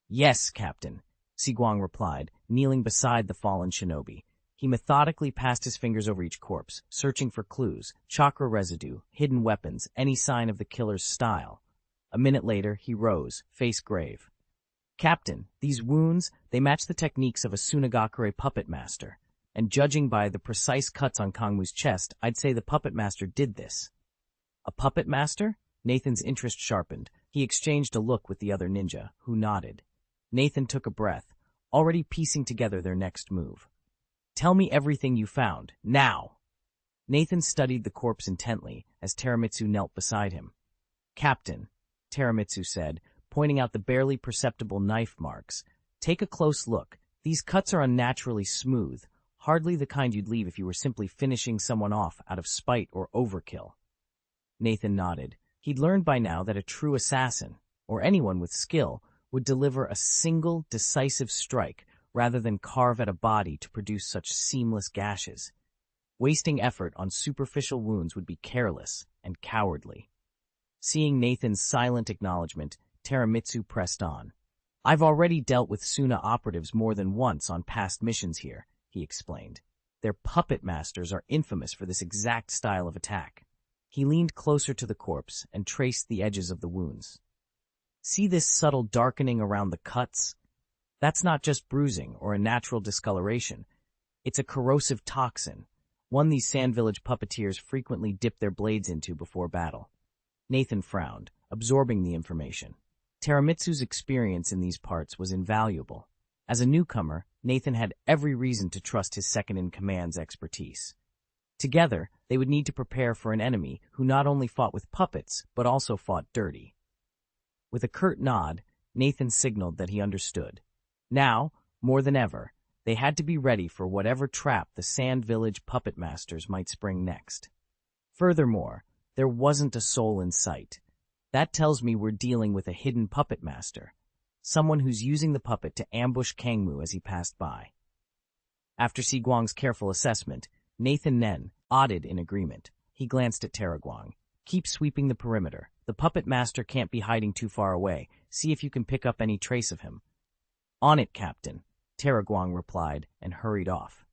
"Yes, Captain," Siguang replied, kneeling beside the fallen shinobi. He methodically passed his fingers over each corpse, searching for clues, chakra residue, hidden weapons, any sign of the killer's style. A minute later, he rose, face grave. "Captain, these wounds, they match the techniques of a Sunagakure puppet master. and judging by the precise cuts on Kangmu's chest, I'd say the puppet master did this. A puppet master? Nathan's interest sharpened. He exchanged a look with the other ninja, who nodded. Nathan took a breath, already piecing together their next move. Tell me everything you found, now! Nathan studied the corpse intently as Teramitsu knelt beside him. Captain, Teramitsu said, pointing out the barely perceptible knife marks, take a close look. These cuts are unnaturally smooth, hardly the kind you'd leave if you were simply finishing someone off out of spite or overkill. Nathan nodded. He'd learned by now that a true assassin, or anyone with skill, would deliver a single, decisive strike rather than carve at a body to produce such seamless gashes. Wasting effort on superficial wounds would be careless and cowardly. Seeing Nathan's silent acknowledgement, Teramitsu pressed on. I've already dealt with Suna operatives more than once on past missions here, he explained. Their puppet masters are infamous for this exact style of attack. He leaned closer to the corpse and traced the edges of the wounds. See this subtle darkening around the cuts? That's not just bruising or a natural discoloration. It's a corrosive toxin, one these Sand Village puppeteers frequently dip their blades into before battle. Nathan frowned, absorbing the information. Teramitsu's experience in these parts was invaluable. As a newcomer, Nathan had every reason to trust his second-in-command's expertise. Together, they would need to prepare for an enemy who not only fought with puppets, but also fought dirty. With a curt nod, Nathan signaled that he understood. Now, more than ever, they had to be ready for whatever trap the Sand Village puppet masters might spring next. Furthermore, there wasn't a soul in sight. That tells me we're dealing with a hidden puppet master, someone who's using the puppet to ambush Kangmu as he passed by. After Siguang's careful assessment, Nathan Nen nodded in agreement. He glanced at Teraguang. Keep sweeping the perimeter. The puppet master can't be hiding too far away. See if you can pick up any trace of him. On it, Captain, Teraguang replied and hurried off.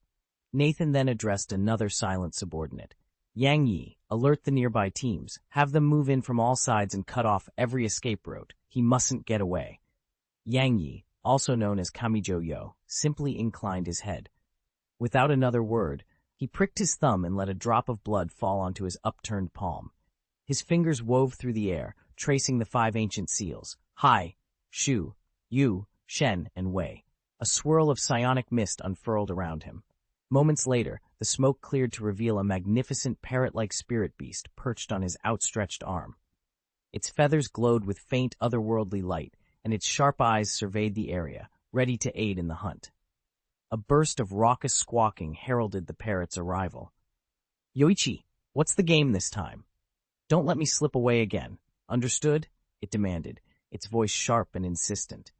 Nathan then addressed another silent subordinate. Yang Yi, alert the nearby teams. Have them move in from all sides and cut off every escape route. He mustn't get away. Yang Yi, also known as Kamijo-yo, simply inclined his head. Without another word, he pricked his thumb and let a drop of blood fall onto his upturned palm. His fingers wove through the air, tracing the 5 ancient seals, Hai, Shu, Yu, Shen, and Wei. A swirl of psionic mist unfurled around him. Moments later, the smoke cleared to reveal a magnificent parrot-like spirit beast perched on his outstretched arm. Its feathers glowed with faint otherworldly light, and its sharp eyes surveyed the area, ready to aid in the hunt. A burst of raucous squawking heralded the parrot's arrival. Yoichi, what's the game this time? Don't let me slip away again. Understood? It demanded, its voice sharp and insistent.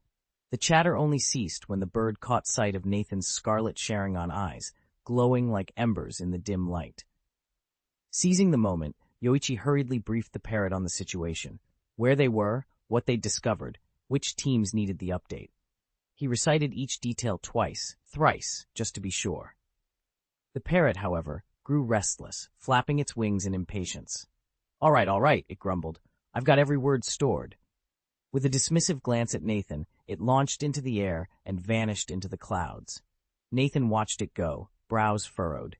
The chatter only ceased when the bird caught sight of Nathan's scarlet Sharingan eyes, glowing like embers in the dim light. Seizing the moment, Yoichi hurriedly briefed the parrot on the situation, where they were, what they'd discovered, which teams needed the update. He recited each detail twice, thrice, just to be sure. The parrot, however, grew restless, flapping its wings in impatience. All right, it grumbled. I've got every word stored. With a dismissive glance at Nathan, it launched into the air and vanished into the clouds. Nathan watched it go, brows furrowed.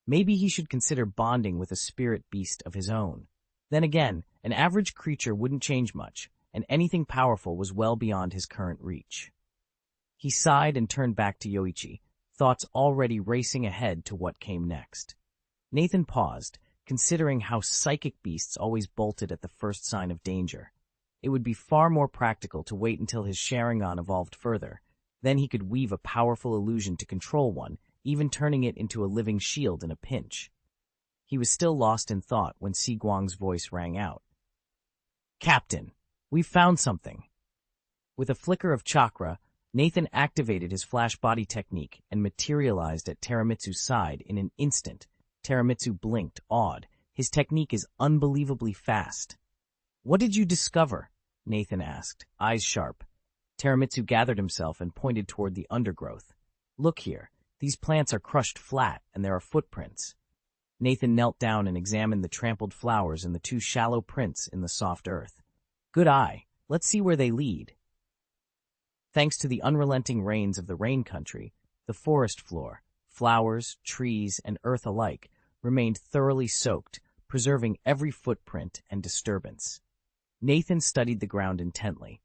Maybe he should consider bonding with a spirit beast of his own. Then again, an average creature wouldn't change much, and anything powerful was well beyond his current reach. He sighed and turned back to Yoichi, thoughts already racing ahead to what came next. Nathan paused, considering how psychic beasts always bolted at the first sign of danger. It would be far more practical to wait until his Sharingan evolved further. Then he could weave a powerful illusion to control one, even turning it into a living shield in a pinch. He was still lost in thought when Siguang's voice rang out. Captain, we've found something. With a flicker of chakra, Nathan activated his flash body technique and materialized at Teramitsu's side in an instant. Teramitsu blinked, awed. His technique is unbelievably fast. What did you discover? Nathan asked, eyes sharp. Teramitsu gathered himself and pointed toward the undergrowth. Look here, these plants are crushed flat and there are footprints. Nathan knelt down and examined the trampled flowers and the 2 shallow prints in the soft earth. Good eye, let's see where they lead. Thanks to the unrelenting rains of the rain country, the forest floor, flowers, trees, and earth alike, remained thoroughly soaked, preserving every footprint and disturbance. Nathan studied the ground intently.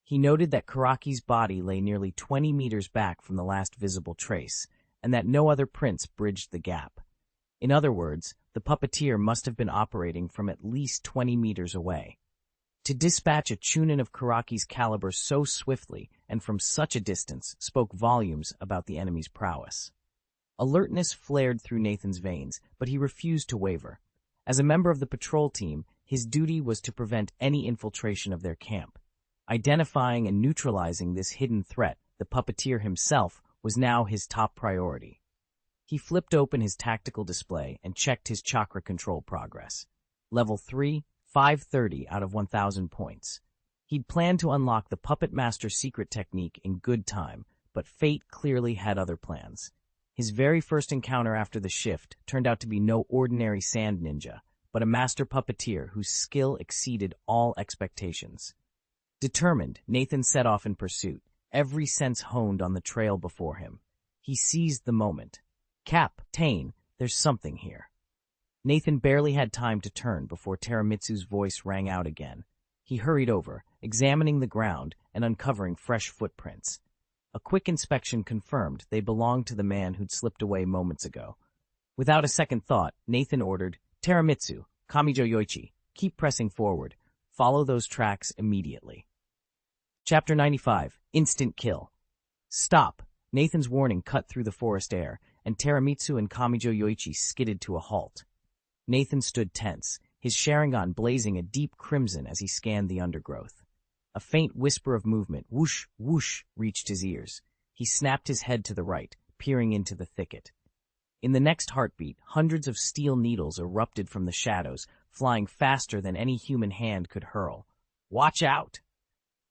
He noted that Karaki's body lay nearly 20 meters back from the last visible trace, and that no other prints bridged the gap. In other words, the puppeteer must have been operating from at least 20 meters away. To dispatch a chunin of Karaki's caliber so swiftly and from such a distance spoke volumes about the enemy's prowess. Alertness flared through Nathan's veins, but he refused to waver. As a member of the patrol team, his duty was to prevent any infiltration of their camp. Identifying and neutralizing this hidden threat, the puppeteer himself, was now his top priority. He flipped open his tactical display and checked his chakra control progress. Level 3, 530 out of 1,000 points. He'd planned to unlock the Puppet Master's secret technique in good time, but fate clearly had other plans. His very first encounter after the shift turned out to be no ordinary sand ninja, but a master puppeteer whose skill exceeded all expectations. Determined, Nathan set off in pursuit, every sense honed on the trail before him. He seized the moment. Captain, there's something here. Nathan barely had time to turn before Teramitsu's voice rang out again. He hurried over, examining the ground and uncovering fresh footprints. A quick inspection confirmed they belonged to the man who'd slipped away moments ago. Without a second thought, Nathan ordered, "Teramitsu, Kamijo Yoichi, keep pressing forward. Follow those tracks immediately." Chapter 95, Instant Kill. Stop! Nathan's warning cut through the forest air, and Teramitsu and Kamijo Yoichi skidded to a halt. Nathan stood tense, his Sharingan blazing a deep crimson as he scanned the undergrowth. A faint whisper of movement, whoosh, whoosh, reached his ears. He snapped his head to the right, peering into the thicket. In the next heartbeat, hundreds of steel needles erupted from the shadows, flying faster than any human hand could hurl. "Watch out!"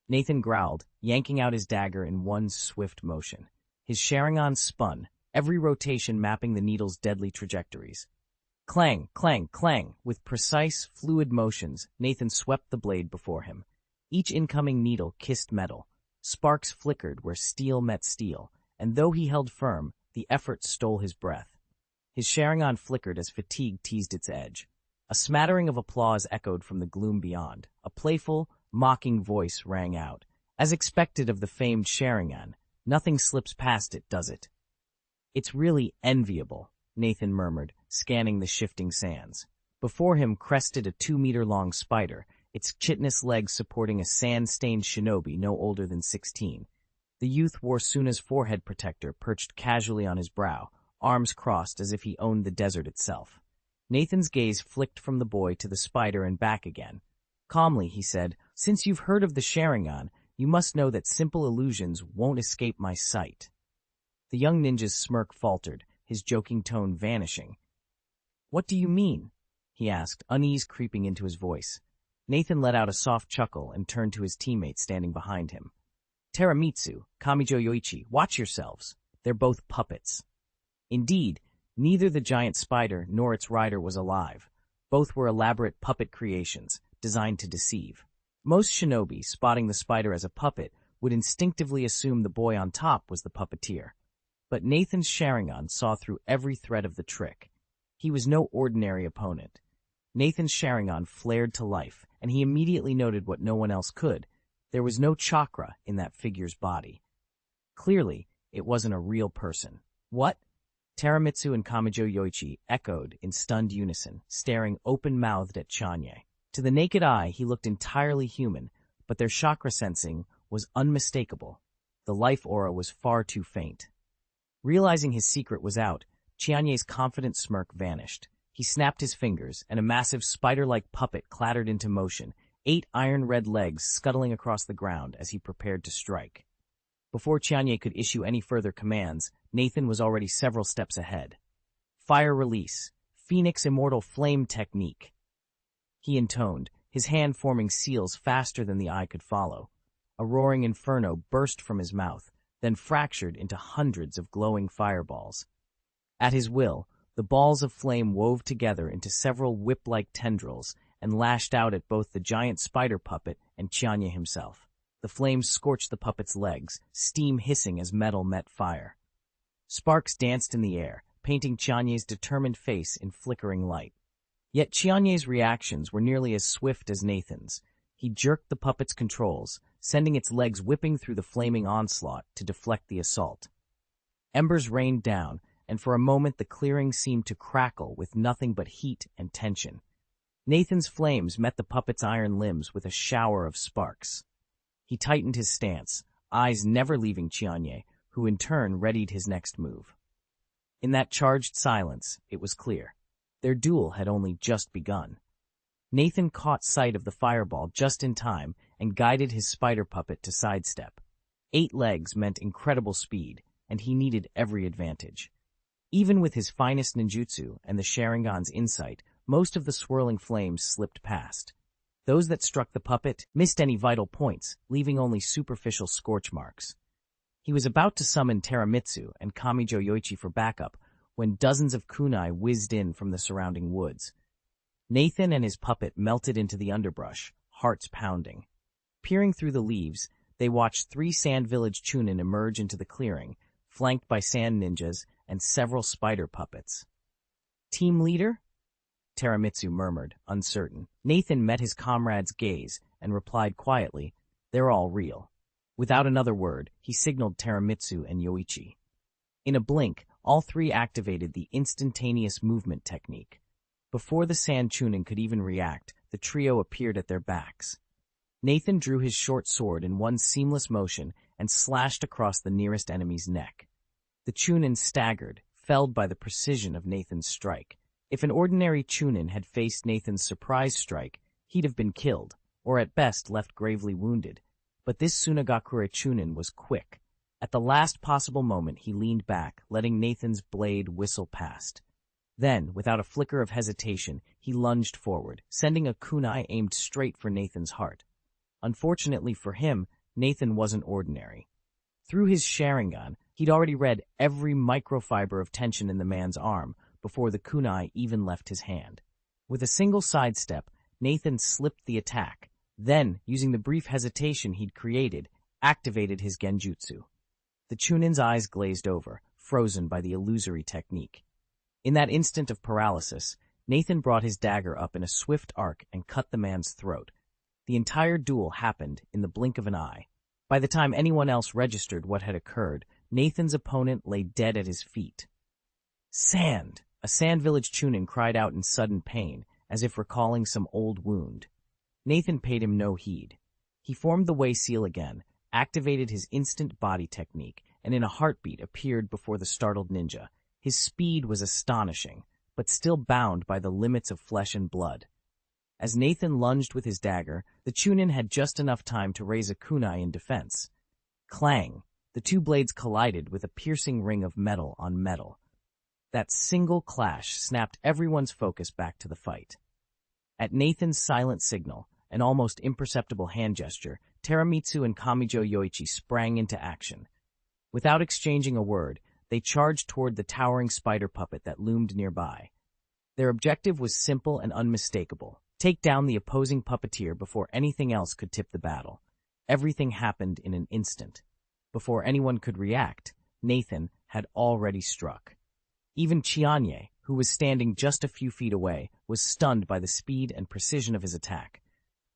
Nathan growled, yanking out his dagger in one swift motion. His Sharingan spun, every rotation mapping the needle's deadly trajectories. Clang, clang, clang! With precise, fluid motions, Nathan swept the blade before him. Each incoming needle kissed metal. Sparks flickered where steel met steel, and though he held firm, the effort stole his breath. His Sharingan flickered as fatigue teased its edge. A smattering of applause echoed from the gloom beyond. A playful, mocking voice rang out. As expected of the famed Sharingan, nothing slips past it, does it? "It's really enviable," Nathan murmured, scanning the shifting sands. Before him crested a 2-meter-long spider, its chitinous legs supporting a sand-stained shinobi no older than 16. The youth wore Suna's forehead protector perched casually on his brow, arms crossed as if he owned the desert itself. Nathan's gaze flicked from the boy to the spider and back again. Calmly, he said, "Since you've heard of the Sharingan, you must know that simple illusions won't escape my sight." The young ninja's smirk faltered, his joking tone vanishing. "What do you mean?" he asked, unease creeping into his voice. Nathan let out a soft chuckle and turned to his teammates standing behind him. "Teramitsu, Kamijo Yoichi, watch yourselves. They're both puppets." Indeed, neither the giant spider nor its rider was alive. Both were elaborate puppet creations, designed to deceive. Most shinobi, spotting the spider as a puppet, would instinctively assume the boy on top was the puppeteer. But Nathan's Sharingan saw through every thread of the trick. He was no ordinary opponent. Nathan's Sharingan flared to life, and he immediately noted what no one else could. There was no chakra in that figure's body. Clearly, it wasn't a real person. "What?" Teramitsu and Kamijo Yoichi echoed in stunned unison, staring open-mouthed at Chanye. To the naked eye, he looked entirely human, but their chakra sensing was unmistakable. The life aura was far too faint. Realizing his secret was out, Chianye's confident smirk vanished. He snapped his fingers, and a massive spider-like puppet clattered into motion, 8 iron-red legs scuttling across the ground as he prepared to strike. Before Chianye could issue any further commands, Nathan was already several steps ahead. "Fire release. Phoenix Immortal Flame Technique," he intoned, his hand forming seals faster than the eye could follow. A roaring inferno burst from his mouth, then fractured into hundreds of glowing fireballs. At his will, the balls of flame wove together into several whip-like tendrils and lashed out at both the giant spider puppet and Chianye himself. The flames scorched the puppet's legs, steam hissing as metal met fire. Sparks danced in the air, painting Chianye's determined face in flickering light. Yet Chianye's reactions were nearly as swift as Nathan's. He jerked the puppet's controls, sending its legs whipping through the flaming onslaught to deflect the assault. Embers rained down, and for a moment the clearing seemed to crackle with nothing but heat and tension. Nathan's flames met the puppet's iron limbs with a shower of sparks. He tightened his stance, eyes never leaving Chianye, who in turn readied his next move. In that charged silence, it was clear. Their duel had only just begun. Nathan caught sight of the fireball just in time and guided his spider puppet to sidestep. 8 legs meant incredible speed, and he needed every advantage. Even with his finest ninjutsu and the Sharingan's insight, most of the swirling flames slipped past. Those that struck the puppet missed any vital points, leaving only superficial scorch marks. He was about to summon Teramitsu and Kamijo Yoichi for backup when dozens of kunai whizzed in from the surrounding woods. Nathan and his puppet melted into the underbrush, hearts pounding. Peering through the leaves, they watched 3 Sand Village Chunin emerge into the clearing, flanked by sand ninjas and several spider puppets. Team leader? Teramitsu murmured, uncertain. Nathan met his comrade's gaze and replied quietly, "They're all real." Without another word, he signaled Teramitsu and Yoichi. In a blink, all 3 activated the instantaneous movement technique. Before the Sand Chunin could even react, the trio appeared at their backs. Nathan drew his short sword in one seamless motion and slashed across the nearest enemy's neck. The Chunin staggered, felled by the precision of Nathan's strike. If an ordinary Chunin had faced Nathan's surprise strike, he'd have been killed, or at best left gravely wounded. But this Sunagakure Chunin was quick. At the last possible moment, he leaned back, letting Nathan's blade whistle past. Then, without a flicker of hesitation, he lunged forward, sending a kunai aimed straight for Nathan's heart. Unfortunately for him, Nathan wasn't ordinary. Through his Sharingan, he'd already read every microfiber of tension in the man's arm before the kunai even left his hand. With a single sidestep, Nathan slipped the attack, then, using the brief hesitation he'd created, activated his genjutsu. The Chunin's eyes glazed over, frozen by the illusory technique. In that instant of paralysis, Nathan brought his dagger up in a swift arc and cut the man's throat. The entire duel happened in the blink of an eye. By the time anyone else registered what had occurred, Nathan's opponent lay dead at his feet. Sand! A Sand Village Chunin cried out in sudden pain, as if recalling some old wound. Nathan paid him no heed. He formed the way seal again, activated his instant body technique, and in a heartbeat appeared before the startled ninja. His speed was astonishing, but still bound by the limits of flesh and blood. As Nathan lunged with his dagger, the Chunin had just enough time to raise a kunai in defense. Clang! The 2 blades collided with a piercing ring of metal on metal. That single clash snapped everyone's focus back to the fight. At Nathan's silent signal, an almost imperceptible hand gesture, Teramitsu and Kamijo Yoichi sprang into action. Without exchanging a word, they charged toward the towering spider puppet that loomed nearby. Their objective was simple and unmistakable: take down the opposing puppeteer before anything else could tip the battle. Everything happened in an instant. Before anyone could react, Nathan had already struck. Even Chianye, who was standing just a few feet away, was stunned by the speed and precision of his attack.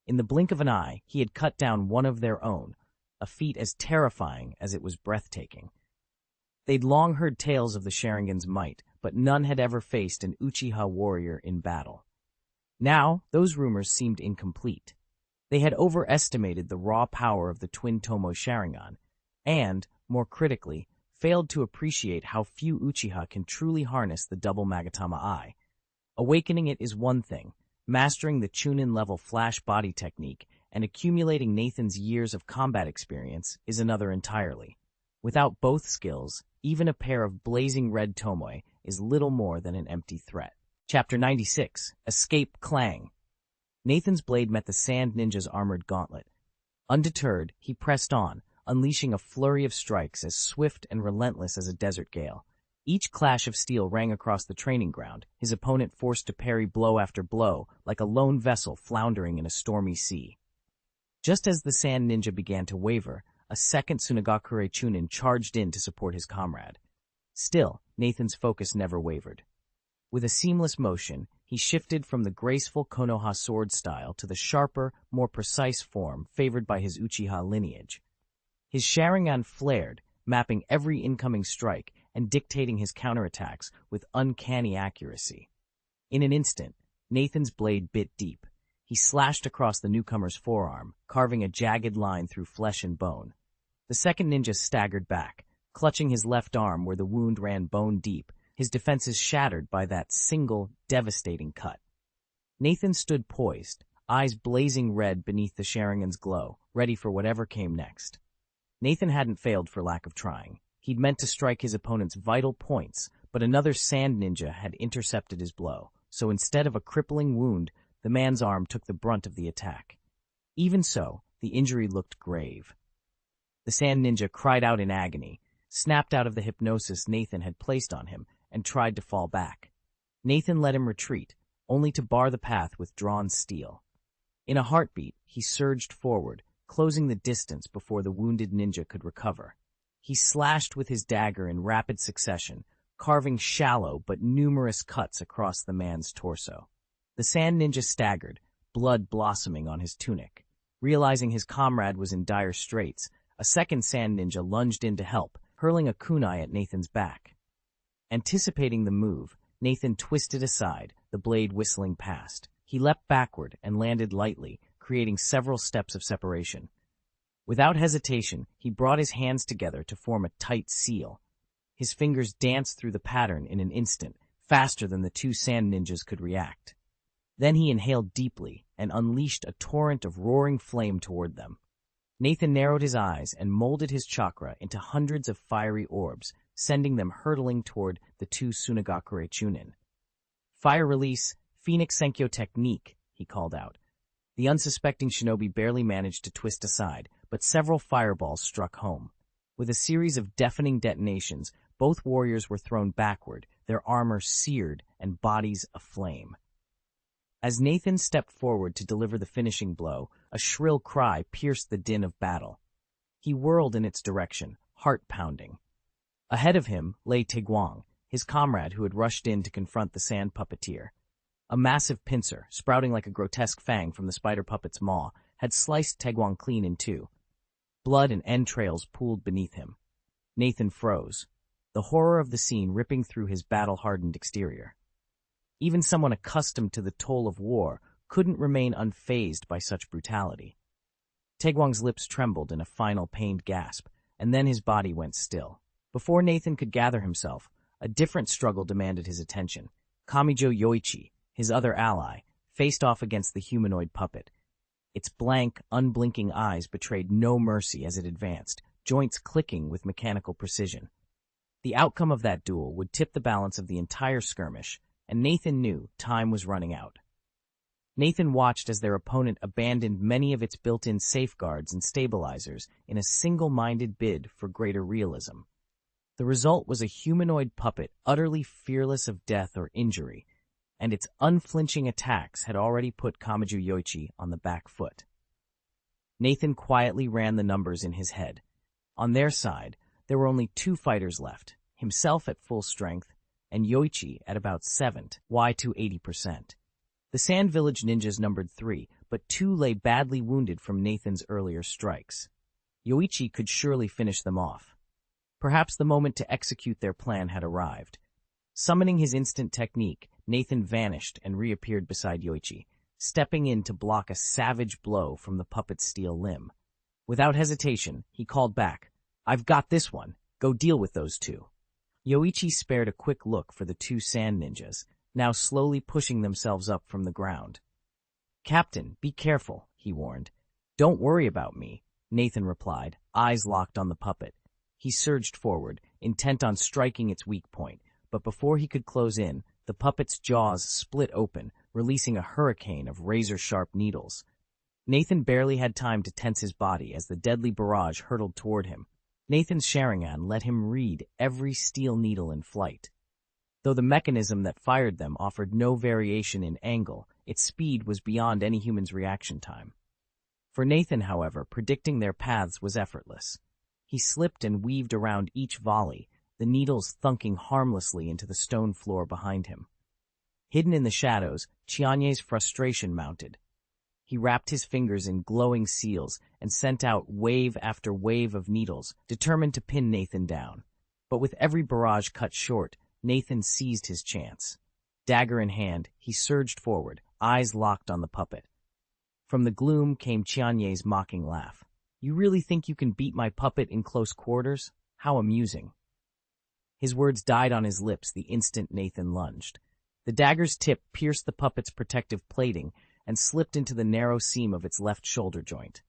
In the blink of an eye, he had cut down one of their own, a feat as terrifying as it was breathtaking. They'd long heard tales of the Sharingan's might, but none had ever faced an Uchiha warrior in battle. Now, those rumors seemed incomplete. They had overestimated the raw power of the twin Tomoe Sharingan, and, more critically, failed to appreciate how few Uchiha can truly harness the double Magatama Eye. Awakening it is one thing, mastering the Chunin-level flash body technique and accumulating Nathan's years of combat experience is another entirely. Without both skills, even a pair of blazing red Tomoe is little more than an empty threat. Chapter 96. Escape Clang. Nathan's blade met the Sand Ninja's armored gauntlet. Undeterred, he pressed on, unleashing a flurry of strikes as swift and relentless as a desert gale. Each clash of steel rang across the training ground, his opponent forced to parry blow after blow like a lone vessel floundering in a stormy sea. Just as the Sand Ninja began to waver, a second Sunagakure Chunin charged in to support his comrade. Still, Nathan's focus never wavered. With a seamless motion, he shifted from the graceful Konoha sword style to the sharper, more precise form favored by his Uchiha lineage. His Sharingan flared, mapping every incoming strike and dictating his counterattacks with uncanny accuracy. In an instant, Nathan's blade bit deep. He slashed across the newcomer's forearm, carving a jagged line through flesh and bone. The second ninja staggered back, clutching his left arm where the wound ran bone deep, his defenses shattered by that single, devastating cut. Nathan stood poised, eyes blazing red beneath the Sharingan's glow, ready for whatever came next. Nathan hadn't failed for lack of trying. He'd meant to strike his opponent's vital points, but another sand ninja had intercepted his blow, so instead of a crippling wound, the man's arm took the brunt of the attack. Even so, the injury looked grave. The sand ninja cried out in agony, snapped out of the hypnosis Nathan had placed on him, and tried to fall back. Nathan let him retreat, only to bar the path with drawn steel. In a heartbeat, he surged forward, closing the distance before the wounded ninja could recover. He slashed with his dagger in rapid succession, carving shallow but numerous cuts across the man's torso. The sand ninja staggered, blood blossoming on his tunic. Realizing his comrade was in dire straits, a second sand ninja lunged in to help, hurling a kunai at Nathan's back. Anticipating the move, Nathan twisted aside, the blade whistling past. He leapt backward and landed lightly, creating several steps of separation. Without hesitation, he brought his hands together to form a tight seal. His fingers danced through the pattern in an instant, faster than the two sand ninjas could react. Then he inhaled deeply and unleashed a torrent of roaring flame toward them. Nathan narrowed his eyes and molded his chakra into hundreds of fiery orbs, sending them hurtling toward the two Sunagakure Chunin. "Fire release, Phoenix Senkyo technique," he called out. The unsuspecting shinobi barely managed to twist aside, but several fireballs struck home. With a series of deafening detonations, both warriors were thrown backward, their armor seared and bodies aflame. As Nathan stepped forward to deliver the finishing blow, a shrill cry pierced the din of battle. He whirled in its direction, heart pounding. Ahead of him lay Taegwang, his comrade who had rushed in to confront the sand puppeteer. A massive pincer, sprouting like a grotesque fang from the spider puppet's maw, had sliced Taegwang clean in two. Blood and entrails pooled beneath him. Nathan froze, the horror of the scene ripping through his battle-hardened exterior. Even someone accustomed to the toll of war couldn't remain unfazed by such brutality. Taegwang's lips trembled in a final pained gasp, and then his body went still. Before Nathan could gather himself, a different struggle demanded his attention. Kamijo Yoichi, his other ally, faced off against the humanoid puppet. Its blank, unblinking eyes betrayed no mercy as it advanced, joints clicking with mechanical precision. The outcome of that duel would tip the balance of the entire skirmish, and Nathan knew time was running out. Nathan watched as their opponent abandoned many of its built-in safeguards and stabilizers in a single-minded bid for greater realism. The result was a humanoid puppet utterly fearless of death or injury, and its unflinching attacks had already put Kamijo Yoichi on the back foot. Nathan quietly ran the numbers in his head. On their side, there were only two fighters left, himself at full strength, and Yoichi at about 70% to 80%. The Sand Village ninjas numbered 3, but 2 lay badly wounded from Nathan's earlier strikes. Yoichi could surely finish them off. Perhaps the moment to execute their plan had arrived. Summoning his instant technique, Nathan vanished and reappeared beside Yoichi, stepping in to block a savage blow from the puppet's steel limb. Without hesitation, he called back, "I've got this one. Go deal with those two." Yoichi spared a quick look for the two sand ninjas, now slowly pushing themselves up from the ground. "Captain, be careful," he warned. "Don't worry about me," Nathan replied, eyes locked on the puppet. He surged forward, intent on striking its weak point, but before he could close in, the puppet's jaws split open, releasing a hurricane of razor-sharp needles. Nathan barely had time to tense his body as the deadly barrage hurtled toward him. Nathan's Sharingan let him read every steel needle in flight. Though the mechanism that fired them offered no variation in angle, its speed was beyond any human's reaction time. For Nathan, however, predicting their paths was effortless. He slipped and weaved around each volley, the needles thunking harmlessly into the stone floor behind him. Hidden in the shadows, Chianye's frustration mounted. He wrapped his fingers in glowing seals and sent out wave after wave of needles, determined to pin Nathan down. But with every barrage cut short, Nathan seized his chance. Dagger in hand, he surged forward, eyes locked on the puppet. From the gloom came Chianye's mocking laugh. "You really think you can beat my puppet in close quarters? How amusing." His words died on his lips the instant Nathan lunged. The dagger's tip pierced the puppet's protective plating and slipped into the narrow seam of its left shoulder joint.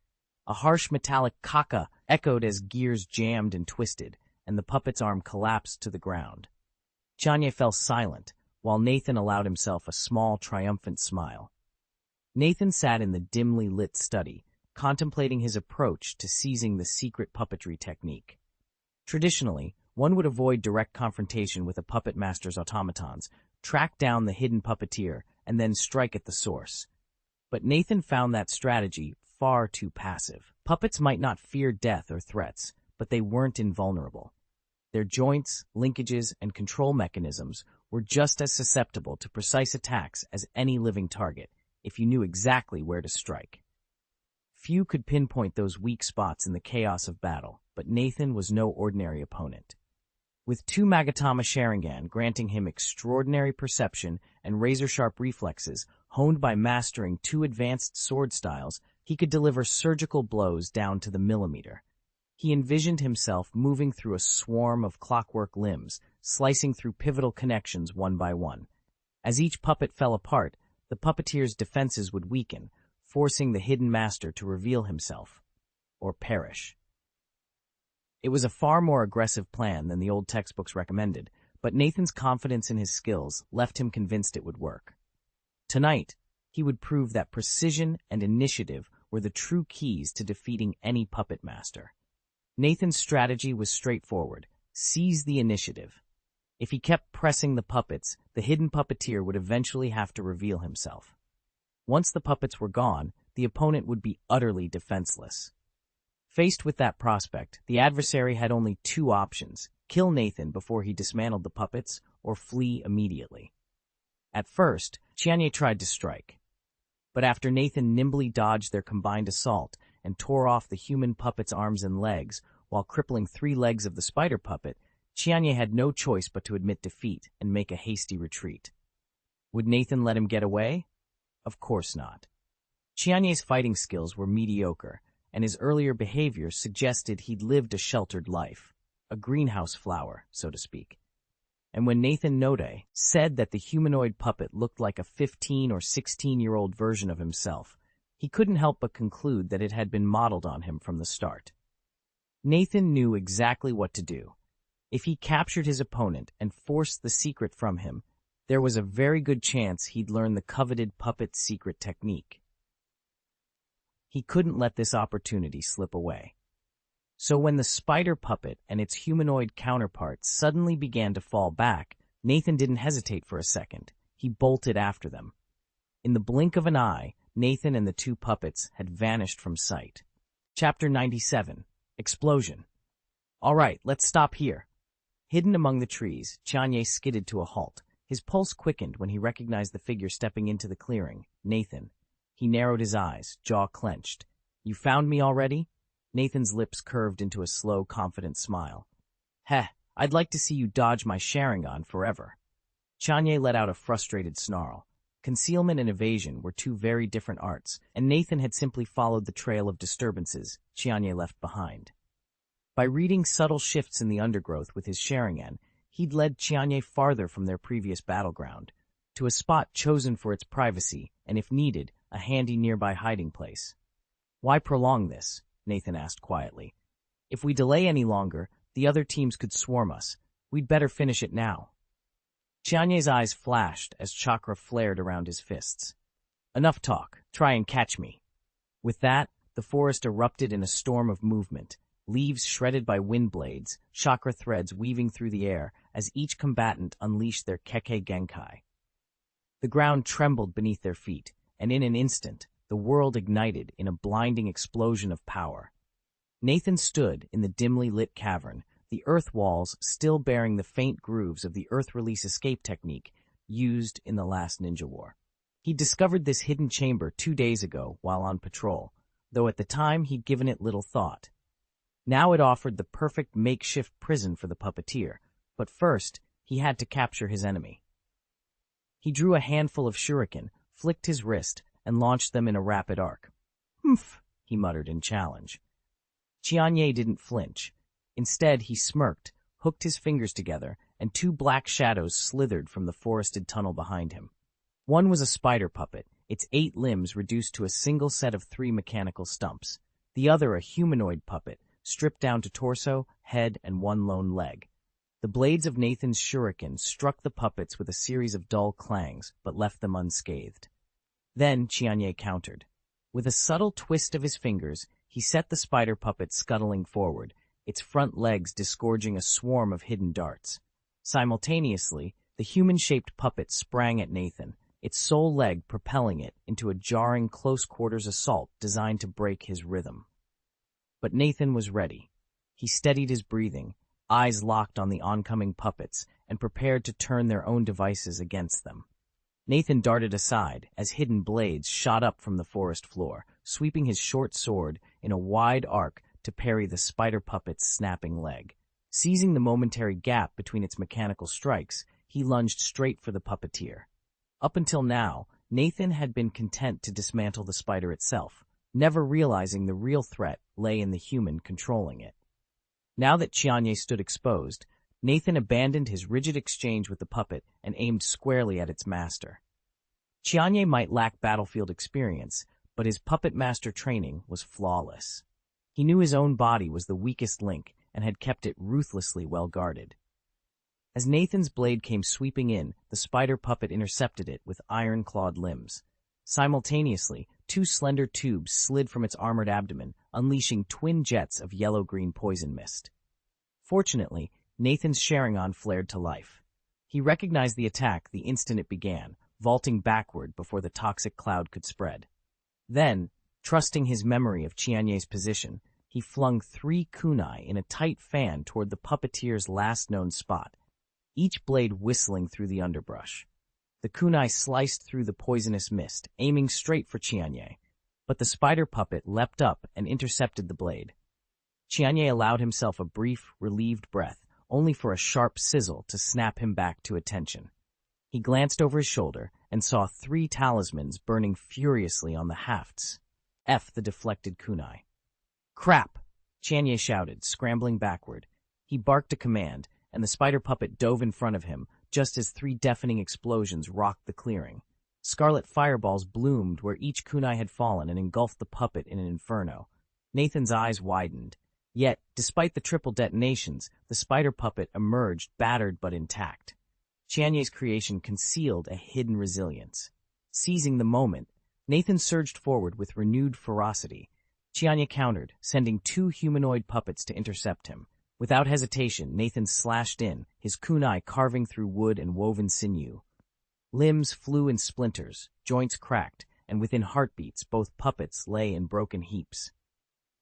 A harsh metallic caca echoed as gears jammed and twisted, and the puppet's arm collapsed to the ground. Chianye fell silent, while Nathan allowed himself a small, triumphant smile. Nathan sat in the dimly lit study, contemplating his approach to seizing the secret puppetry technique. Traditionally, one would avoid direct confrontation with a puppet master's automatons, track down the hidden puppeteer, and then strike at the source. But Nathan found that strategy far too passive. Puppets might not fear death or threats, but they weren't invulnerable. Their joints, linkages, and control mechanisms were just as susceptible to precise attacks as any living target, if you knew exactly where to strike. Few could pinpoint those weak spots in the chaos of battle, but Nathan was no ordinary opponent. With 2 Magatama Sharingan granting him extraordinary perception and razor-sharp reflexes, honed by mastering 2 advanced sword styles, he could deliver surgical blows down to the millimeter. He envisioned himself moving through a swarm of clockwork limbs, slicing through pivotal connections one by one. As each puppet fell apart, the puppeteer's defenses would weaken, forcing the hidden master to reveal himself, or perish. It was a far more aggressive plan than the old textbooks recommended, but Nathan's confidence in his skills left him convinced it would work. Tonight, he would prove that precision and initiative were the true keys to defeating any puppet master. Nathan's strategy was straightforward: seize the initiative. If he kept pressing the puppets, the hidden puppeteer would eventually have to reveal himself. Once the puppets were gone, the opponent would be utterly defenseless. Faced with that prospect, the adversary had only 2 options: kill Nathan before he dismantled the puppets, or flee immediately. At first, Chianye tried to strike. But after Nathan nimbly dodged their combined assault and tore off the human puppet's arms and legs while crippling 3 legs of the spider puppet, Chianye had no choice but to admit defeat and make a hasty retreat. Would Nathan let him get away? Of course not. Chianye's fighting skills were mediocre, and his earlier behavior suggested he'd lived a sheltered life, a greenhouse flower, so to speak. And when Nathan Node said that the humanoid puppet looked like a 15 or 16-year-old version of himself, he couldn't help but conclude that it had been modeled on him from the start. Nathan knew exactly what to do. If he captured his opponent and forced the secret from him, there was a very good chance he'd learn the coveted puppet's secret technique. He couldn't let this opportunity slip away. So when the spider puppet and its humanoid counterpart suddenly began to fall back, Nathan didn't hesitate for a second. He bolted after them. In the blink of an eye, Nathan and the 2 puppets had vanished from sight. Chapter 97. Explosion. All right, let's stop here. Hidden among the trees, Chianye skidded to a halt. His pulse quickened when he recognized the figure stepping into the clearing, Nathan. He narrowed his eyes, jaw clenched. "You found me already?" Nathan's lips curved into a slow, confident smile. "Heh, I'd like to see you dodge my Sharingan forever." Chianye let out a frustrated snarl. Concealment and evasion were 2 very different arts, and Nathan had simply followed the trail of disturbances Chianye left behind. By reading subtle shifts in the undergrowth with his Sharingan, he'd led Chianye farther from their previous battleground, to a spot chosen for its privacy and, if needed, a handy nearby hiding place. "Why prolong this?" Nathan asked quietly. "If we delay any longer, the other teams could swarm us. We'd better finish it now." Chianye's eyes flashed as chakra flared around his fists. "Enough talk. Try and catch me." With that, the forest erupted in a storm of movement, leaves shredded by wind blades, chakra threads weaving through the air as each combatant unleashed their Kekkei Genkai. The ground trembled beneath their feet, and in an instant, the world ignited in a blinding explosion of power. Nathan stood in the dimly lit cavern, the earth walls still bearing the faint grooves of the earth release escape technique used in the last Ninja War. He discovered this hidden chamber 2 days ago while on patrol, though at the time he'd given it little thought. Now it offered the perfect makeshift prison for the puppeteer, but first he had to capture his enemy. He drew a handful of shuriken, flicked his wrist, and launched them in a rapid arc. "Humph," he muttered in challenge. Chianye didn't flinch. Instead, he smirked, hooked his fingers together, and 2 black shadows slithered from the forested tunnel behind him. One was a spider puppet, its 8 limbs reduced to a single set of 3 mechanical stumps. The other a humanoid puppet, stripped down to torso, head, and 1 lone leg. The blades of Nathan's shuriken struck the puppets with a series of dull clangs, but left them unscathed. Then Chianye countered. With a subtle twist of his fingers, he set the spider puppet scuttling forward, its front legs disgorging a swarm of hidden darts. Simultaneously, the human-shaped puppet sprang at Nathan, its sole leg propelling it into a jarring close-quarters assault designed to break his rhythm. But Nathan was ready. He steadied his breathing, eyes locked on the oncoming puppets, and prepared to turn their own devices against them. Nathan darted aside as hidden blades shot up from the forest floor, sweeping his short sword in a wide arc to parry the spider puppet's snapping leg. Seizing the momentary gap between its mechanical strikes, he lunged straight for the puppeteer. Up until now, Nathan had been content to dismantle the spider itself, never realizing the real threat lay in the human controlling it. Now that Chianye stood exposed, Nathan abandoned his rigid exchange with the puppet and aimed squarely at its master. Chianye might lack battlefield experience, but his puppet master training was flawless. He knew his own body was the weakest link and had kept it ruthlessly well guarded. As Nathan's blade came sweeping in, the spider puppet intercepted it with iron-clawed limbs. Simultaneously, 2 slender tubes slid from its armored abdomen, unleashing twin jets of yellow-green poison mist. Fortunately, Nathan's Sharingan flared to life. He recognized the attack the instant it began, vaulting backward before the toxic cloud could spread. Then, trusting his memory of Chianye's position, he flung 3 kunai in a tight fan toward the puppeteer's last known spot, each blade whistling through the underbrush. The kunai sliced through the poisonous mist, aiming straight for Chianye, but the spider puppet leapt up and intercepted the blade. Chianye allowed himself a brief, relieved breath, only for a sharp sizzle to snap him back to attention. He glanced over his shoulder and saw 3 talismans burning furiously on the hafts. The deflected kunai. "Crap!" Chianye shouted, scrambling backward. He barked a command, and the spider puppet dove in front of him, just as 3 deafening explosions rocked the clearing. Scarlet fireballs bloomed where each kunai had fallen and engulfed the puppet in an inferno. Nathan's eyes widened. Yet, despite the triple detonations, the spider puppet emerged battered but intact. Chianye's creation concealed a hidden resilience. Seizing the moment, Nathan surged forward with renewed ferocity. Chianye countered, sending 2 humanoid puppets to intercept him. Without hesitation, Nathan slashed in, his kunai carving through wood and woven sinew. Limbs flew in splinters, joints cracked, and within heartbeats both puppets lay in broken heaps.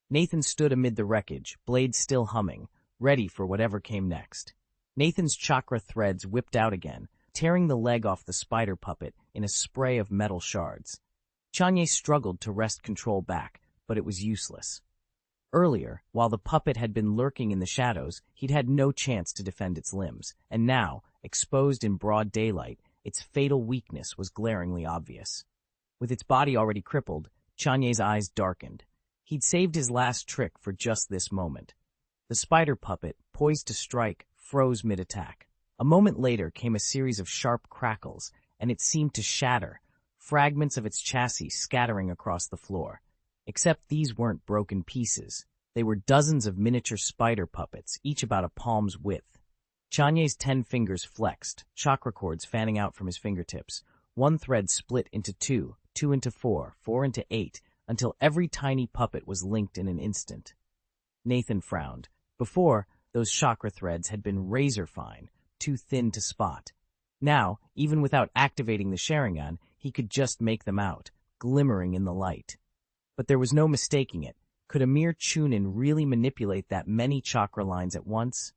Nathan stood amid the wreckage, blades still humming, ready for whatever came next. Nathan's chakra threads whipped out again, tearing the leg off the spider puppet in a spray of metal shards. Chianye struggled to wrest control back, but it was useless. Earlier, while the puppet had been lurking in the shadows, he'd had no chance to defend its limbs, and now, exposed in broad daylight, its fatal weakness was glaringly obvious. With its body already crippled, Chianye's eyes darkened. He'd saved his last trick for just this moment. The spider puppet, poised to strike, froze mid-attack. A moment later came a series of sharp crackles, and it seemed to shatter, fragments of its chassis scattering across the floor. Except these weren't broken pieces. They were dozens of miniature spider puppets, each about a palm's width. Chianye's 10 fingers flexed, chakra cords fanning out from his fingertips. One thread split into 2, 2 into 4, 4 into 8, until every tiny puppet was linked in an instant. Nathan frowned. Before, those chakra threads had been razor-fine, too thin to spot. Now, even without activating the Sharingan, he could just make them out, glimmering in the light. But there was no mistaking it. Could a mere Chunin really manipulate that many chakra lines at once?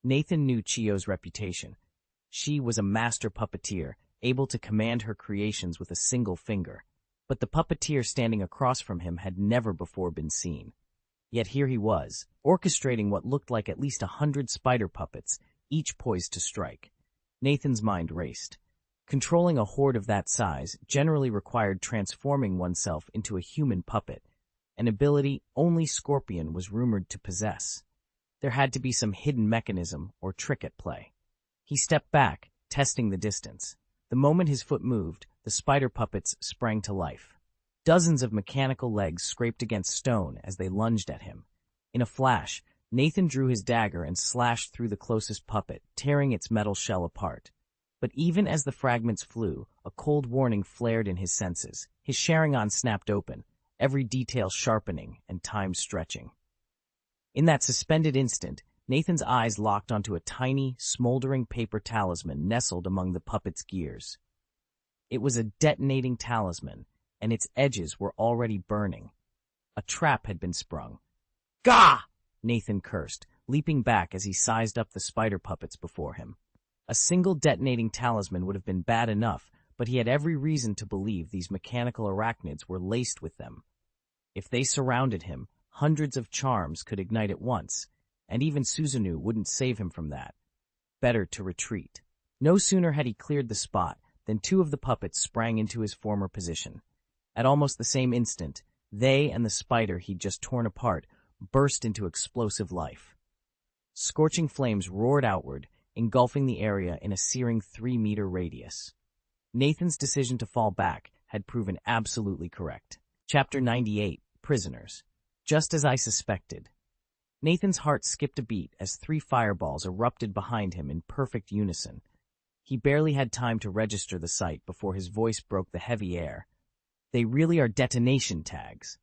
Nathan knew Chiyo's reputation. She was a master puppeteer, able to command her creations with a single finger. But the puppeteer standing across from him had never before been seen. Yet here he was, orchestrating what looked like at least 100 spider puppets, each poised to strike. Nathan's mind raced. Controlling a horde of that size generally required transforming oneself into a human puppet, an ability only Scorpion was rumored to possess. There had to be some hidden mechanism or trick at play. He stepped back, testing the distance. The moment his foot moved, the spider puppets sprang to life. Dozens of mechanical legs scraped against stone as they lunged at him. In a flash, Nathan drew his dagger and slashed through the closest puppet, tearing its metal shell apart. But even as the fragments flew, a cold warning flared in his senses. His Sharingan snapped open, every detail sharpening and time stretching. In that suspended instant, Nathan's eyes locked onto a tiny, smoldering paper talisman nestled among the puppet's gears. It was a detonating talisman, and its edges were already burning. A trap had been sprung. "Gah!" Nathan cursed, leaping back as he sized up the spider puppets before him. A single detonating talisman would have been bad enough, but he had every reason to believe these mechanical arachnids were laced with them. If they surrounded him, hundreds of charms could ignite at once, and even Susanoo wouldn't save him from that. Better to retreat. No sooner had he cleared the spot than two of the puppets sprang into his former position. At almost the same instant, they and the spider he'd just torn apart burst into explosive life. Scorching flames roared outward, engulfing the area in a searing 3-meter radius. Nathan's decision to fall back had proven absolutely correct. Chapter 98, Prisoners. Just as I suspected. Nathan's heart skipped a beat as 3 fireballs erupted behind him in perfect unison. He barely had time to register the sight before his voice broke the heavy air. They really are detonation tags.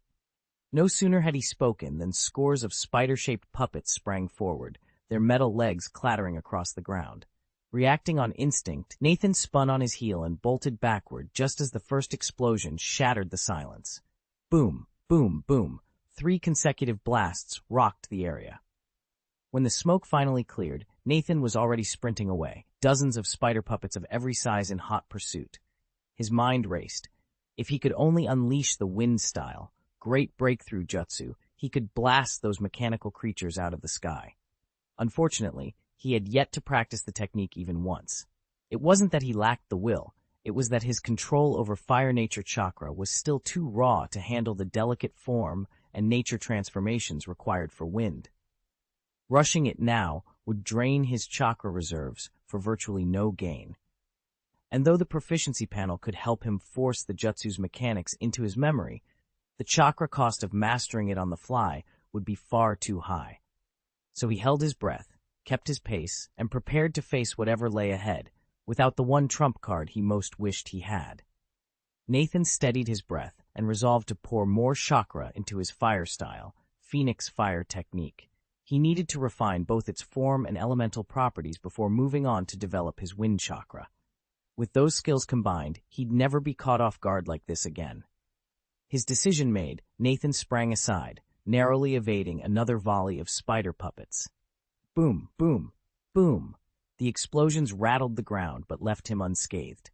No sooner had he spoken than scores of spider-shaped puppets sprang forward, their metal legs clattering across the ground. Reacting on instinct, Nathan spun on his heel and bolted backward just as the first explosion shattered the silence. Boom, boom, boom. 3 consecutive blasts rocked the area. When the smoke finally cleared, Nathan was already sprinting away, dozens of spider puppets of every size in hot pursuit. His mind raced. If he could only unleash the wind style, great breakthrough jutsu, he could blast those mechanical creatures out of the sky. Unfortunately, he had yet to practice the technique even once. It wasn't that he lacked the will, it was that his control over fire nature chakra was still too raw to handle the delicate form and nature transformations required for wind. Rushing it now would drain his chakra reserves for virtually no gain. And though the proficiency panel could help him force the jutsu's mechanics into his memory, the chakra cost of mastering it on the fly would be far too high. So he held his breath, kept his pace, and prepared to face whatever lay ahead, without the one trump card he most wished he had. Nathan steadied his breath and resolved to pour more chakra into his fire style, Phoenix Fire technique. He needed to refine both its form and elemental properties before moving on to develop his wind chakra. With those skills combined, he'd never be caught off guard like this again. His decision made, Nathan sprang aside, narrowly evading another volley of spider puppets. Boom, boom, boom. The explosions rattled the ground but left him unscathed.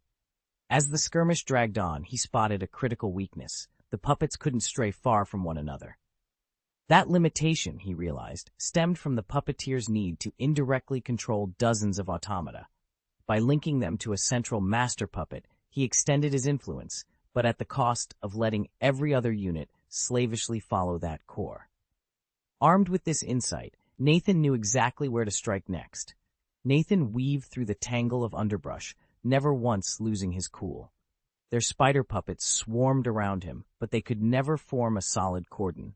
As the skirmish dragged on, he spotted a critical weakness. The puppets couldn't stray far from one another. That limitation, he realized, stemmed from the puppeteer's need to indirectly control dozens of automata. By linking them to a central master puppet, he extended his influence, but at the cost of letting every other unit slavishly follow that core. Armed with this insight, Nathan knew exactly where to strike next. Nathan weaved through the tangle of underbrush, never once losing his cool. Their spider puppets swarmed around him, but they could never form a solid cordon.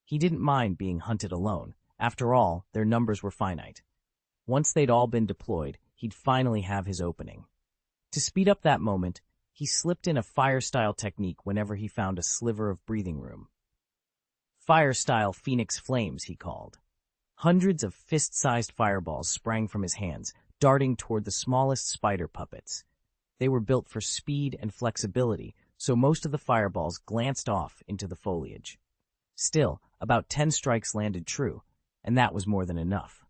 He didn't mind being hunted alone. After all, their numbers were finite. Once they'd all been deployed, he'd finally have his opening. To speed up that moment, he slipped in a fire-style technique whenever he found a sliver of breathing room. Fire-style Phoenix Flames, he called. Hundreds of fist-sized fireballs sprang from his hands, darting toward the smallest spider puppets. They were built for speed and flexibility, so most of the fireballs glanced off into the foliage. Still, about 10 strikes landed true, and that was more than enough.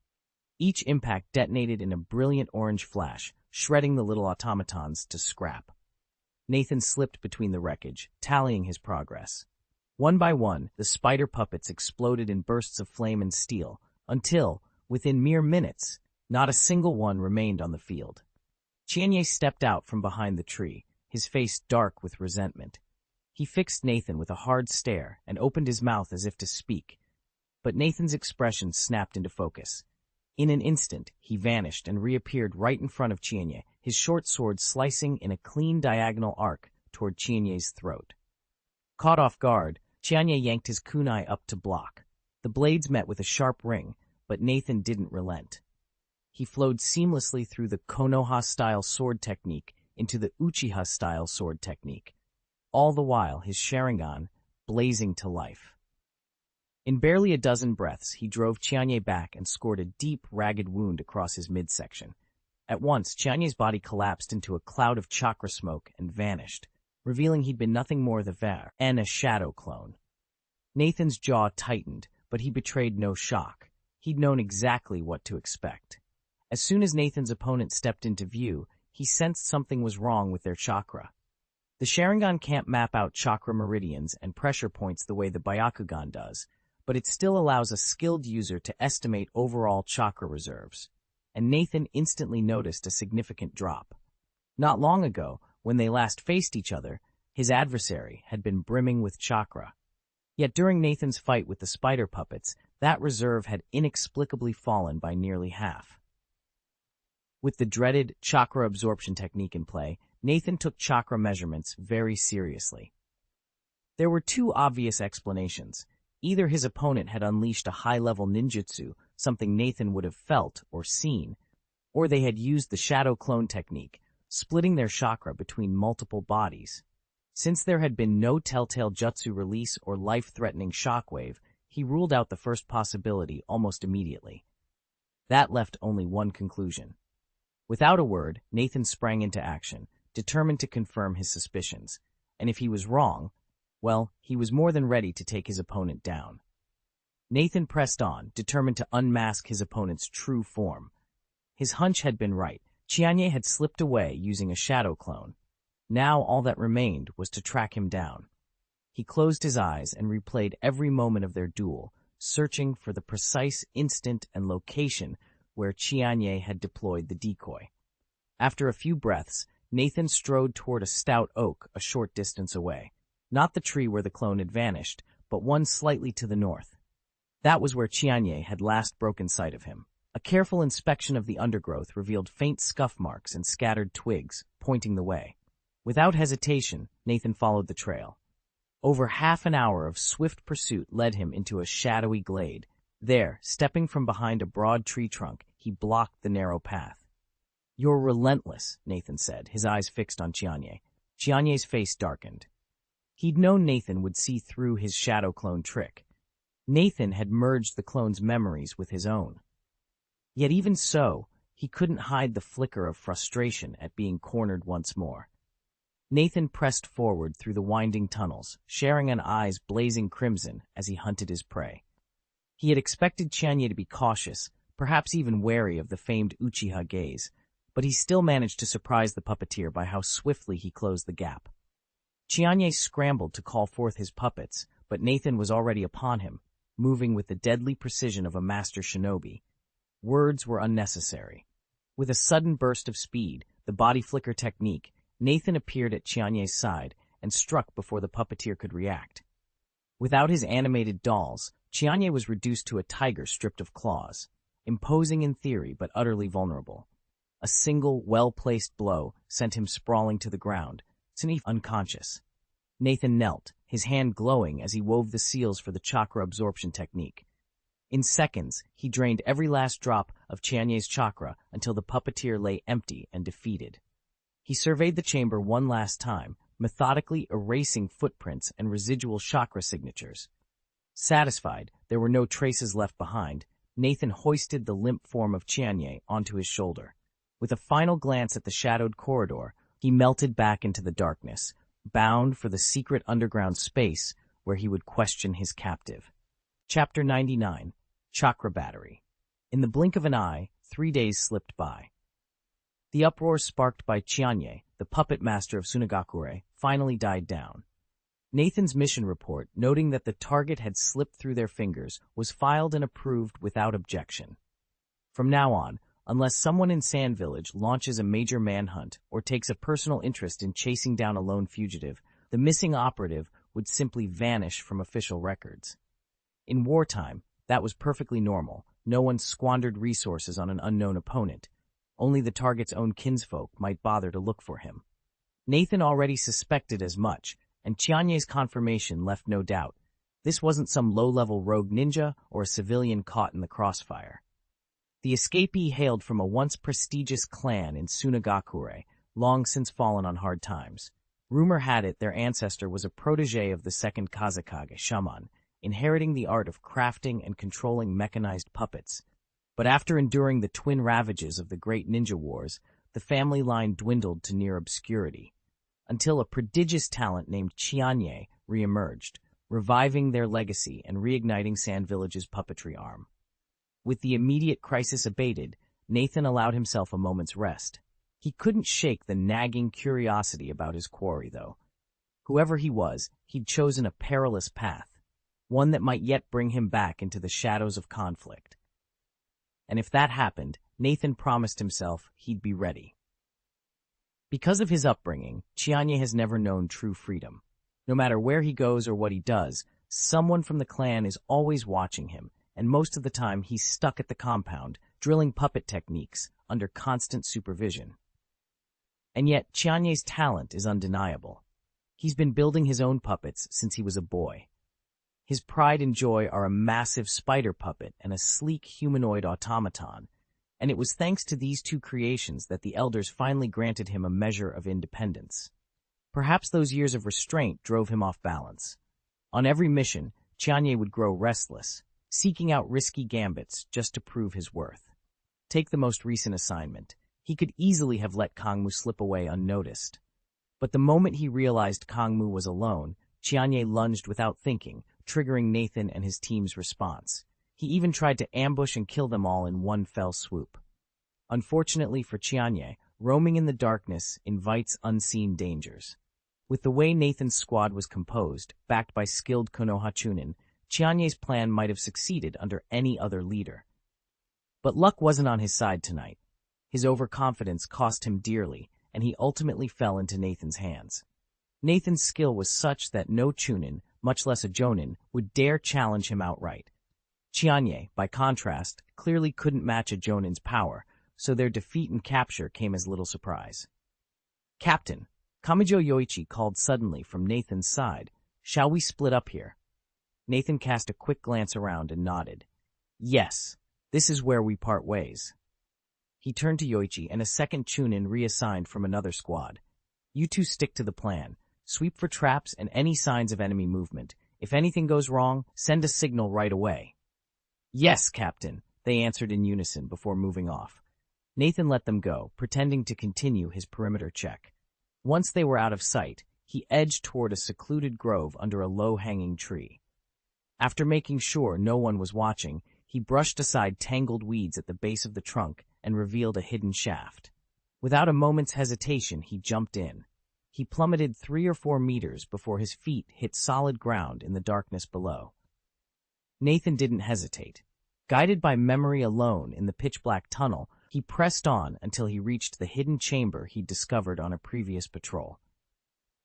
Each impact detonated in a brilliant orange flash, shredding the little automatons to scrap. Nathan slipped between the wreckage, tallying his progress. One by one, the spider puppets exploded in bursts of flame and steel, until, within mere minutes, not a single one remained on the field. Chianye stepped out from behind the tree, his face dark with resentment. He fixed Nathan with a hard stare and opened his mouth as if to speak. But Nathan's expression snapped into focus. In an instant, he vanished and reappeared right in front of Chianye, his short sword slicing in a clean diagonal arc toward Chianye's throat. Caught off guard, Chianye yanked his kunai up to block. The blades met with a sharp ring, but Nathan didn't relent. He flowed seamlessly through the Konoha-style sword technique into the Uchiha-style sword technique, all the while his Sharingan blazing to life. In barely a dozen breaths, he drove Chianye back and scored a deep, ragged wound across his midsection. At once, Chianye's body collapsed into a cloud of chakra smoke and vanished, revealing he'd been nothing more than a shadow clone. Nathan's jaw tightened, but he betrayed no shock. He'd known exactly what to expect. As soon as Nathan's opponent stepped into view, he sensed something was wrong with their chakra. The Sharingan can't map out chakra meridians and pressure points the way the Byakugan does, but it still allows a skilled user to estimate overall chakra reserves. And Nathan instantly noticed a significant drop. Not long ago, when they last faced each other, his adversary had been brimming with chakra. Yet during Nathan's fight with the spider puppets, that reserve had inexplicably fallen by nearly half. With the dreaded chakra absorption technique in play, Nathan took chakra measurements very seriously. There were two obvious explanations. Either his opponent had unleashed a high-level ninjutsu, something Nathan would have felt or seen, or they had used the shadow clone technique, splitting their chakra between multiple bodies. Since there had been no telltale jutsu release or life-threatening shockwave, he ruled out the first possibility almost immediately. That left only one conclusion. Without a word, Nathan sprang into action, determined to confirm his suspicions, and if he was wrong, well, he was more than ready to take his opponent down. Nathan pressed on, determined to unmask his opponent's true form. His hunch had been right. Chianye had slipped away using a shadow clone. Now all that remained was to track him down. He closed his eyes and replayed every moment of their duel, searching for the precise instant and location where Chianye had deployed the decoy. After a few breaths, Nathan strode toward a stout oak a short distance away. Not the tree where the clone had vanished, but one slightly to the north. That was where Chianye had last broken sight of him. A careful inspection of the undergrowth revealed faint scuff marks and scattered twigs, pointing the way. Without hesitation, Nathan followed the trail. Over half an hour of swift pursuit led him into a shadowy glade. There, stepping from behind a broad tree trunk, he blocked the narrow path. "You're relentless," Nathan said, his eyes fixed on Chianye. Chianye's face darkened. He'd known Nathan would see through his shadow clone trick. Nathan had merged the clone's memories with his own. Yet even so, he couldn't hide the flicker of frustration at being cornered once more. Nathan pressed forward through the winding tunnels, Sharingan eyes blazing crimson as he hunted his prey. He had expected Chianye to be cautious, perhaps even wary of the famed Uchiha gaze, but he still managed to surprise the puppeteer by how swiftly he closed the gap. Chianye scrambled to call forth his puppets, but Nathan was already upon him, moving with the deadly precision of a master shinobi. Words were unnecessary. With a sudden burst of speed, the body flicker technique, Nathan appeared at Chianye's side and struck before the puppeteer could react. Without his animated dolls, Chianye was reduced to a tiger stripped of claws, imposing in theory but utterly vulnerable. A single, well-placed blow sent him sprawling to the ground, Sinif unconscious. Nathan knelt, his hand glowing as he wove the seals for the chakra absorption technique. In seconds, he drained every last drop of Chianye's chakra until the puppeteer lay empty and defeated. He surveyed the chamber one last time, methodically erasing footprints and residual chakra signatures. Satisfied there were no traces left behind, Nathan hoisted the limp form of Chianye onto his shoulder. With a final glance at the shadowed corridor, he melted back into the darkness, bound for the secret underground space where he would question his captive. Chapter 99, Chakra Battery. In the blink of an eye, 3 days slipped by. The uproar sparked by Chianye, the puppet master of Sunagakure, finally died down. Nathan's mission report, noting that the target had slipped through their fingers, was filed and approved without objection. From now on, unless someone in Sand Village launches a major manhunt or takes a personal interest in chasing down a lone fugitive, the missing operative would simply vanish from official records. In wartime, that was perfectly normal. No one squandered resources on an unknown opponent. Only the target's own kinsfolk might bother to look for him. Nathan already suspected as much, and Chianye's confirmation left no doubt. This wasn't some low-level rogue ninja or a civilian caught in the crossfire. The escapee hailed from a once prestigious clan in Sunagakure, long since fallen on hard times. Rumor had it their ancestor was a protege of the second Kazekage shaman, inheriting the art of crafting and controlling mechanized puppets. But after enduring the twin ravages of the Great Ninja Wars, the family line dwindled to near obscurity, until a prodigious talent named Chianye reemerged, reviving their legacy and reigniting Sand Village's puppetry arm. With the immediate crisis abated, Nathan allowed himself a moment's rest. He couldn't shake the nagging curiosity about his quarry, though. Whoever he was, he'd chosen a perilous path, one that might yet bring him back into the shadows of conflict. And if that happened, Nathan promised himself he'd be ready. Because of his upbringing, Chianye has never known true freedom. No matter where he goes or what he does, someone from the clan is always watching him, and most of the time he's stuck at the compound, drilling puppet techniques under constant supervision. And yet, Chianye's talent is undeniable. He's been building his own puppets since he was a boy. His pride and joy are a massive spider puppet and a sleek humanoid automaton, and it was thanks to these two creations that the elders finally granted him a measure of independence. Perhaps those years of restraint drove him off balance. On every mission, Chianye would grow restless, seeking out risky gambits just to prove his worth. Take the most recent assignment. He could easily have let Kangmu slip away unnoticed. But the moment he realized Kangmu was alone, Chianye lunged without thinking, triggering Nathan and his team's response. He even tried to ambush and kill them all in one fell swoop. Unfortunately for Chianye, roaming in the darkness invites unseen dangers. With the way Nathan's squad was composed, backed by skilled Konoha Chunin, Chianye's plan might have succeeded under any other leader. But luck wasn't on his side tonight. His overconfidence cost him dearly, and he ultimately fell into Nathan's hands. Nathan's skill was such that no Chunin, much less a Jonin, would dare challenge him outright. Chianye, by contrast, clearly couldn't match a Jonin's power, so their defeat and capture came as little surprise. "Captain," Kamijo Yoichi called suddenly from Nathan's side, "shall we split up here?" Nathan cast a quick glance around and nodded. "Yes, this is where we part ways." He turned to Yoichi and a second Chunin reassigned from another squad. "You two stick to the plan. Sweep for traps and any signs of enemy movement. If anything goes wrong, send a signal right away." "Yes, Captain," they answered in unison before moving off. Nathan let them go, pretending to continue his perimeter check. Once they were out of sight, he edged toward a secluded grove under a low-hanging tree. After making sure no one was watching, he brushed aside tangled weeds at the base of the trunk and revealed a hidden shaft. Without a moment's hesitation, he jumped in. He plummeted 3 or 4 meters before his feet hit solid ground in the darkness below. Nathan didn't hesitate. Guided by memory alone in the pitch-black tunnel, he pressed on until he reached the hidden chamber he'd discovered on a previous patrol.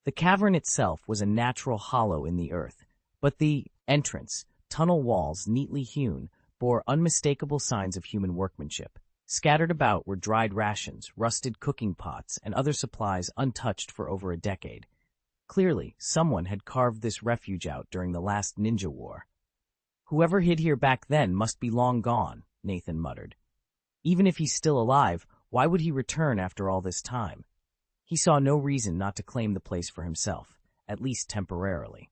The cavern itself was a natural hollow in the earth, but the entrance, tunnel walls neatly hewn, bore unmistakable signs of human workmanship. Scattered about were dried rations, rusted cooking pots, and other supplies untouched for over a decade. Clearly, someone had carved this refuge out during the last ninja war. "Whoever hid here back then must be long gone," Nathan muttered. Even if he's still alive, why would he return after all this time? He saw no reason not to claim the place for himself, at least temporarily.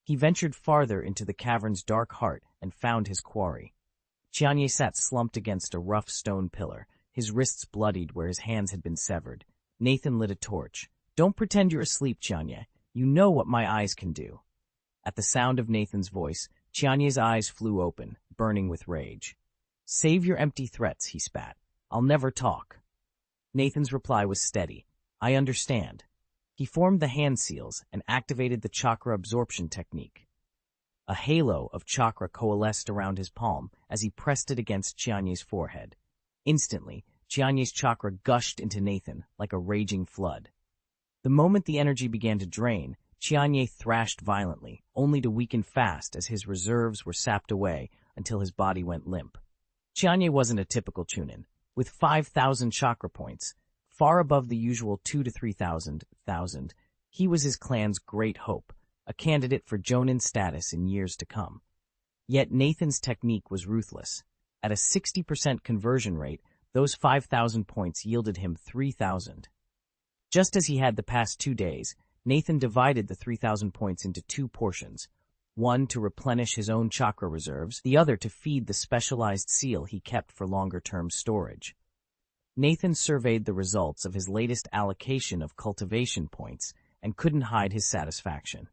He ventured farther into the cavern's dark heart and found his quarry. Chianye sat slumped against a rough stone pillar, his wrists bloodied where his hands had been severed. Nathan lit a torch. "Don't pretend you're asleep, Chianye. You know what my eyes can do." At the sound of Nathan's voice, Chianye's eyes flew open, burning with rage. "Save your empty threats," he spat. "I'll never talk." Nathan's reply was steady. "I understand." He formed the hand seals and activated the chakra absorption technique. A halo of chakra coalesced around his palm as he pressed it against Chianye's forehead. Instantly, Chianye's chakra gushed into Nathan like a raging flood. The moment the energy began to drain, Chianye thrashed violently, only to weaken fast as his reserves were sapped away until his body went limp. Chianye wasn't a typical chunin. With 5,000 chakra points, far above the usual 2,000 to 3,000, he was his clan's great hope, a candidate for Jonin status in years to come. Yet Nathan's technique was ruthless. At a 60% conversion rate, those 5,000 points yielded him 3,000. Just as he had the past 2 days, Nathan divided the 3,000 points into 2 portions, one to replenish his own chakra reserves, the other to feed the specialized seal he kept for longer-term storage. Nathan surveyed the results of his latest allocation of cultivation points and couldn't hide his satisfaction.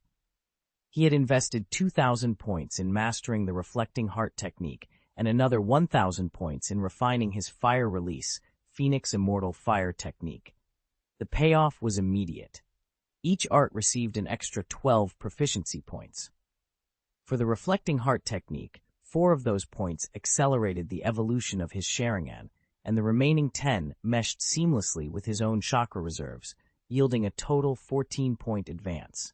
He had invested 2,000 points in mastering the reflecting heart technique and another 1,000 points in refining his fire release, Phoenix Immortal Fire technique. The payoff was immediate. Each art received an extra 12 proficiency points. For the reflecting heart technique, 4 of those points accelerated the evolution of his Sharingan, and the remaining 10 meshed seamlessly with his own chakra reserves, yielding a total 14-point advance.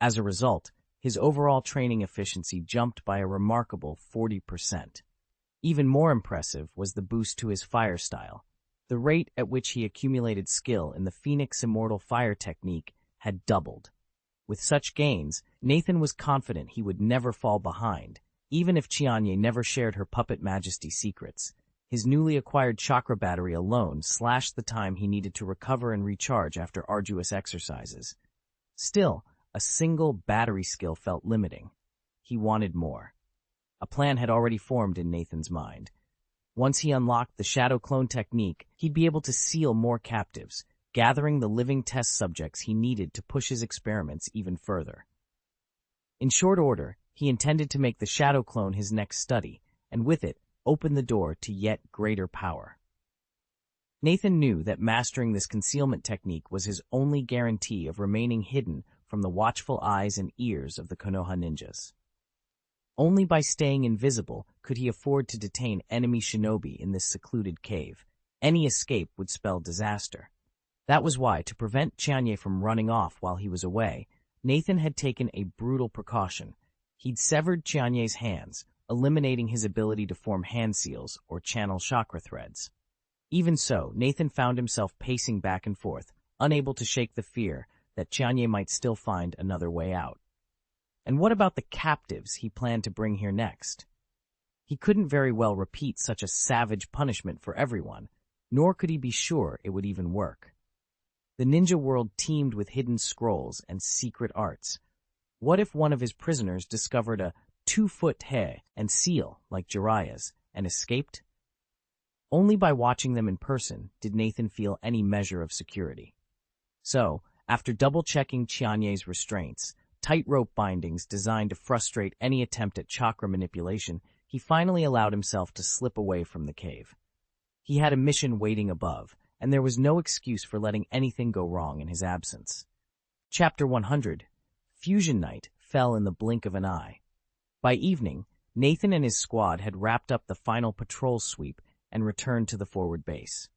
As a result, his overall training efficiency jumped by a remarkable 40%. Even more impressive was the boost to his fire style. The rate at which he accumulated skill in the Phoenix Immortal Fire technique had doubled. With such gains, Nathan was confident he would never fall behind, even if Chianye never shared her puppet majesty secrets. His newly acquired chakra battery alone slashed the time he needed to recover and recharge after arduous exercises. Still, a single battery skill felt limiting. He wanted more. A plan had already formed in Nathan's mind. Once he unlocked the shadow clone technique, he'd be able to seal more captives, gathering the living test subjects he needed to push his experiments even further. In short order, he intended to make the shadow clone his next study, and with it, open the door to yet greater power. Nathan knew that mastering this concealment technique was his only guarantee of remaining hidden from the watchful eyes and ears of the Konoha ninjas. Only by staying invisible could he afford to detain enemy shinobi in this secluded cave. Any escape would spell disaster. That was why, to prevent Chianye from running off while he was away, Nathan had taken a brutal precaution. He'd severed Chianye's hands, eliminating his ability to form hand seals or channel chakra threads. Even so, Nathan found himself pacing back and forth, unable to shake the fear that Chianye might still find another way out. And what about the captives he planned to bring here next? He couldn't very well repeat such a savage punishment for everyone, nor could he be sure it would even work. The ninja world teemed with hidden scrolls and secret arts. What if one of his prisoners discovered a 2-foot he and seal like Jiraiya's and escaped? Only by watching them in person did Nathan feel any measure of security. So, after double-checking Chianye's restraints, tight rope bindings designed to frustrate any attempt at chakra manipulation, he finally allowed himself to slip away from the cave. He had a mission waiting above, and there was no excuse for letting anything go wrong in his absence. Chapter 100. Fusion Night fell in the blink of an eye. By evening, Nathan and his squad had wrapped up the final patrol sweep and returned to the forward base.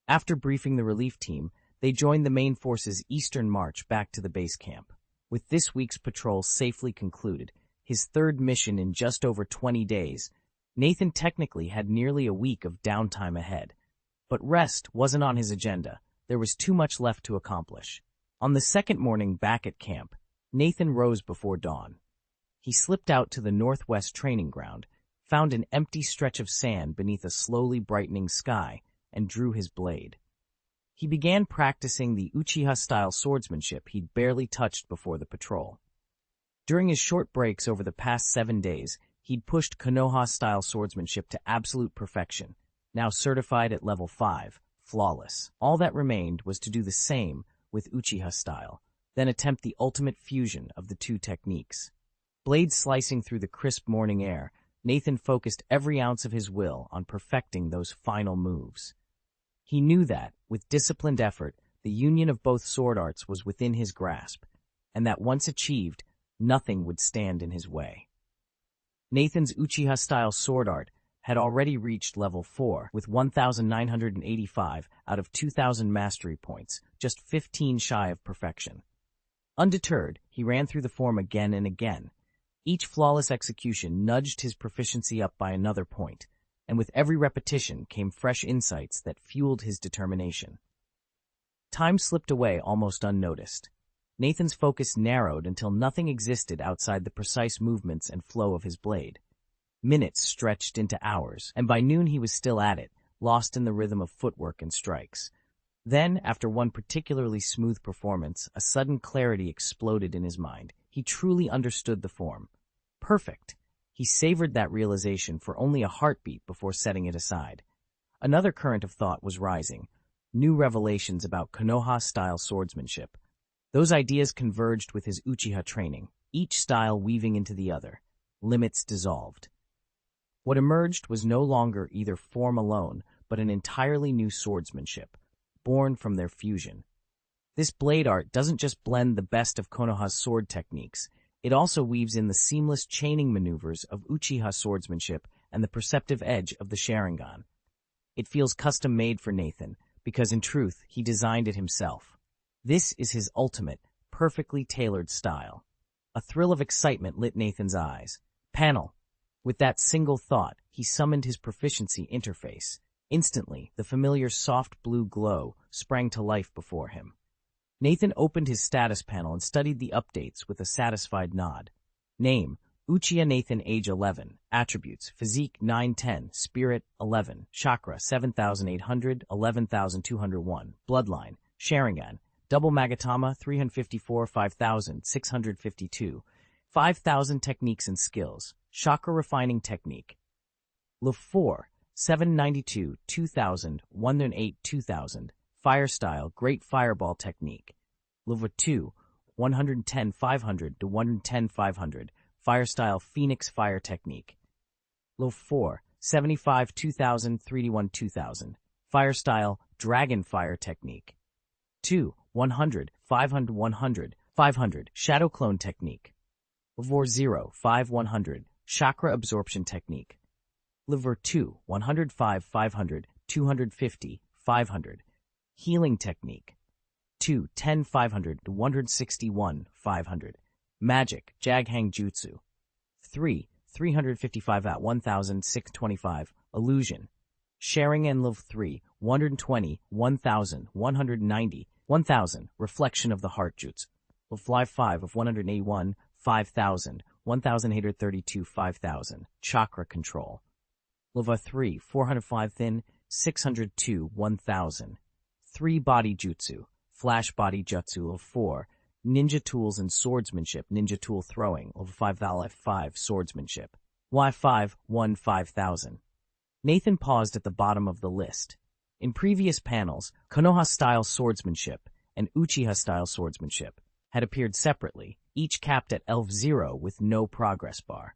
After briefing the relief team, they joined the main force's eastern march back to the base camp. With this week's patrol safely concluded, his third mission in just over 20 days, Nathan technically had nearly a week of downtime ahead. But rest wasn't on his agenda. There was too much left to accomplish. On the second morning back at camp, Nathan rose before dawn. He slipped out to the northwest training ground, found an empty stretch of sand beneath a slowly brightening sky, and drew his blade. He began practicing the Uchiha-style swordsmanship he'd barely touched before the patrol. During his short breaks over the past 7 days, he'd pushed Konoha-style swordsmanship to absolute perfection, now certified at level 5, flawless. All that remained was to do the same with Uchiha style, then attempt the ultimate fusion of the two techniques. Blades slicing through the crisp morning air, Nathan focused every ounce of his will on perfecting those final moves. He knew that, with disciplined effort, the union of both sword arts was within his grasp, and that once achieved, nothing would stand in his way. Nathan's Uchiha-style sword art had already reached level 4 with 1,985 out of 2,000 mastery points, just 15 shy of perfection. Undeterred, he ran through the form again and again. Each flawless execution nudged his proficiency up by another point, and with every repetition came fresh insights that fueled his determination. Time slipped away almost unnoticed. Nathan's focus narrowed until nothing existed outside the precise movements and flow of his blade. Minutes stretched into hours, and by noon he was still at it, lost in the rhythm of footwork and strikes. Then, after one particularly smooth performance, a sudden clarity exploded in his mind. He truly understood the form. Perfect. He savored that realization for only a heartbeat before setting it aside. Another current of thought was rising. New revelations about Konoha-style swordsmanship. Those ideas converged with his Uchiha training, each style weaving into the other. Limits dissolved. What emerged was no longer either form alone, but an entirely new swordsmanship, born from their fusion. This blade art doesn't just blend the best of Konoha's sword techniques, it also weaves in the seamless chaining maneuvers of Uchiha swordsmanship and the perceptive edge of the Sharingan. It feels custom-made for Nathan, because in truth, he designed it himself. This is his ultimate, perfectly tailored style. A thrill of excitement lit Nathan's eyes. Panel. With that single thought, he summoned his proficiency interface. Instantly, the familiar soft blue glow sprang to life before him. Nathan opened his status panel and studied the updates with a satisfied nod. Name: Uchiha Nathan, age 11. Attributes: Physique 910, Spirit 11, Chakra 7,800, 11,201. Bloodline: Sharingan, Double Magatama 354, 5,652. 5,000 techniques and skills. Chakra refining technique. Level 4, 792, 2,000, 108, 2,000. Fire style, Great Fireball technique. Level 2, 110, 500 to 110, 500. Fire style, Phoenix Fire technique. Level 4, 75, 2,000, 3D1, 2,000. Fire style, Dragon Fire technique. 2, 100, 500, 100, 500. Shadow Clone technique. Level 0, 5, 100. Chakra Absorption technique. Level 2, 105, 500, 250, 500. Healing technique. 2, 10, 500 to 161, 500. Magic, Jaghang Jutsu. 3, 355 at 1,625. Illusion. Sharingan level 3, 120, 1,000, 190, 1,000. Reflection of the Heart Jutsu. Level 5 of 181, 5,000, 1,832, 5,000. Chakra Control. Level 3, 405 thin, 602, 1,000. 3 Body Jutsu. Flash Body Jutsu. Level 4. Ninja Tools and Swordsmanship. Ninja Tool Throwing. Level 5 F5 Swordsmanship. Y5, 1, 5,000. Nathan paused at the bottom of the list. In previous panels, Konoha-style swordsmanship and Uchiha-style swordsmanship had appeared separately, each capped at level 0 with no progress bar.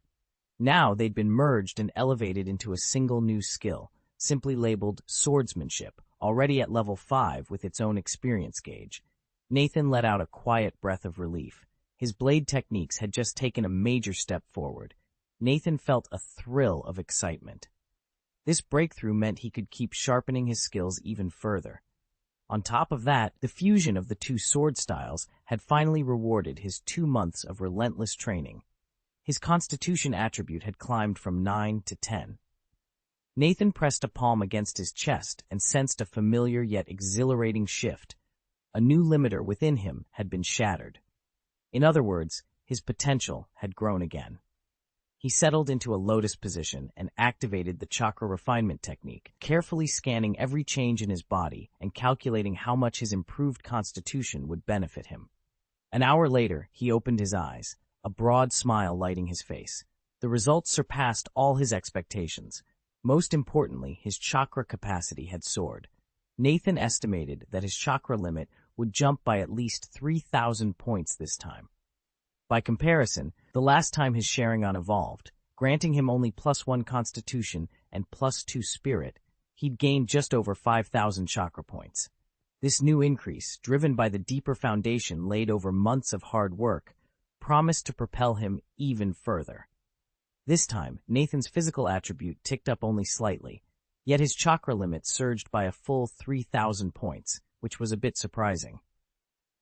Now they'd been merged and elevated into a single new skill, simply labeled swordsmanship, already at level 5 with its own experience gauge. Nathan let out a quiet breath of relief. His blade techniques had just taken a major step forward. Nathan felt a thrill of excitement. This breakthrough meant he could keep sharpening his skills even further. On top of that, the fusion of the two sword styles had finally rewarded his 2 months of relentless training. His constitution attribute had climbed from 9 to 10. Nathan pressed a palm against his chest and sensed a familiar yet exhilarating shift. A new limiter within him had been shattered. In other words, his potential had grown again. He settled into a lotus position and activated the chakra refinement technique, carefully scanning every change in his body and calculating how much his improved constitution would benefit him. An hour later, he opened his eyes, a broad smile lighting his face. The results surpassed all his expectations. Most importantly, his chakra capacity had soared. Nathan estimated that his chakra limit would jump by at least 3,000 points this time. By comparison, the last time his Sharingan evolved, granting him only +1 constitution and +2 spirit. He'd gained just over 5,000 chakra points. This new increase, driven by the deeper foundation laid over months of hard work, promised to propel him even further. This time, Nathan's physical attribute ticked up only slightly, yet his chakra limit surged by a full 3,000 points, which was a bit surprising.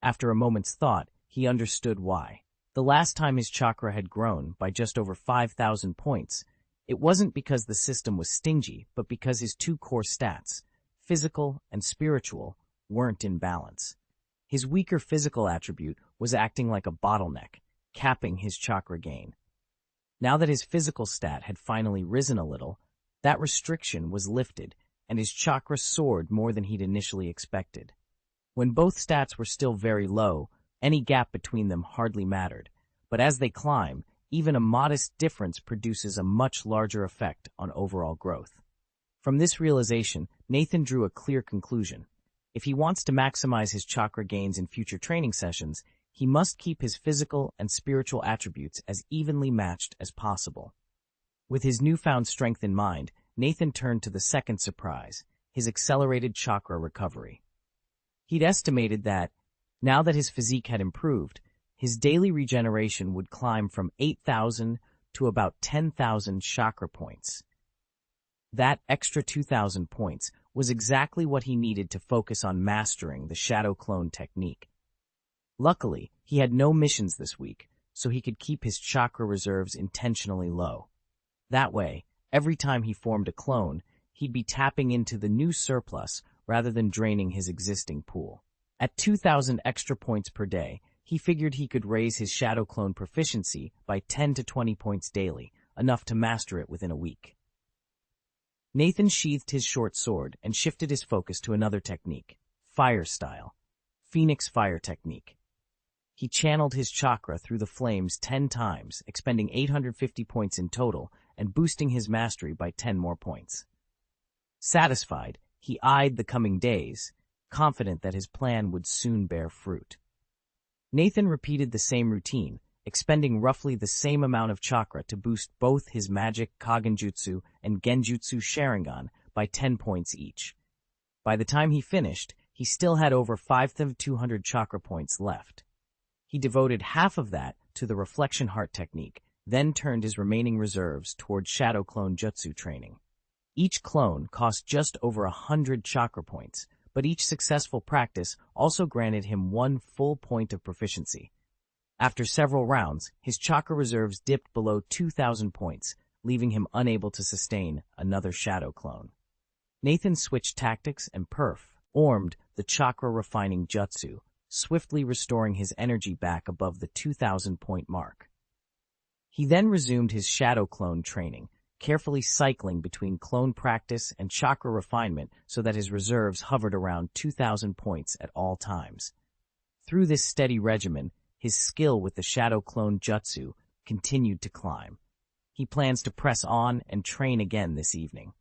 After a moment's thought, he understood why. The last time his chakra had grown by just over 5,000 points, it wasn't because the system was stingy, but because his two core stats, physical and spiritual, weren't in balance. His weaker physical attribute was acting like a bottleneck, capping his chakra gain. Now that his physical stat had finally risen a little, that restriction was lifted, and his chakra soared more than he'd initially expected. When both stats were still very low, any gap between them hardly mattered, but as they climb, even a modest difference produces a much larger effect on overall growth. From this realization, Nathan drew a clear conclusion. If he wants to maximize his chakra gains in future training sessions, he must keep his physical and spiritual attributes as evenly matched as possible. With his newfound strength in mind, Nathan turned to the second surprise, his accelerated chakra recovery. He'd estimated that, now that his physique had improved, his daily regeneration would climb from 8,000 to about 10,000 chakra points. That extra 2,000 points was exactly what he needed to focus on mastering the shadow clone technique. Luckily, he had no missions this week, so he could keep his chakra reserves intentionally low. That way, every time he formed a clone, he'd be tapping into the new surplus rather than draining his existing pool. At 2,000 extra points per day, he figured he could raise his shadow clone proficiency by 10 to 20 points daily, enough to master it within a week. Nathan sheathed his short sword and shifted his focus to another technique, fire style, Phoenix Fire technique. He channeled his chakra through the flames 10 times, expending 850 points in total and boosting his mastery by 10 more points. Satisfied, he eyed the coming days, confident that his plan would soon bear fruit. Nathan repeated the same routine, expending roughly the same amount of chakra to boost both his magic Kagenjutsu and Genjutsu Sharingan by 10 points each. By the time he finished, he still had over 5,200 chakra points left. He devoted half of that to the Reflection Heart technique, then turned his remaining reserves toward Shadow Clone Jutsu training. Each clone cost just over 100 chakra points, but each successful practice also granted him 1 full point of proficiency. After several rounds, his chakra reserves dipped below 2,000 points, leaving him unable to sustain another shadow clone. Nathan switched tactics and performed the chakra refining jutsu, swiftly restoring his energy back above the 2,000-point mark. He then resumed his shadow clone training, carefully cycling between clone practice and chakra refinement so that his reserves hovered around 2,000 points at all times. Through this steady regimen, his skill with the shadow clone jutsu continued to climb. He plans to press on and train again this evening.